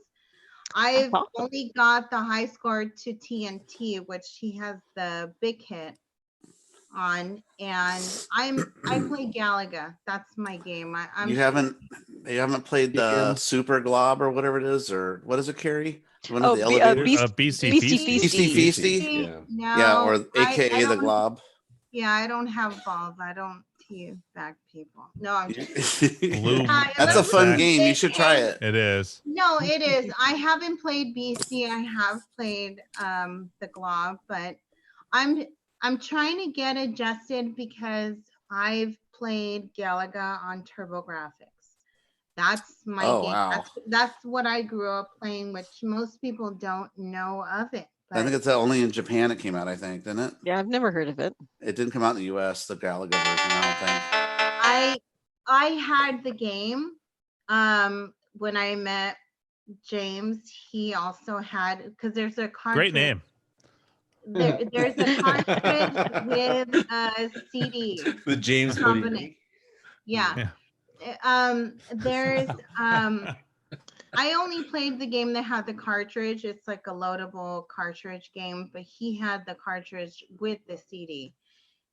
I've only got the high score to TNT, which he has the big hit on, and I play Galaga. That's my game. You haven't played the Super Glob or whatever it is, or what is it, Carrie? One of the elevators. Beastie Beastie Feasty. No, Yeah, or I AKA the don't- Glob. Yeah, I don't have balls. I don't tee back people. No, I'm just. Blue. That's a fun game. You should try it. It is. No, it is. I haven't played BC. I have played the Glob, but I'm trying to get adjusted because I've played Galaga on TurboGrafx. That's my Oh, game. wow. That's what I grew up playing, which most people don't know of it. I think it's only in Japan it came out, I think, didn't it? Yeah, I've never heard of it. It didn't come out in the US, the Galaga version, I don't think. I had the game when I met James. He also had, because there's a cartridge. Great name. There's a cartridge with a CD. The James combination. Yeah. There's I only played the game that had the cartridge. It's like a loadable cartridge game, but he had the cartridge with the CD.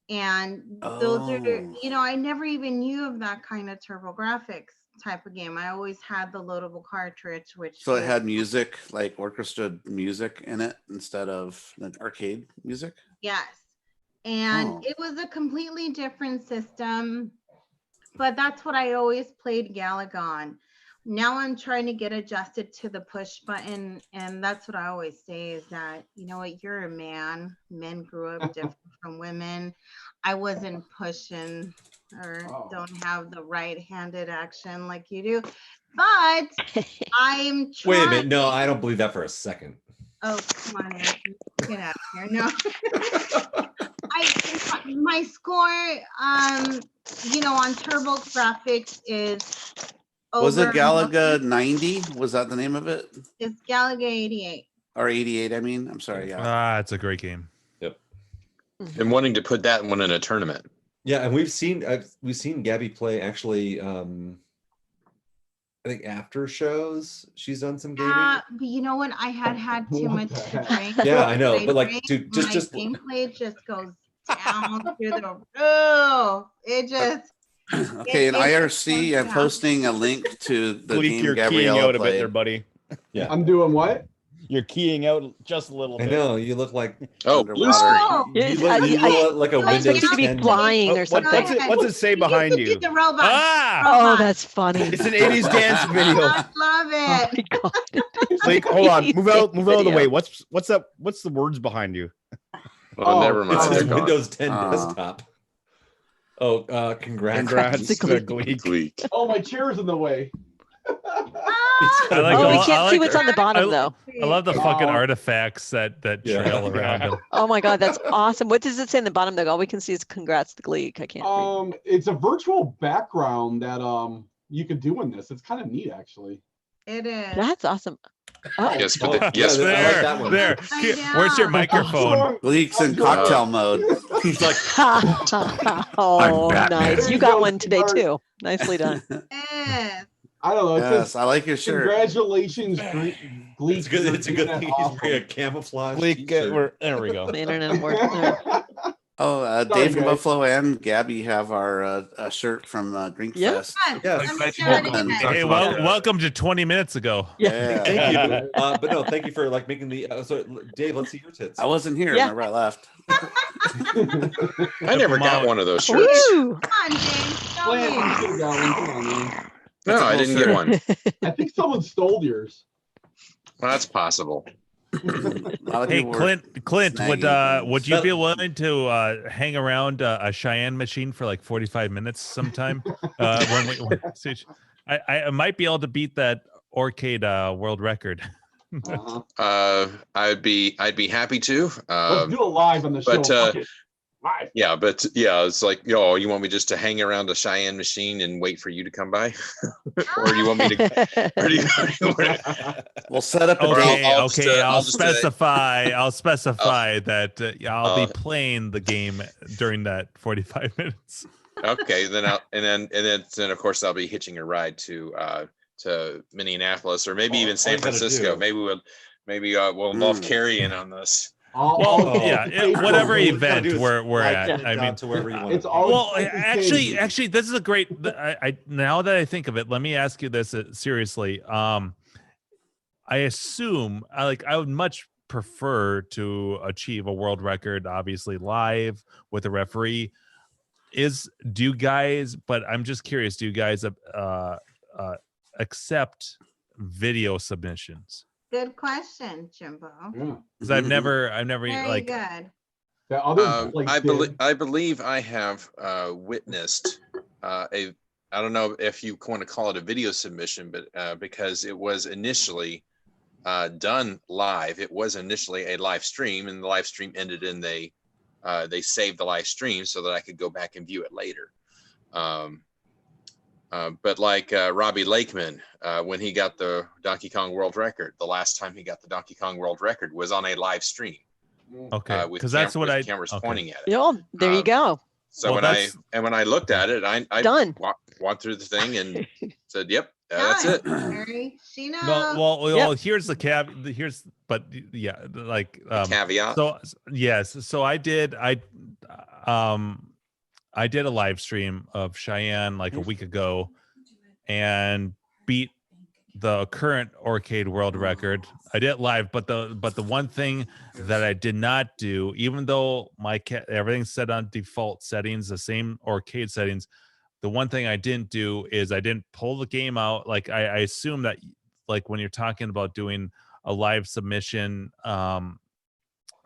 And those are, Oh. I never even knew of that kind of TurboGrafx. type of game. I always had the loadable cartridge, which So it was- had music, like orchestra music in it instead of the arcade music? yes. And Oh. it was a completely different system, but that's what I always played Galaga on. Now I'm trying to get adjusted to the push button, and that's what I always say is that, you know what, you're a man. Men grew up different from women. I wasn't pushing or don't have the right-handed action like you do, but I'm trying. Wait a minute. No, I don't believe that for a second. Oh, come on, Eric. Get out of here. No. My score, you know, on Turbo Graphics is Was it over- Galaga 90? Was that the name of it? It's Galaga 88. Or 88, I mean. I'm sorry, yeah. It's a great game. Yep. And wanting to put that one in a tournament. Yeah, and we've seen Gabby play actually. I think after shows, she's done some gaming. But you know what? I had too much to drink. Yeah, I know, My but like, brain- dude, my just gameplay just goes down through the roof. It just. Okay, in it IRC, goes I'm down. posting a link to the Gleek, game you're keying Gabriella out a bit played. there, buddy. Yeah. I'm doing what? You're keying out just a little I bit. know you look like blue screen. You look like a I expect Windows you to be 10. flying or What's something. what's it say behind Do you? the robot. Oh, that's funny. It's an 80s dance video. I love it. Like, hold on, move out of the Video. way. What's that? What's the words behind you? Oh, never mind. It's They're his gone. Windows 10 desktop. Oh, congrats. Congrats, Gleek. Gleek. Oh, my chair's in the way. I like Oh, we all- can't I see like- what's on the bottom though. I love the fucking Oh. artifacts that Yeah. trail around him. Oh my god, that's awesome. What does it say in the bottom though? All we can see is congrats to Gleek. I can't read. It's a virtual background that you could do in this. It's kind of neat, actually. It is. That's awesome. Oh. Yes, but Oh, yes, yeah, but I like that one. There. I Where's your know. microphone? Gleek's in cocktail mode. He's like, Oh, Batman. nice. You got one today too. Nicely done. Yes. I don't know. It Yes, says, I like your shirt. congratulations, Gleek. it's good. It's a good thing he's Awesome. wearing a camouflage. Gleek, t-shirt. there we go. The internet works. There. Oh, Sorry, Dave from guys. Buffalo and Gabby have our shirt from Drink Yeah. Fest. Yeah. Let me show it welcome. again. Hey, welcome to 20 minutes ago. Yeah. Thank you. But no, thank you for like making the. So, Dave, let's see your tits. I wasn't here. Yeah. Remember, I left. I never got one of those shirts. Woo! Come on, James. Show Lance, you me. should have got one. Come on, man. No, I didn't get one. I think someone stole yours. Well, that's possible. A lot of Hey, people were Clint, would snagging would things. you be willing to hang around a Cheyenne machine for like 45 minutes sometime? See, I might be able to beat that Orcade world record. I'd be happy to. Let's do it live on the show. but, Fuck it. Live. Yeah, but yeah, it's like, yo, you want me just to hang around a Cheyenne machine and wait for you to come by, or do you want me to? Or do you, We'll set up a Okay, date. I'll just, okay. I'll I'll just, specify. I'll specify that I'll be uh, playing the game during that 45 minutes. Okay, then then of course I'll be hitching a ride to Minneapolis or maybe Oh, even all San you gotta Francisco. do- Maybe we'll involve Carrie in on this. Well, yeah, whatever What you gotta event do is we're slide at. it I down mean, to wherever you want. It's all well, actually, this is a great. I now that I think of it, let me ask you this seriously. I assume I would much prefer to achieve a world record, obviously live with a referee. Do you guys? But I'm just curious. Do you guys accept video submissions? Good question, Jimbo. Yeah. Because I've never Very like. good. The other place did. I believe I have witnessed I don't know if you want to call it a video submission, but because it was initially done live, it was initially a live stream, and the live stream ended and they saved the live stream so that I could go back and view it later. But like Robbie Lakeman, when he got the Donkey Kong world record, the last time he got the Donkey Kong world record was on a live stream. Okay, with because that's what with I cameras okay. pointing at it. Yeah, there you go. So Well, when I looked at it, I Done. walked through the thing and said, "Yep, that's it." Carrie, she knows. Well, here's the Caveat. So yes, so I did a live stream of Cheyenne like a week ago, and beat the current arcade world record. I did it live, but the one thing that I did not do, even though everything's set on default settings, the same arcade settings, the one thing I didn't do is I didn't pull the game out. Like I assume that like when you're talking about doing a live submission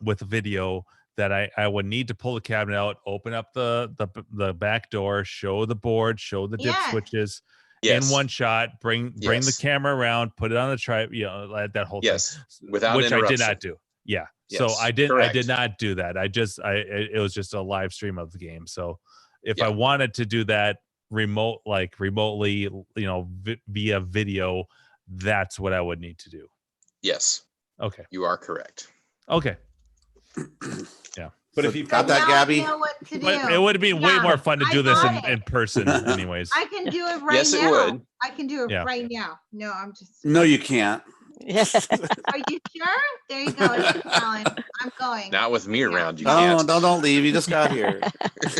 with a video, that I would need to pull the cabinet out, open up the back door, show the board, show the dip switches in one shot, bring the camera around, put it on the that whole thing. Without which I did interruption. not do. Yeah. Yes, So I did correct. not do that. It was just a live stream of the game. So if I wanted to do that remotely, via video, that's what I would need to do. Yes. Okay. You are correct. Okay. Yeah. But if you got that, Gabby, know what to do. But it would be way more fun to do this in person, anyways. I can do it right Yes, it now. would. I can do it Yeah. right now. No, I'm just. no, you can't. Are you sure? There you go. It's a challenge. I'm going. Not with me around. You No, can't. don't leave. You just got here.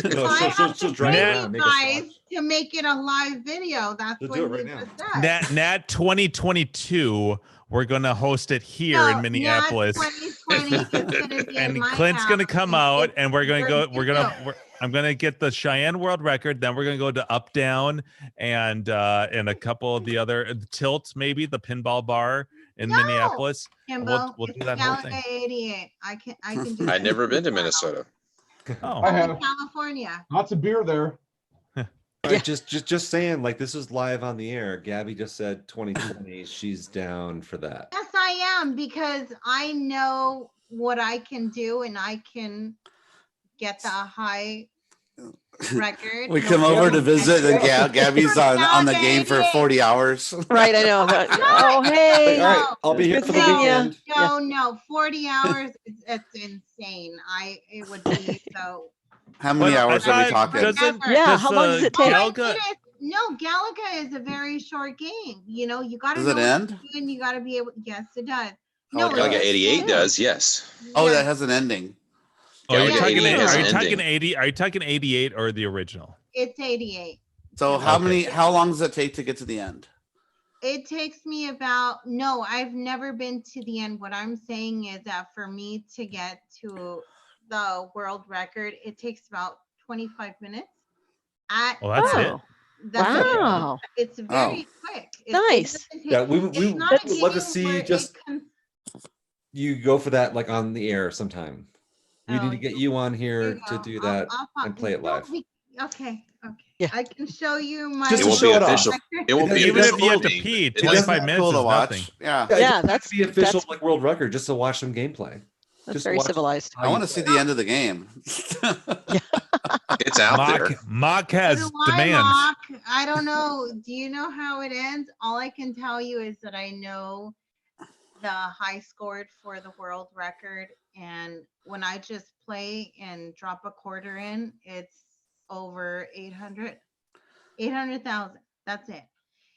No, I have to train Nat- you make us guys watch. to make it a live video. That's Let's what do it right you now. just said. Nat 2022, we're gonna host it here No, in Minneapolis. Not 2020 is gonna be And in my Clint's gonna house. come And out, it's and we're gonna go. go. I'm gonna get the Cheyenne World Record. Then we're gonna go to Up Down and a couple of the other tilts, maybe the Pinball Bar in No. Minneapolis. And Kimbo, we'll do it's that whole Galaga thing. 88. I can do I've it. never been to Minnesota. Oh, I I'm in have California. lots of beer there. Right, just saying, like, this is live on the air. Gabby just said 2020. She's down for that. Yes, I am, because I know what I can do and I can get the high record. We come over to visit, and Gabby's on the Galaga game for 88. 40 hours. Right, I know. Oh, hey. All right, I'll be here Good for the seeing ya. weekend. No, 40 hours. It's insane. It would be so. How many But I hours are we thought- talking? Yeah, how long does it take? Galaga, No, Galaga is a very short game. You got to Does know it what end? to do, and you got to be able. Yes, it does. Oh, No, it Galaga does. 88 does, yes. Oh, yes. that has an ending. are you Galaga talking? 88 has Are an you talking ending. 80? Are you talking 88 or the original? It's 88. So Okay. how long does it take to get to the end? It takes me about, no, I've never been to the end. What I'm saying is that for me to get to the world record, it takes about 25 minutes. Well, that's it. Oh, That's it. wow. It's very quick. Nice. doesn't take- Yeah, we it's would not a love to game see where it just can- you go for that, like, on the air sometime. We need to get you on There here you to go. do I'll- that I'll and pop- play it no, live. Okay. Yeah. I can show you my. Just It to won't show be it off. official. It won't be Even if official you have to voting, pee, but it 25 is- minutes Cool is to watch. nothing. Yeah. Yeah, Yeah, just that's the official that's- like world record, just to watch some gameplay. That's Just very watch civilized. I want to see the end of the game. It's out there. Mock So has do I, demands. Mock. I don't know. Do you know how it ends? All I can tell you is that I know the high scored for the world record. And when I just play and drop a quarter in, it's over 800,000. That's it.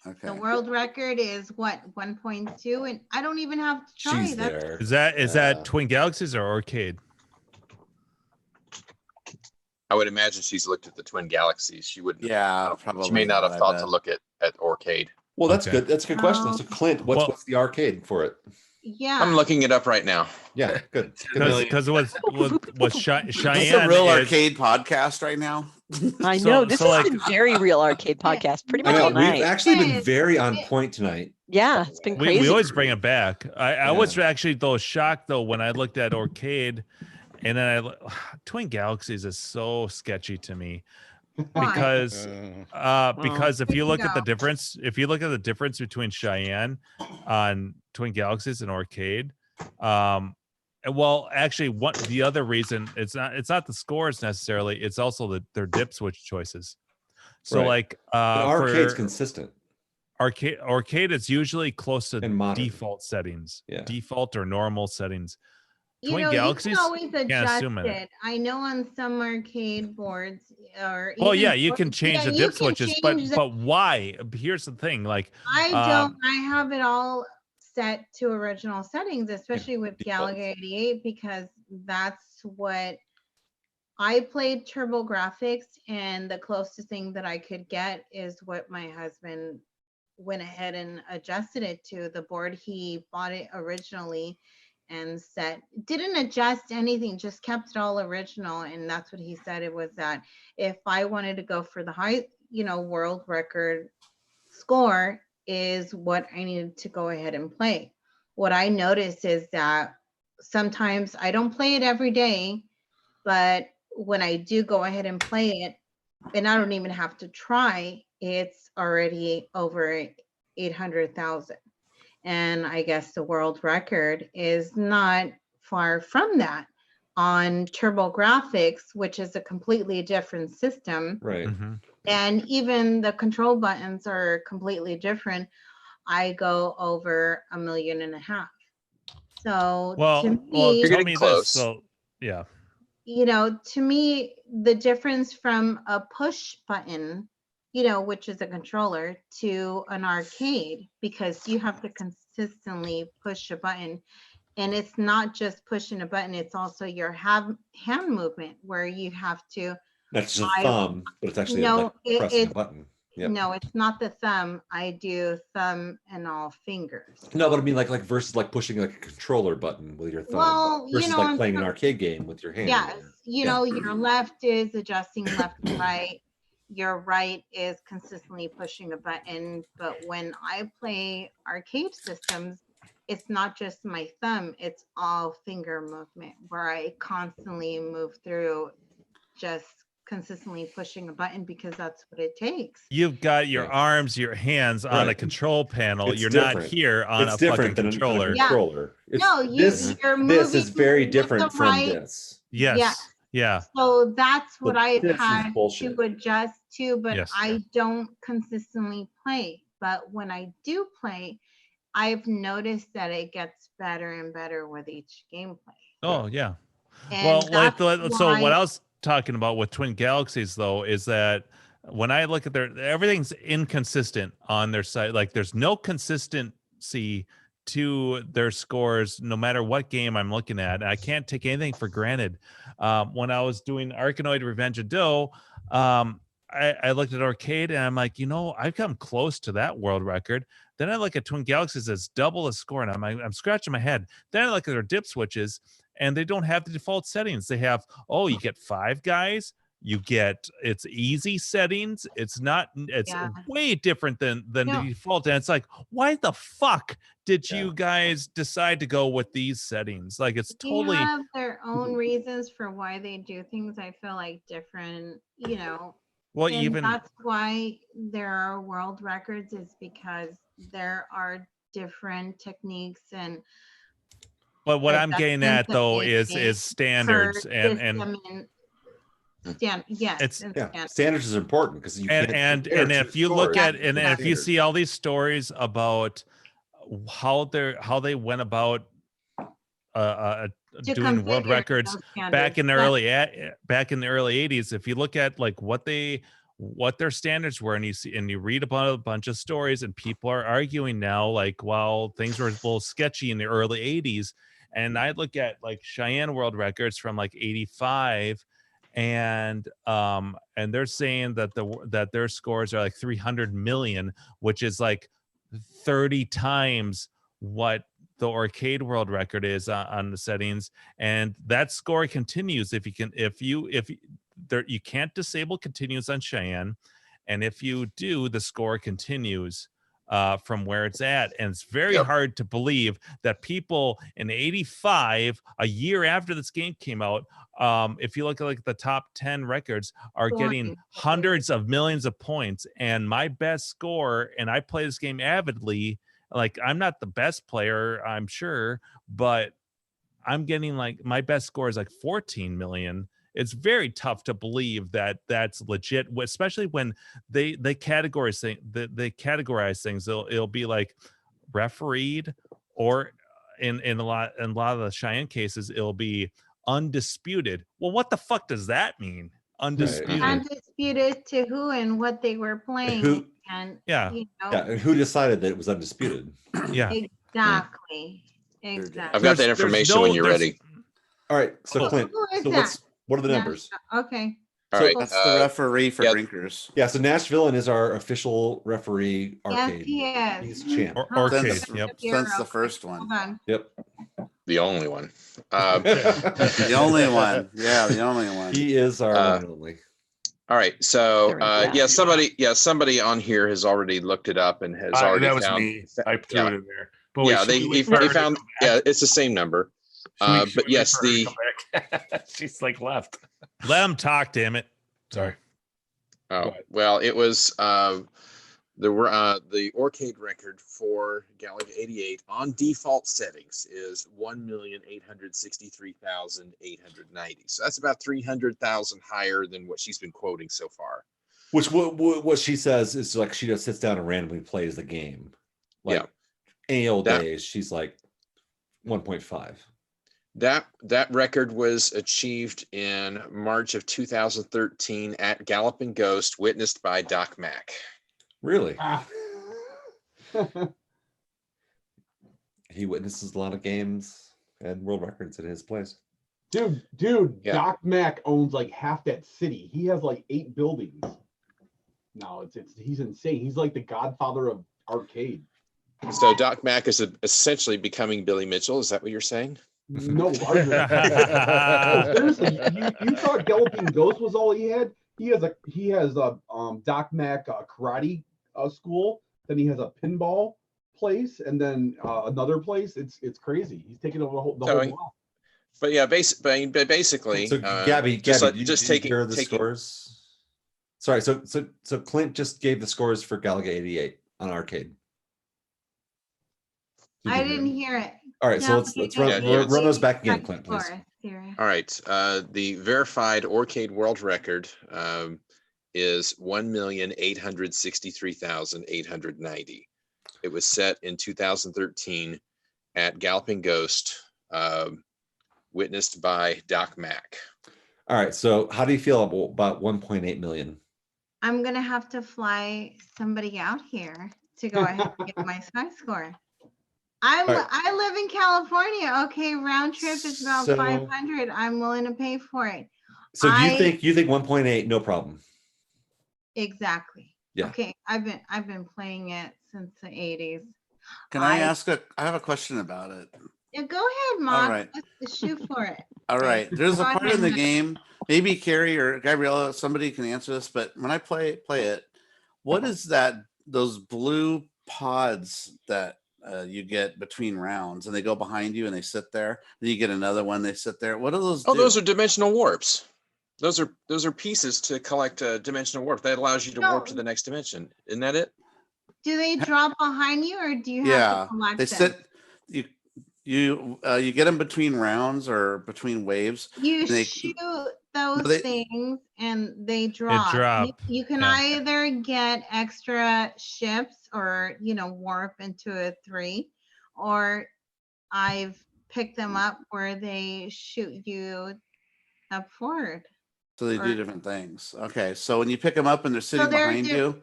Okay. The world record is what, 1.2? And I don't even have to try. She's That's there. Is that Twin Galaxies or arcade? I would imagine she's looked at the Twin Galaxies. She wouldn't. Yeah, probably. She may not have I thought bet. to look at arcade. Well, that's Okay. good. That's a good question. So, Clint, what's the arcade for it? Yeah. I'm looking it up right now. Yeah, good. Because what's Cheyenne? Is this a real is- arcade podcast right now? I So- know. This so, has like- been very real arcade podcast pretty I much know all we've night. actually been Yes. very on point tonight. Yeah, it's been crazy. We always bring it back. I was actually though shocked though when I looked at arcade, and then Twin Galaxies is so sketchy to me Why? because if you look at the No. difference, between Cheyenne on Twin Galaxies and arcade, well, actually, the other reason it's not the scores necessarily. It's also their dip switch choices. So Right. like But arcade's for consistent. arcade is usually close to And modern. default settings, Yeah. default or normal settings. You Twin know, Galaxies, you can always can't adjust assume it. it. I know on some arcade boards or Well, even yeah, you can boards- change yeah, the you dip can switches, but change the- but why? Here's the thing, like I um, don't. I have it all set to original settings, especially with default. Galaga 88, because that's what I played Turbo Graphics, and the closest thing that I could get is what my husband went ahead and adjusted it to the board he bought it originally, and said didn't adjust anything, just kept it all original. And that's what he said. It was that if I wanted to go for the high, world record score is what I needed to go ahead and play. What I noticed is that sometimes I don't play it every day, but when I do go ahead and play it, and I don't even have to try, it's already over 800,000. And I guess the world record is not far from that on TurboGrafx, which is a completely different system. Right. And even the control buttons are completely different. I go over 1.5 million. So to me, You're tell getting me close. this. So yeah. To me, the difference from a push button, which is a controller, to an arcade, because you have to consistently push a button. And it's not just pushing a button, it's also your hand movement where you have to. Not just a thumb, but it's actually pressing a button. Yep. No, it's not the thumb. I do thumb and all fingers. No, but I mean like versus like pushing like a controller button with your thumb Well, versus like playing an arcade game with your hand. Yes, your left is adjusting left and right. Your right is consistently pushing a button. But when I play arcade systems, it's not just my thumb, it's all finger movement where I constantly move through, just consistently pushing a button, because that's what it takes. You've got your arms, your hands on a control panel. You're not here on a fucking controller. Controller. No, you're moving. This is very with different the from right. this. Yes. Yeah. So that's what But I've this is had to bullshit. adjust to, but Yes. I don't consistently play. But when I do play, I've noticed that it gets better and better with each gameplay. Oh yeah. And Well, that's so why- what I was talking about with Twin Galaxies though is that when I look at everything's inconsistent on their site. Like there's no consistency to their scores no matter what game I'm looking at. I can't take anything for granted. When I was doing Arkanoid Revenge of Doe, I looked at arcade and I'm like, I've come close to that world record. Then I look at Twin Galaxies as double the score, and I'm scratching my head. Then I look at their dip switches, and they don't have the default settings. They have, you get 5 guys, it's easy settings. It's way different than the default. And it's like, why the fuck did you guys decide to go with these settings? Like it's totally They have their own reasons for why they do things, I feel like, different, Well, and even that's why there are world records, is because there are different techniques and. But what I'm getting at though is standards and yes, standards is important because you and if you look at and if you see all these stories about how they went about doing world records back in the early 80s, if you look at like what their standards were, and you read about a bunch of stories, and people are arguing now like, well, things were a little sketchy in the early 80s. And I look at like Cheyenne world records from like 85, and they're saying that their scores are like 300 million, which is like 30 times what the arcade world record is on the settings. And that score continues if you can't disable continues on Cheyenne, and if you do, the score continues from where it's at. And it's very hard to believe that people in 85, a year after this game came out, if you look at like the top 10 records, are getting hundreds of millions of points. And my best score, and I play this game avidly, like I'm not the best player, I'm sure, but I'm getting like my best score is like 14 million. It's very tough to believe that that's legit, especially when they categorize things. It'll be like refereed, or in a lot of the Cheyenne cases, it'll be undisputed. Well, what the fuck does that mean? Undisputed. Undisputed to who and what they were playing, and and who decided that it was undisputed? Exactly. I've got that information when you're ready. All right, so Clint, what are the numbers? Okay. All right. That's the referee for drinkers. Yeah, so Nash Villain is our official referee arcade. Yes, he is. He's champ. Arcade. Since the first one. Hold on. Yep. The only one. The only one. Yeah, the only one. He is our one and only. All right. So There somebody on here has already looked it up and has already That was found. me. I threw it in there. But Yeah, wait, should we they wait for her to found. come back? Yeah, it's the same number. Should we But wait yes, for her to the come back? She's like left. Let him talk, damn it. Sorry. oh well, it was the arcade record for Galaga 88 on default settings is 1,863,890. So that's about 300,000 higher than what she's been quoting so far. Which what she says is like she just sits down and randomly plays the game. Like any old days, she's like 1.5. That record was achieved in March of 2013 at Galloping Ghost, witnessed by Doc Mack. Really? He witnesses a lot of games and world records at his place. Dude, Yeah. Doc Mack owns like half that city. He has like 8 buildings. No, he's insane. He's like the godfather of arcade. So Doc Mack is essentially becoming Billy Mitchell. Is that what you're saying? No, larger. Oh, seriously, you thought Galloping Ghost was all he had? He has a Doc Mack karate school. Then he has a pinball place, and then another place. It's crazy. He's taking over the whole block. But yeah, basically. So Gabby, just taking care of the scores. Sorry, so Clint just gave the scores for Galaga 88 on arcade. I didn't hear it. All right, so let's run those back again, Clint, please. All right, the verified arcade world record is 1,863,890. It was set in 2013 at Galloping Ghost, witnessed by Doc Mack. All right, so how do you feel about 1.8 million? I'm gonna have to fly somebody out here to go ahead and get my sky score. I live in California. Okay, round trip is about 500. I'm willing to pay for it. So you think 1.8, no problem? Exactly. Yeah. Okay, I've been playing it since the 80s. Can I ask I have a question about it. Yeah, go ahead, Mom. All right. Let's shoot for it. All right. There's a Go part in the ahead. game, maybe Carrie or Gabriella, somebody can answer this, but when I play it, what is those blue pods that you get between rounds, and they go behind you and they sit there? Then you get another one, they sit there. What are those? Oh, those are dimensional warps. Those are pieces to collect a dimensional warp. That allows you to warp to the next dimension. Isn't that it? Do they drop behind you, or do you have to collect they them? sit. You get them between rounds or between waves. You they, shoot those things and they drop. You can either get extra ships or warp into a 3, or I've picked them up where they shoot you up forward. So they do different things. Okay, so when you pick them up and they're sitting behind you.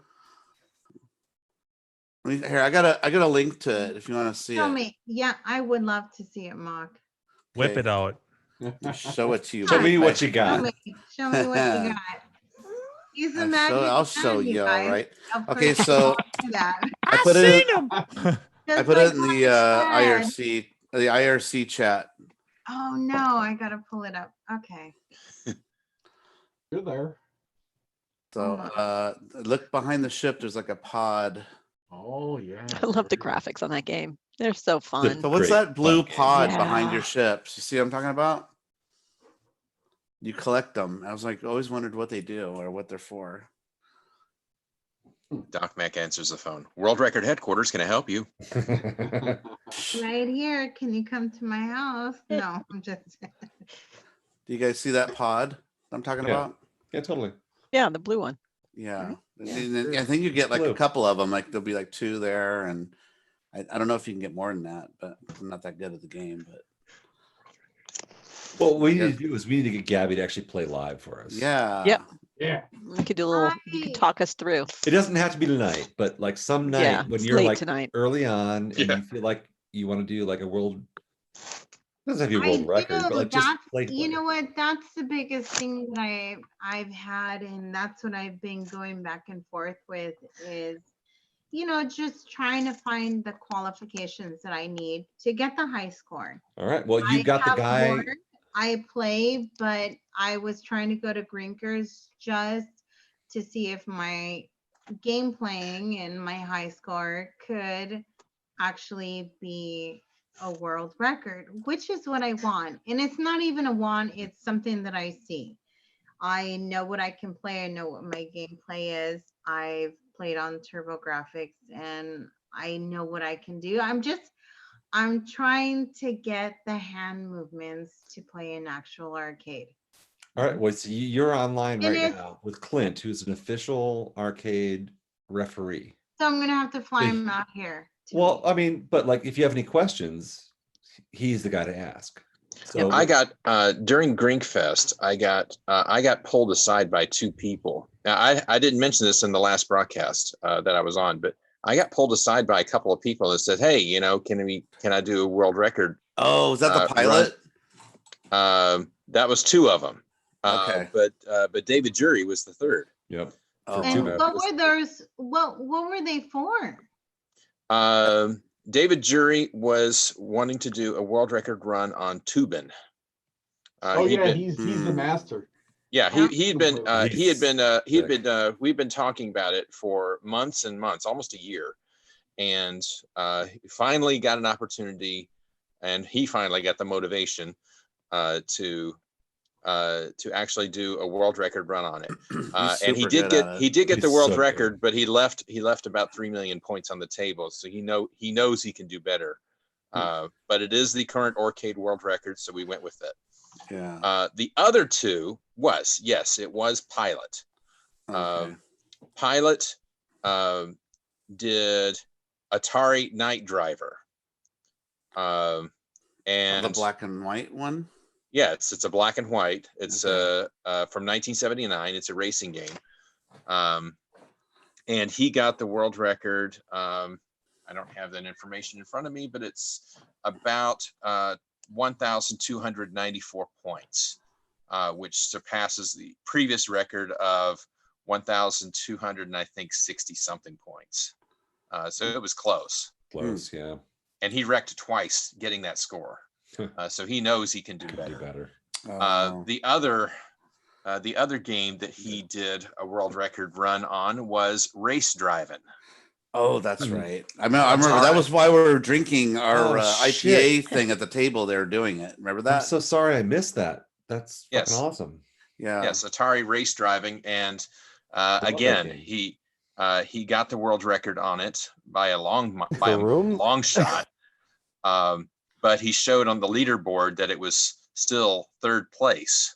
Here, I got a link to it if you want to see Show it. me. Yeah, I would love to see it, Mark. Whip it out. Show it to you. Show me what you got. Show me what you got. He's a magic. I'll show you. All guys. right. Of Okay, course so that. I put it. I put it in like the Mom said. IRC chat. Oh no, I gotta pull it up. Okay. You're there. So look behind the ship. There's like a pod. Oh yeah. I love the graphics on that game. They're so fun. So what's that blue pod Yeah. behind your ships? You see what I'm talking about? You collect them. I was like, always wondered what they do or what they're for. Doc Mack answers the phone. World Record Headquarters, can I help you? Right here. Can you come to my house? No, I'm just. Do you guys see that pod I'm talking about? Yeah, totally. Yeah, the blue one. Yeah. And then I think you get like a couple of them. Like there'll be like 2 there, and I don't know if you can get more than that, but I'm not that good at the game. But what we need to do is we need to get Gabby to actually play live for us. yeah. Yep. Yeah. We could do a little. You could talk us through. It doesn't have to be tonight, but like some night Yeah, when it's you're late like tonight. early on and you feel like you want to do like a world Doesn't have to be a world record, but like just play. You know what? That's the biggest thing that I've had, and that's what I've been going back and forth with is, you know, just trying to find the qualifications that I need to get the high score. All right. Well, you got the guy. Learned, I play, but I was trying to go to Grinkers just to see if my game playing and my high score could actually be a world record, which is what I want. And it's not even a want, it's something that I see. I know what I can play. I know what my gameplay is. I've played on TurboGrafx and I know what I can do. I'm trying to get the hand movements to play an actual arcade. All right. Well, so you're online And right now with Clint, who's an official arcade referee. So I'm gonna have to fly him out here. Well, I mean, but like if you have any questions, he's the guy to ask. So I got during Grinkfest, I got pulled aside by two people. Now, I didn't mention this in the last broadcast that I was on, but I got pulled aside by a couple of people that said, "Hey, you know, can I do a world record?" Oh, is that the pilot? That was two of them. Okay, but David Jury was the third. Yep. And what were those? What were they for? David Jury was wanting to do a world record run on Tubin. He's the master. Yeah, we've been talking about it for months and months, almost a year, and he finally got an opportunity, and he finally got the motivation to actually do a world record run on it. And he did get the world record, but he left about 3 million points on the table, so he knows he can do better. But it is the current arcade world record, so we went with it. Yeah. The other two was Pilot. Okay. Pilot did Atari Night Driver. And the black and white one. Yeah, it's a black and white. It's from 1979. It's a racing game. And he got the world record. I don't have that information in front of me, but it's about 1,294 points, which surpasses the previous record of 1,200 and I think 60 something points. So it was close. Close, yeah. And he wrecked twice getting that score. So he knows he can do better. The other game that he did a world record run on was Race Driving. Oh, that's right. I remember that was why we were drinking our IPA thing at the table. They were doing it. Remember that? I'm so sorry I missed that. That's fucking awesome. Yeah. Yes, Atari Race Driving, and again, he got the world record on it by a long shot. But he showed on the leaderboard that it was still third place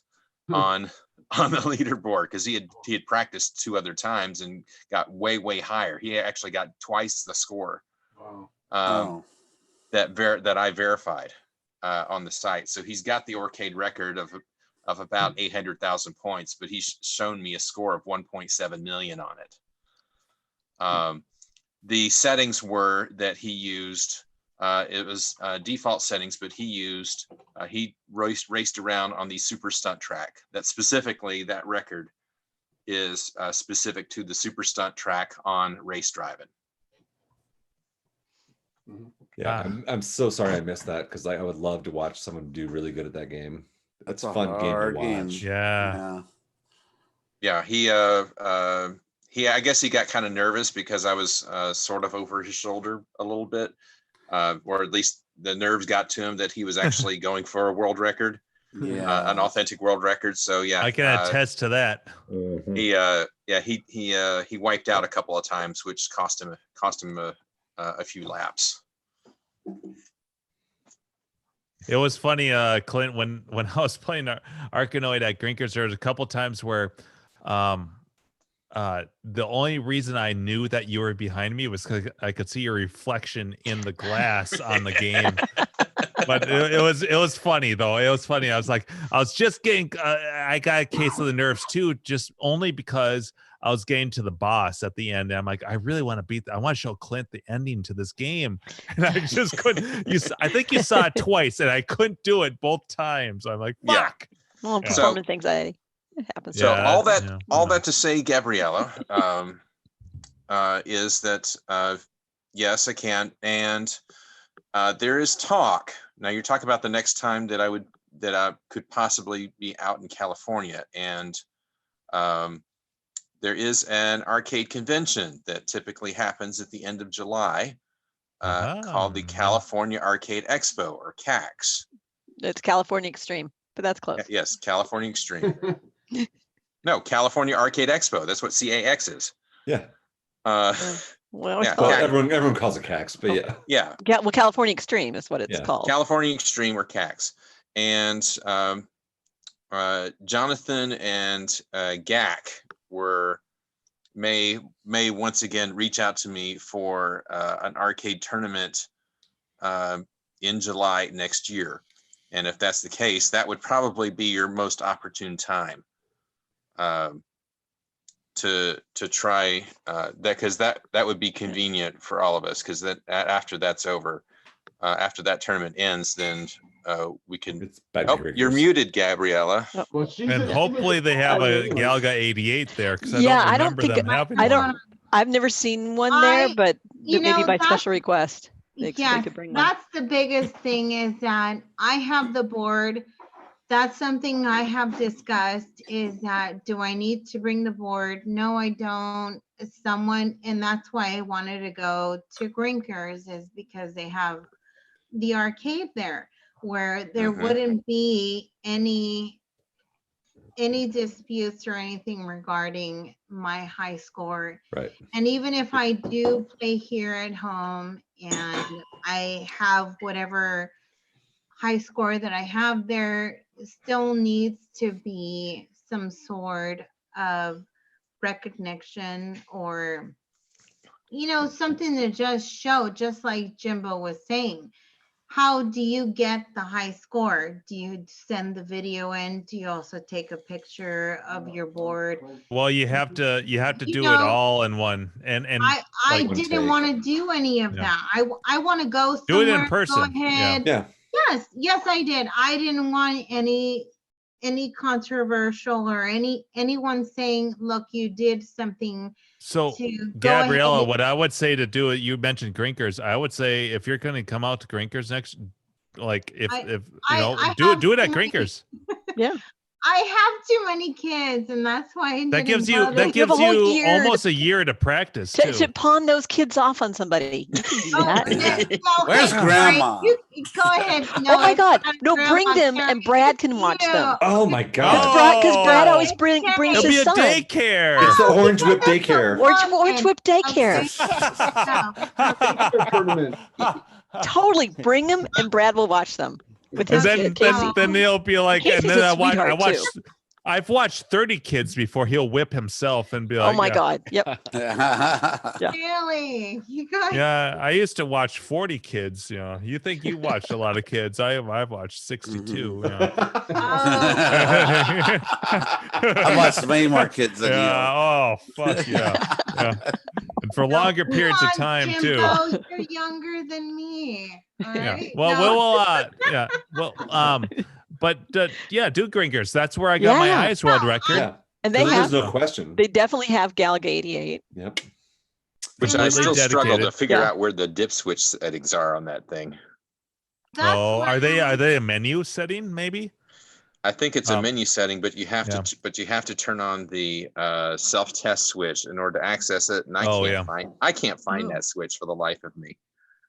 on the leaderboard because he had practiced 2 other times and got way higher. He actually got twice the score. Wow. That I verified on the site. So he's got the arcade record of about 800,000 points, but he's shown me a score of 1.7 million on it. The settings were that he used. It was default settings, but he raced around on the super stunt track. That specifically, that record is specific to the super stunt track on Race Driving. Yeah, I'm so sorry I missed that because I would love to watch someone do really good at that game. That's a fun game to watch. Yeah. He I guess he got kind of nervous because I was sort of over his shoulder a little bit. Or at least the nerves got to him that he was actually going for a world record, an authentic world record. So yeah, I can attest to that. He wiped out a couple of times, which cost him a few laps. It was funny, Clint, when I was playing Arkanoid at Grinkers, there was a couple times where the only reason I knew that you were behind me was because I could see your reflection in the glass on the game. But it was funny though. It was funny. I was just getting I got a case of the nerves too, just only because I was getting to the boss at the end. And I'm like, I really want to I want to show Clint the ending to this game, and I just couldn't. I think you saw it twice, and I couldn't do it both times. I'm like, fuck. Well, Yeah. performance anxiety. It happens. So Yeah, all that's- that yeah, all yeah. that to say, Gabriella, is that yes, I can, and there is talk. Now you're talking about the next time that I could possibly be out in California, and there is an arcade convention that typically happens at the end of July, called the California Arcade Expo, or CAX. It's California Extreme, but that's close. Yes, California Extreme. No, California Arcade Expo. That's what CAX is. Yeah. Well, Yeah, Well, CAX. everyone calls it CAX, but yeah. Yeah. Well, California Extreme is what it's called. California Extreme, or CAX. And Jonathan and GAC may once again reach out to me for an arcade tournament in July next year. And if that's the case, that would probably be your most opportune time to try that, because that would be convenient for all of us, because that after that's over, after that tournament ends, then we can. You're muted, Gabriella. Well, she's And hopefully they have a Galaga 88 there, because I don't remember them having I one. don't. I've never seen one there, but you maybe know, by that's- special request they Yes, could bring one. that's the biggest thing, is that I have the board. That's something I have discussed, is that, do I need to bring the board? No, I don't. And that's why I wanted to go to Grinkers, is because they have the arcade there, where there wouldn't be any disputes or anything regarding my high score. Right. And even if I do play here at home and I have whatever high score that I have, there still needs to be some sort of recognition, or something to just show, just like Jimbo was saying. How do you get the high score? Do you send the video in? Do you also take a picture of your board? Well, you have to do it all in one, and I like- didn't want to do any of Yeah. that. I want to go somewhere. Do it in Go person. ahead. Yeah. Yes, I did. I didn't want any controversial, or anyone saying, look, you did something. So, to go Gabriella, ahead. what I would say to do it, you mentioned Grinkers. I would say, if you're going to come out to Grinkers next, like if I do have it at too many- Grinkers. Yeah. I have too many kids, and that's why I That didn't gives you bother. have a whole year almost a year to practice To too. pawn those kids off on somebody. You can do that. Where's Grandma? Go ahead. Oh my it's God! not No, bring Grandma, them, Carrie, and Brad it's can watch them. you. Oh my God. Because Brad always brings It'll be his a son. daycare. It's the Orange Whip Daycare. Orange Whip Daycare. tournament. Totally bring them, and Brad will watch them with his And Casey. then they'll be like, Casey's and then a I sweetheart, watched. too. I've watched 30 kids before. He'll whip himself and be like, Oh my yeah. God! Yep. Yeah. Really? You guys? Yeah, I used to watch 40 kids. You think you watched a lot of kids? I've watched 62. I watched way more kids than you. Oh fuck yeah, yeah. And for longer periods of Come on, time too. Jimbo, you're younger than me. All Yeah. right? Well, No. yeah. Well, but yeah, do Grinkers. That's where I got my Yeah. Ice World record. Yeah. And they There's have. no question. They definitely have Galaga 88. Yep. Which I Completely still struggle to dedicated. figure Yeah. out where the dip switch settings are on that thing. That's Oh, what are they I- a menu setting? Maybe. I think it's a menu setting, but you have yeah. to turn on the self-test switch in order to access it, and I can't find that switch for the life of me.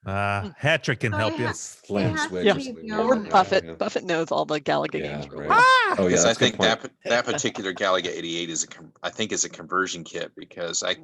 Hattrick can help you. Slam has to switch. be Yeah. Or Yeah. Buffett. Buffett knows all the Galaga games. Really Right. well. Oh yeah, Because that's I a good think point. that particular Galaga 88 is a conversion kit, because I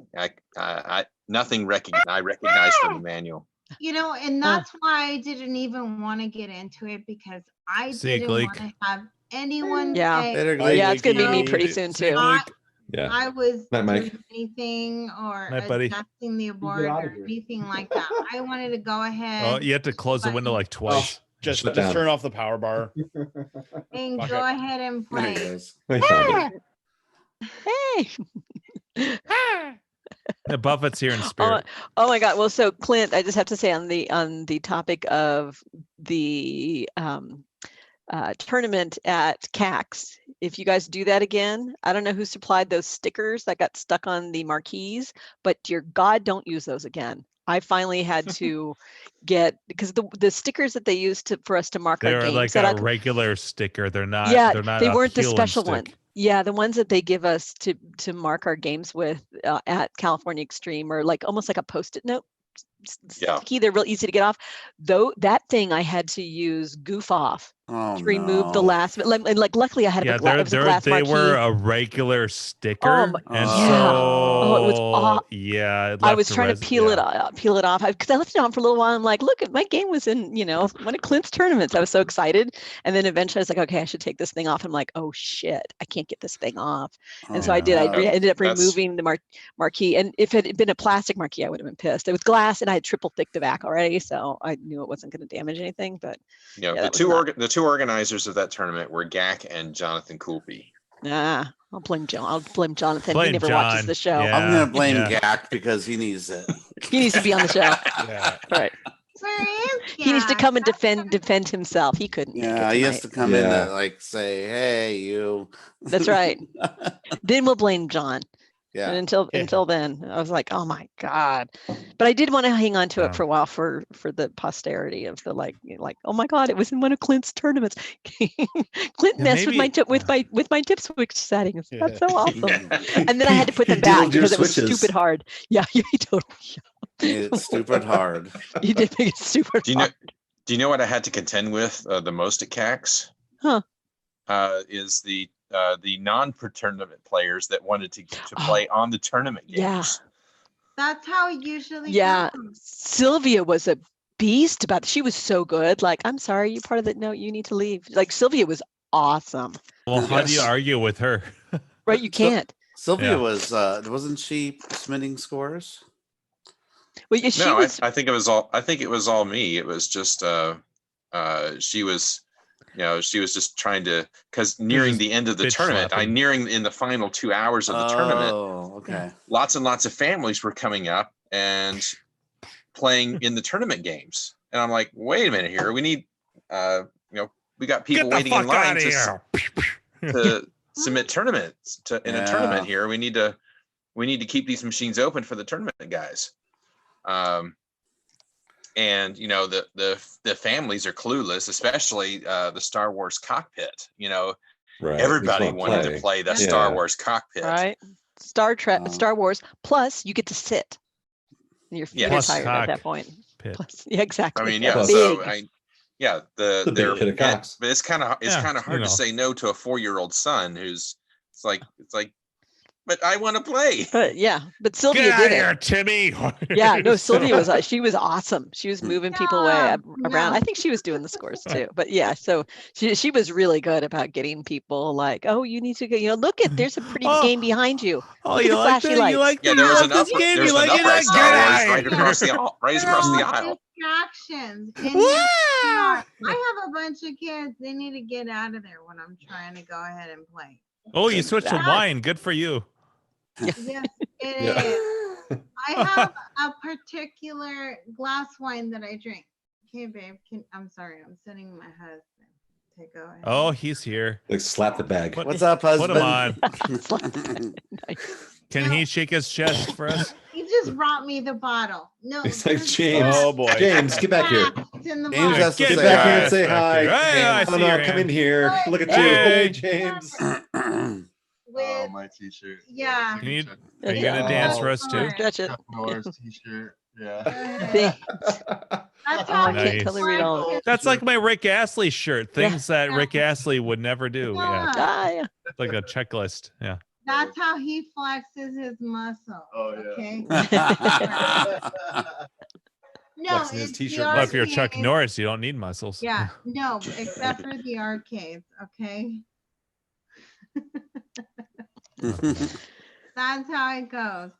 nothing I recognize from the manual. And that's why I didn't even want to get into it, because I See, didn't Gleek. want to have anyone Yeah. say Later, Gleek. Yeah, it's gonna be me No. pretty soon See, too. Gleek. Yeah. I was Night, Mike. doing anything or Night, buddy. adjusting the board outta or here. anything like that. I wanted to go ahead. Oh, you have to close the window like twice. Just Shut down. turn off the power bar. And Fuck go it. ahead and There he play. is. I found it. Hey. The Buffett's here in Oh, spirit. oh my God. Well, so Clint, I just have to say on the topic of the tournament at CAX, if you guys do that again, I don't know who supplied those stickers that got stuck on the marquees, but dear God, don't use those again. I finally had to get, because the stickers that they used for us to mark our They're games. like that a I- regular sticker. They're not. yeah, They're not. they a weren't the peel and special one. stick. Yeah, the ones that they give us to mark our games with at California Extreme, or like almost like a Post-it note Yeah. sticky. They're real easy to get off. Though that thing I had to use Goof Off Oh, to remove the no. last. And like luckily I had Yeah, it was a glass they marquee. were a regular sticker, Oh, and yeah. so Oh, it was aw- yeah. It I left was a trying to peel it off because I left it on for a little while. I'm like, look, my game was in, one of Clint's tournaments. I was so excited. And then eventually I was like, okay, I should take this thing off. I'm like, oh shit, I can't get this thing off. And so I did. I ended up removing the marquee. And if it had been a plastic marquee, I would have been pissed. It was glass and I had triple thick the back already. So I knew it wasn't going to damage anything. But Yeah, yeah, the two organizers of that tournament were Gak and Jonathan Coolby. I'll blame John. I'll blame Jonathan. Blame He never watches John. the show. Yeah. I'm gonna blame yeah. Gak because he needs it. He needs to be on the show. Yeah. Right. Where is He needs to Jack? come and defend himself. He couldn't. Yeah, make it he has tonight. to come in Yeah. to like say, "Hey, you." That's right. Then we'll blame John. Yeah. And until then, I was like, oh my God. But I did want to hang on to it for a while for the posterity of the like, oh my God, it was in one of Clint's tournaments. Clint messed maybe- with my tip switch settings. That's so Yeah. awesome. And then I had to put He them back diddled your because it was switches. stupid hard. Yeah, he totally. Made it stupid hard. You did make it super Do you know? hard. Do you know what I had to contend with the most at CAX? Huh. Is the non-tournament players that wanted to play on the tournament games. Yeah. That's how it usually Yeah. goes. Sylvia was a beast about it. She was so good. Like, I'm sorry, you part of the no, you need to leave. Like Sylvia was awesome. Well, how do you Yes. argue with her? Right? You can't. Sylvia Yeah. wasn't she submitting scores? Well, yeah, she No, was. I think it was all. I think it was all me. It was just she was, she was just trying to, because nearing just the end of the bitch tournament, slapping. nearing in the final 2 hours of the tournament, Oh, okay. lots and lots of families were coming up and playing in the tournament games, and I'm like, wait a minute here, we need, we got people Get the waiting in fuck line out of to here. submit tournaments in a tournament here. We need to keep these machines open for the tournament guys. And the families are clueless, especially the Star Wars cockpit. Right. Everybody Just wanted to play the Yeah. Star Wars cockpit. Right. Star Wars. Plus, you get to sit. And you're Yes. tired at that Cock point. pit. Plus, yeah, exactly. I mean, Yeah, yeah. big. So The big they're pit of cocks. but it's kind of Yeah, hard you to know. say no to a 4-year-old son who's it's like, but I want to play. But yeah, but Sylvia Get out did of it. here, Timmy. Yeah, no, Sylvia was she was awesome. She was moving people around. No. I think she was doing the scores too. But yeah, so she was really good about getting people like, oh, you need to go. Look at there's a pretty Oh. game behind you. Oh, Look at you the like flashy that? lights. You like Yeah, that? there You was like an this game? there's You an like it? upright Get Star out Wars of right here. across the aisle. Distractions. And Wah! I have a bunch of kids. They need to get out of there when I'm trying to go ahead and play. Oh, you switched to Exactly. wine. Good for you. Yes, it Yeah. is. I have a particular glass wine that I drink. Okay, babe. I'm sorry. I'm sending my husband to go ahead. Oh, he's here. Like slap the bag. What- What's up, Put him husband? on. Can he shake his chest for us? He just brought me the bottle. No, It's like there's James. Oh boy. James, get back here. It's in the James bottle. has to Get say back here hi. and say hi. Hey, I Oh see no, your come hand. in here. Look at you. Hey. Hey, James. With, my t-shirt. yeah. Can you, are you gonna dance for us too? Stretch it. Chuck Norris t-shirt. Yeah. Thanks. That's Oh, how I Nice. can't totally read all of it. That's like my Rick Astley shirt. Yeah. Things that Rick Astley would never do. Yeah. Yeah. It's like a checklist. Yeah. That's how he flexes his muscle. Oh, yeah. Okay. Yeah. No, Flexing his it's t-shirt the Well, if you're Chuck arcades. Norris, you don't need muscles. Yeah, no, except for the arcades. Okay. That's how it goes.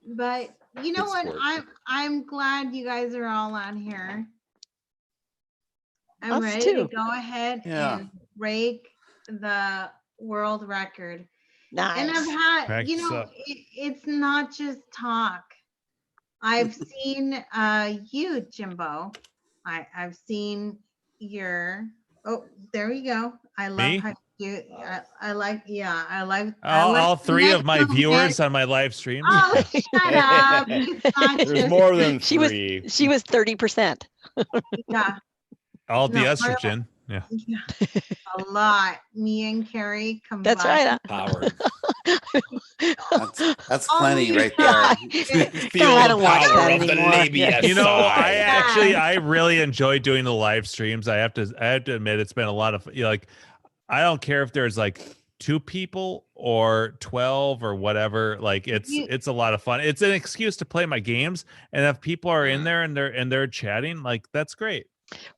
But you know Good what? sport. I'm glad you guys are all on here. I'm Us ready too. to go ahead Yeah. and break the world record. And I've Nice. had, Cracks you know, up. it's not just talk. I've seen you, Jimbo. I've seen your. Oh, there we go. I love Me? how you. I like. Yeah, I like. All three of my next viewers moment- on my live streams. Oh, shut up! It's not There's just- more than She was 3. 30%. Yeah, All the No, estrogen. Yeah. yeah, a lot. Me and Carrie combined. That's right. Power. That's Oh plenty my right there. Feel I the don't watch power that of the anymore. labia You know, I side. I really enjoy doing the live streams. I have to admit, it's been a lot of like, I don't care if there's like 2 people or 12 or whatever. Like it's a lot of fun. It's an excuse to play my games, and if people are in there and they're chatting, like that's great.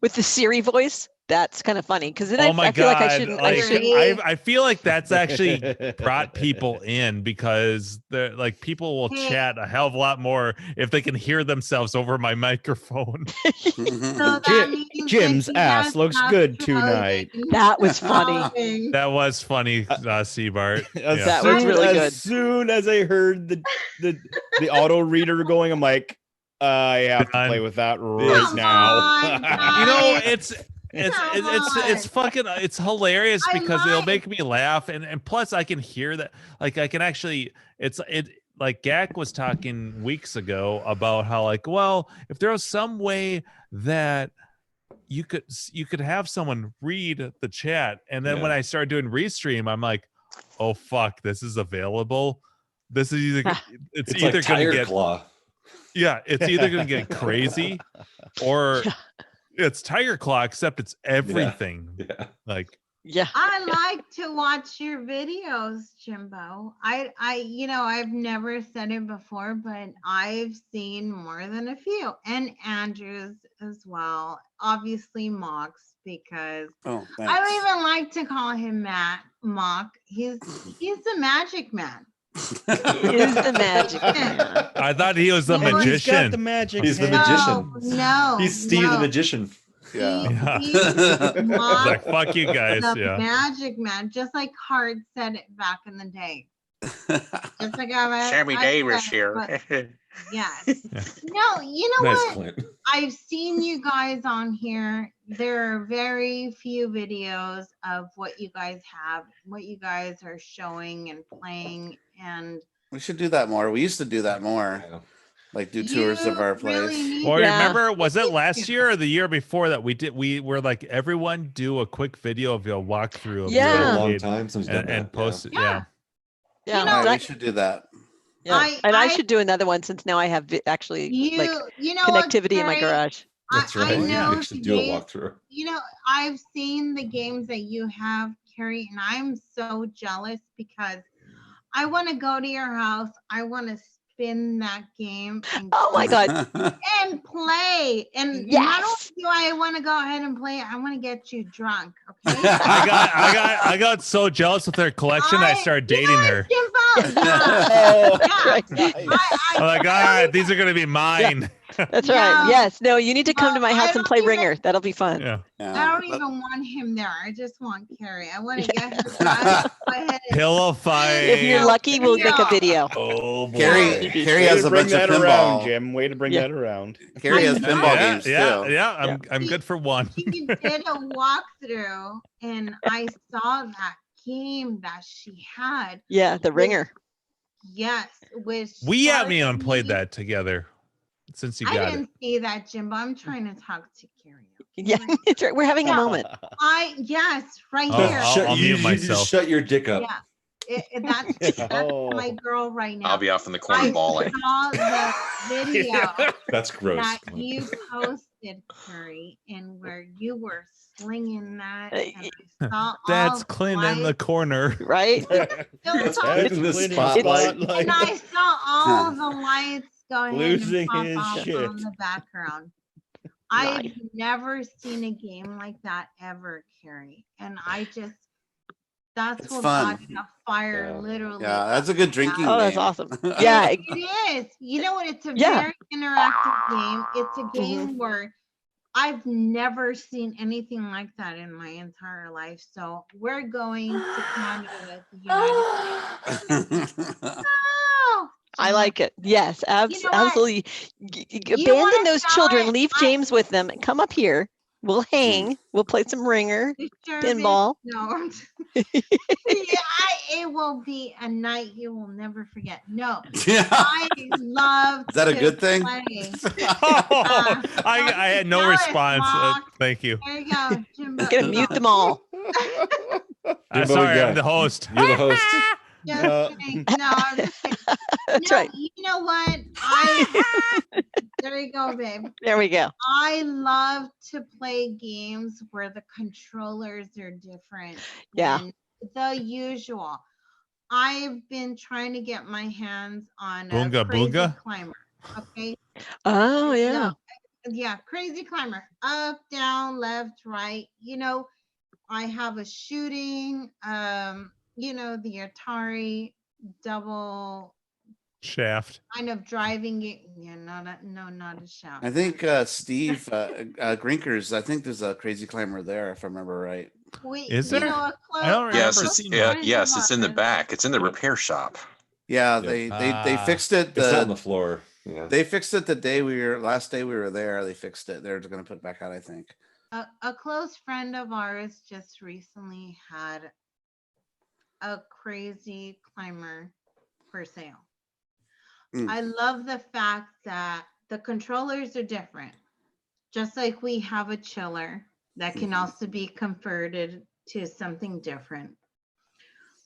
With the Siri voice, that's kind of funny because then Oh my I feel like I God, shouldn't. like, I shouldn't. I feel like that's actually brought people in because they're like people will Hey. chat a hell of a lot more if they can hear themselves over my microphone. So that means Jim's that he ass has looks not good chosen tonight. That was funny. something. That was funny, Seabart. As, Yeah. That was really as good. soon as I heard the auto reader going, I'm like, I have to Done. play with that right Come now. on, You know, guys. it's hilarious I because it'll like- make me laugh, and plus I can hear that, like I can actually like Gak was talking weeks ago about how like, well, if there was some way that you could have someone read the chat, and then when I started doing Restream, I'm like, oh fuck, this is available. This is either it's It's either like gonna Tiger get Claw. yeah, it's either gonna get crazy or it's Tiger Claw, except it's everything. Yeah. Like Yeah. I like to watch your videos, Jimbo. I've never said it before, but I've seen more than a few, and Andrews as well. Obviously, Mox, because Oh, I thanks. don't even like to call him Mock. He's the magic man. Is the magic man. I thought he was the You know what? He's got magician. the magic. He's the hand. magician. No, He's Steve the no. magician. Yeah. Yeah. He's It's Mock, like fuck you guys. the Yeah. magic man, just like Hart said it back in the day. Just like Sammy I Davis said, here. but- Yes. No, you know Nice, what? Clint. I've seen you guys on here. There are very few videos of what you guys have, what you guys are showing and playing, and We should do that more. We used to do that more. Yeah. Like do tours of you our really place. need Well, to- remember, was it last year or the year before that we were like, everyone do a quick video of your walkthrough of It's Yeah. been a your long arcade time since we've done and that. post it. Yeah. Yeah. Yeah. You know, All right, we that- should do that. yeah. And I I- should do another one since now I have actually like you know what, connectivity in my Carrie? garage. That's I right. know We should do a today- walkthrough. You know, I've seen the games that you have, Carrie, and I'm so jealous because I want to go to your house. I want to spin that game and, Oh my god. and play. And not Yes. only do I want to go ahead and play, I want to get you drunk. Okay. I got so jealous with her collection. I started dating her. Jimbo, yeah, Oh, yeah. nice. I'm like, all right, these are gonna be mine. That's No. right. Yes. No, you need to come to my I house and don't play even- Ringer. That'll be fun. Yeah. I Yeah. don't even want him there. I just want Carrie. I want to get her drunk. Go ahead and Pillow If fight. you're lucky, we'll make a Yeah. video. Oh boy. Carrie Way has to a bring bunch of that around, pinball. Jim. Way to bring Yeah. that around. Carrie has pinball yeah, games yeah, too. yeah. I'm good for one. she did a walkthrough, and I saw that game that she had. Yeah, the Ringer. Yes, which We haven't even sparked played me- that together since you I got it. didn't see that, Jimbo. I'm trying to talk to Carrie. Yeah, it's right. We're having a moment. Yes, right Oh, here. I'll mute you myself. just shut your dick up. Yeah, that's Oh. my girl right now. I'll be off in the corner I bawling. saw the video That's gross. that Clint. you posted, Curry, and where you were slinging that. And I saw That's all the Clint in the lights. corner. Right? That's Still Clint in the Clint in spotlight. and I saw all the lights go ahead Losing and his pop off shit. on the background. I've never seen a game like that ever, Carrie. And I just, that's It's what fun. got a fire Yeah. literally. Yeah, that's a good drinking Oh, that's game. awesome. Yeah. It is. You know what? It's a Yeah. very interactive game. It's a game where I've never seen anything like that in my entire life. So we're going to Canada with the United States. Oh, I like it. Yes, You know what? absolutely. You Abandon wanna those know children. it? Leave James with them. And come up here. We'll hang. We'll play some ringer, The pinball. No. It will be a night you will never forget. No, Yeah. I love. Is that a to good thing? play. I had no Tell it, response. Mark. Thank you. There you go, Jimbo. I'm gonna mute them all. Jimbo, Sorry, yeah. I'm the host. You're the host. Just kidding. No, I'm just kidding. That's No, right. you know what? There you go, babe. There we go. I love to play games where the controllers are different Yeah. than the usual. I've been trying to get my hands on a Boonga Crazy Boonga? Climber. Okay. Oh yeah. No, yeah, Crazy Climber. Up, down, left, right. I have a shooting, the Atari double Shaft. kind of driving it. Yeah, not a shaft. I think Steve Grinkers. I think there's a Crazy Climber there, if I remember right. Is there? A close, I don't Yes, remember it's seeing that. yes, it's in the back. It's in the repair shop. Yeah, Yep. they fixed it. It's not on the floor. Yeah. They fixed it the last day we were there. They fixed it. They're going to put it back out, I think. A close friend of ours just recently had a Crazy Climber for sale. I love the fact that the controllers are different. Just like we have a chiller that can also be converted to something different.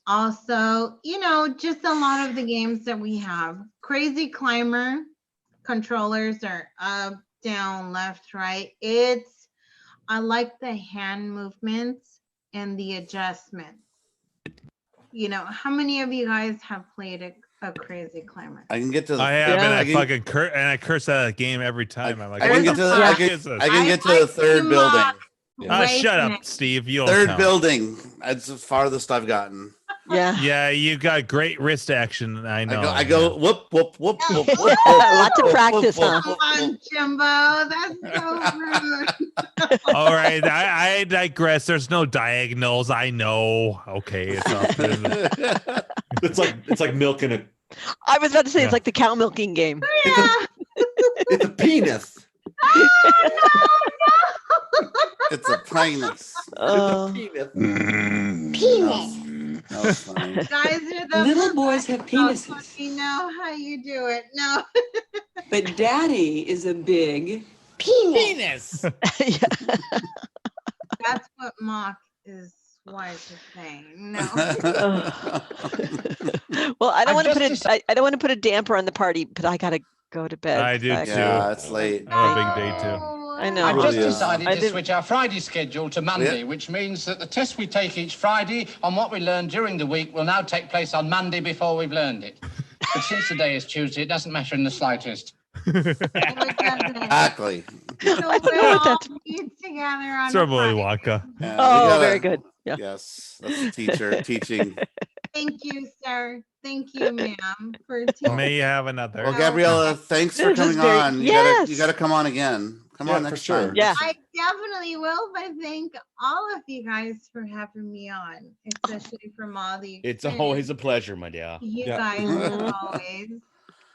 Also, just a lot of the games that we have. Crazy Climber controllers are up, down, left, right. I like the hand movements and the adjustments. How many of you guys have played a Crazy Climber? I can get to the. I have, and I I can- curse at that game every time. I'm like, I can get to. I can get to the third building. Shut up, Steve. You don't Third count. building. That's the farthest I've gotten. Yeah. Yeah, you got great wrist action. I know. I go whoop whoop whoop whoop whoop. Lots of practice, huh? Come on, Jimbo. That's so rude. All right, I digress. There's no diagonals. I know. Okay, it's up. It's like milking a. I was about to say it's like the cow milking game. It's a penis. It's a penis. Penis. That was funny. Guys are the Little boys have penises. You know how you do it. No. But daddy is a big penis. That's what Mock is wife is saying. No. Well, I don't want to put I don't want to put a damper on the party, but I gotta go to bed. I do too. Yeah, it's late. I have a big day too. I know. I've just Really, decided I to did- switch our Friday schedule to Monday, Yeah. which means that the test we take each Friday on what we learned during the week will now take place on Monday before we've learned it. But since today is Tuesday, it doesn't matter in the slightest. Exactly. So I don't know we'll what that's. all meet together on It's our a boy Friday. Wonka. Yeah, we Oh, gotta- very good. Yeah. Yes, that's the teacher teaching. Thank you, sir. Thank you, ma'am, for teaching. May you have another. Well, Gabriella, thanks for This is coming very- on. You Yes. gotta come on again. Come on Yeah, for next sure. time. Yeah. I definitely will, but thank all of you guys for having me on, especially from all the It's always a pleasure, my dear. you Yeah. guys Mhm. as always.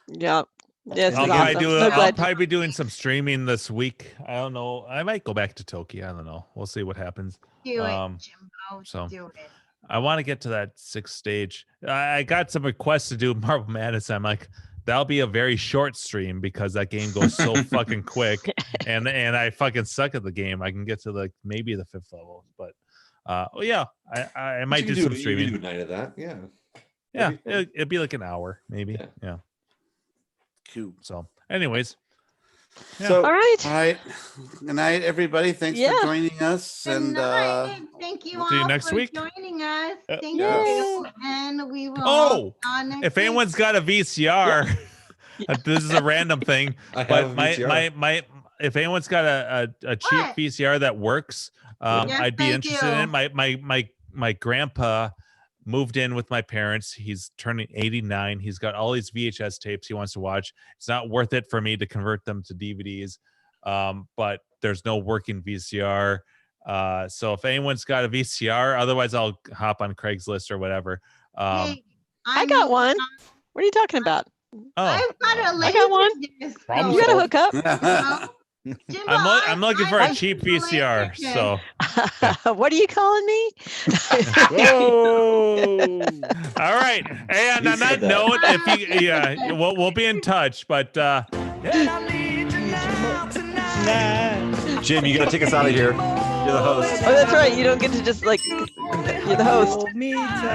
Yeah. Yes, I'll it's probably awesome. do So I'll glad. probably be doing some streaming this week. I don't know. I might go back to Tokyo. I don't know. We'll see what happens. Do it, Um, Jimbo. so- Do it. I want to get to that 6th stage. I got some requests to do Marble Madness. I'm like, that'll be a very short stream because that game goes so fucking quick, and I fucking suck at the game. I can get to maybe the 5th level, but yeah, I But might you do can some you can streaming. do a night of that. Yeah. Yeah, That'd be fun. it'd be like an hour maybe. Yeah. Cool. So, anyways, yeah. So All right. All right. Good night, everybody. Thanks Yeah. for joining us. Good And night. Thank you all see you next for week. joining us. Thank yes. you. And we will Oh, on next if week. anyone's got a VCR, this is a random thing, I have but a VCR. my if anyone's got a cheap What? VCR that works, Yes, I'd be I interested do. in it. My grandpa moved in with my parents. He's turning 89. He's got all these VHS tapes he wants to watch. It's not worth it for me to convert them to DVDs, but there's no working VCR. So if anyone's got a VCR, otherwise I'll hop on Craigslist or whatever. Hey, I got one. What are you talking about? I've got a I got one. Laserdisc, Problem You got to solved. hook up. Jimbo, I'm looking for a cheap have a VCR. Laserdisc. So What are you calling me? Whoa. all right. And You on said that that. note, if you we'll be in touch. But Jim, you got to take us out of here. You're the host. Oh, that's right. You don't get to just like, you're the host.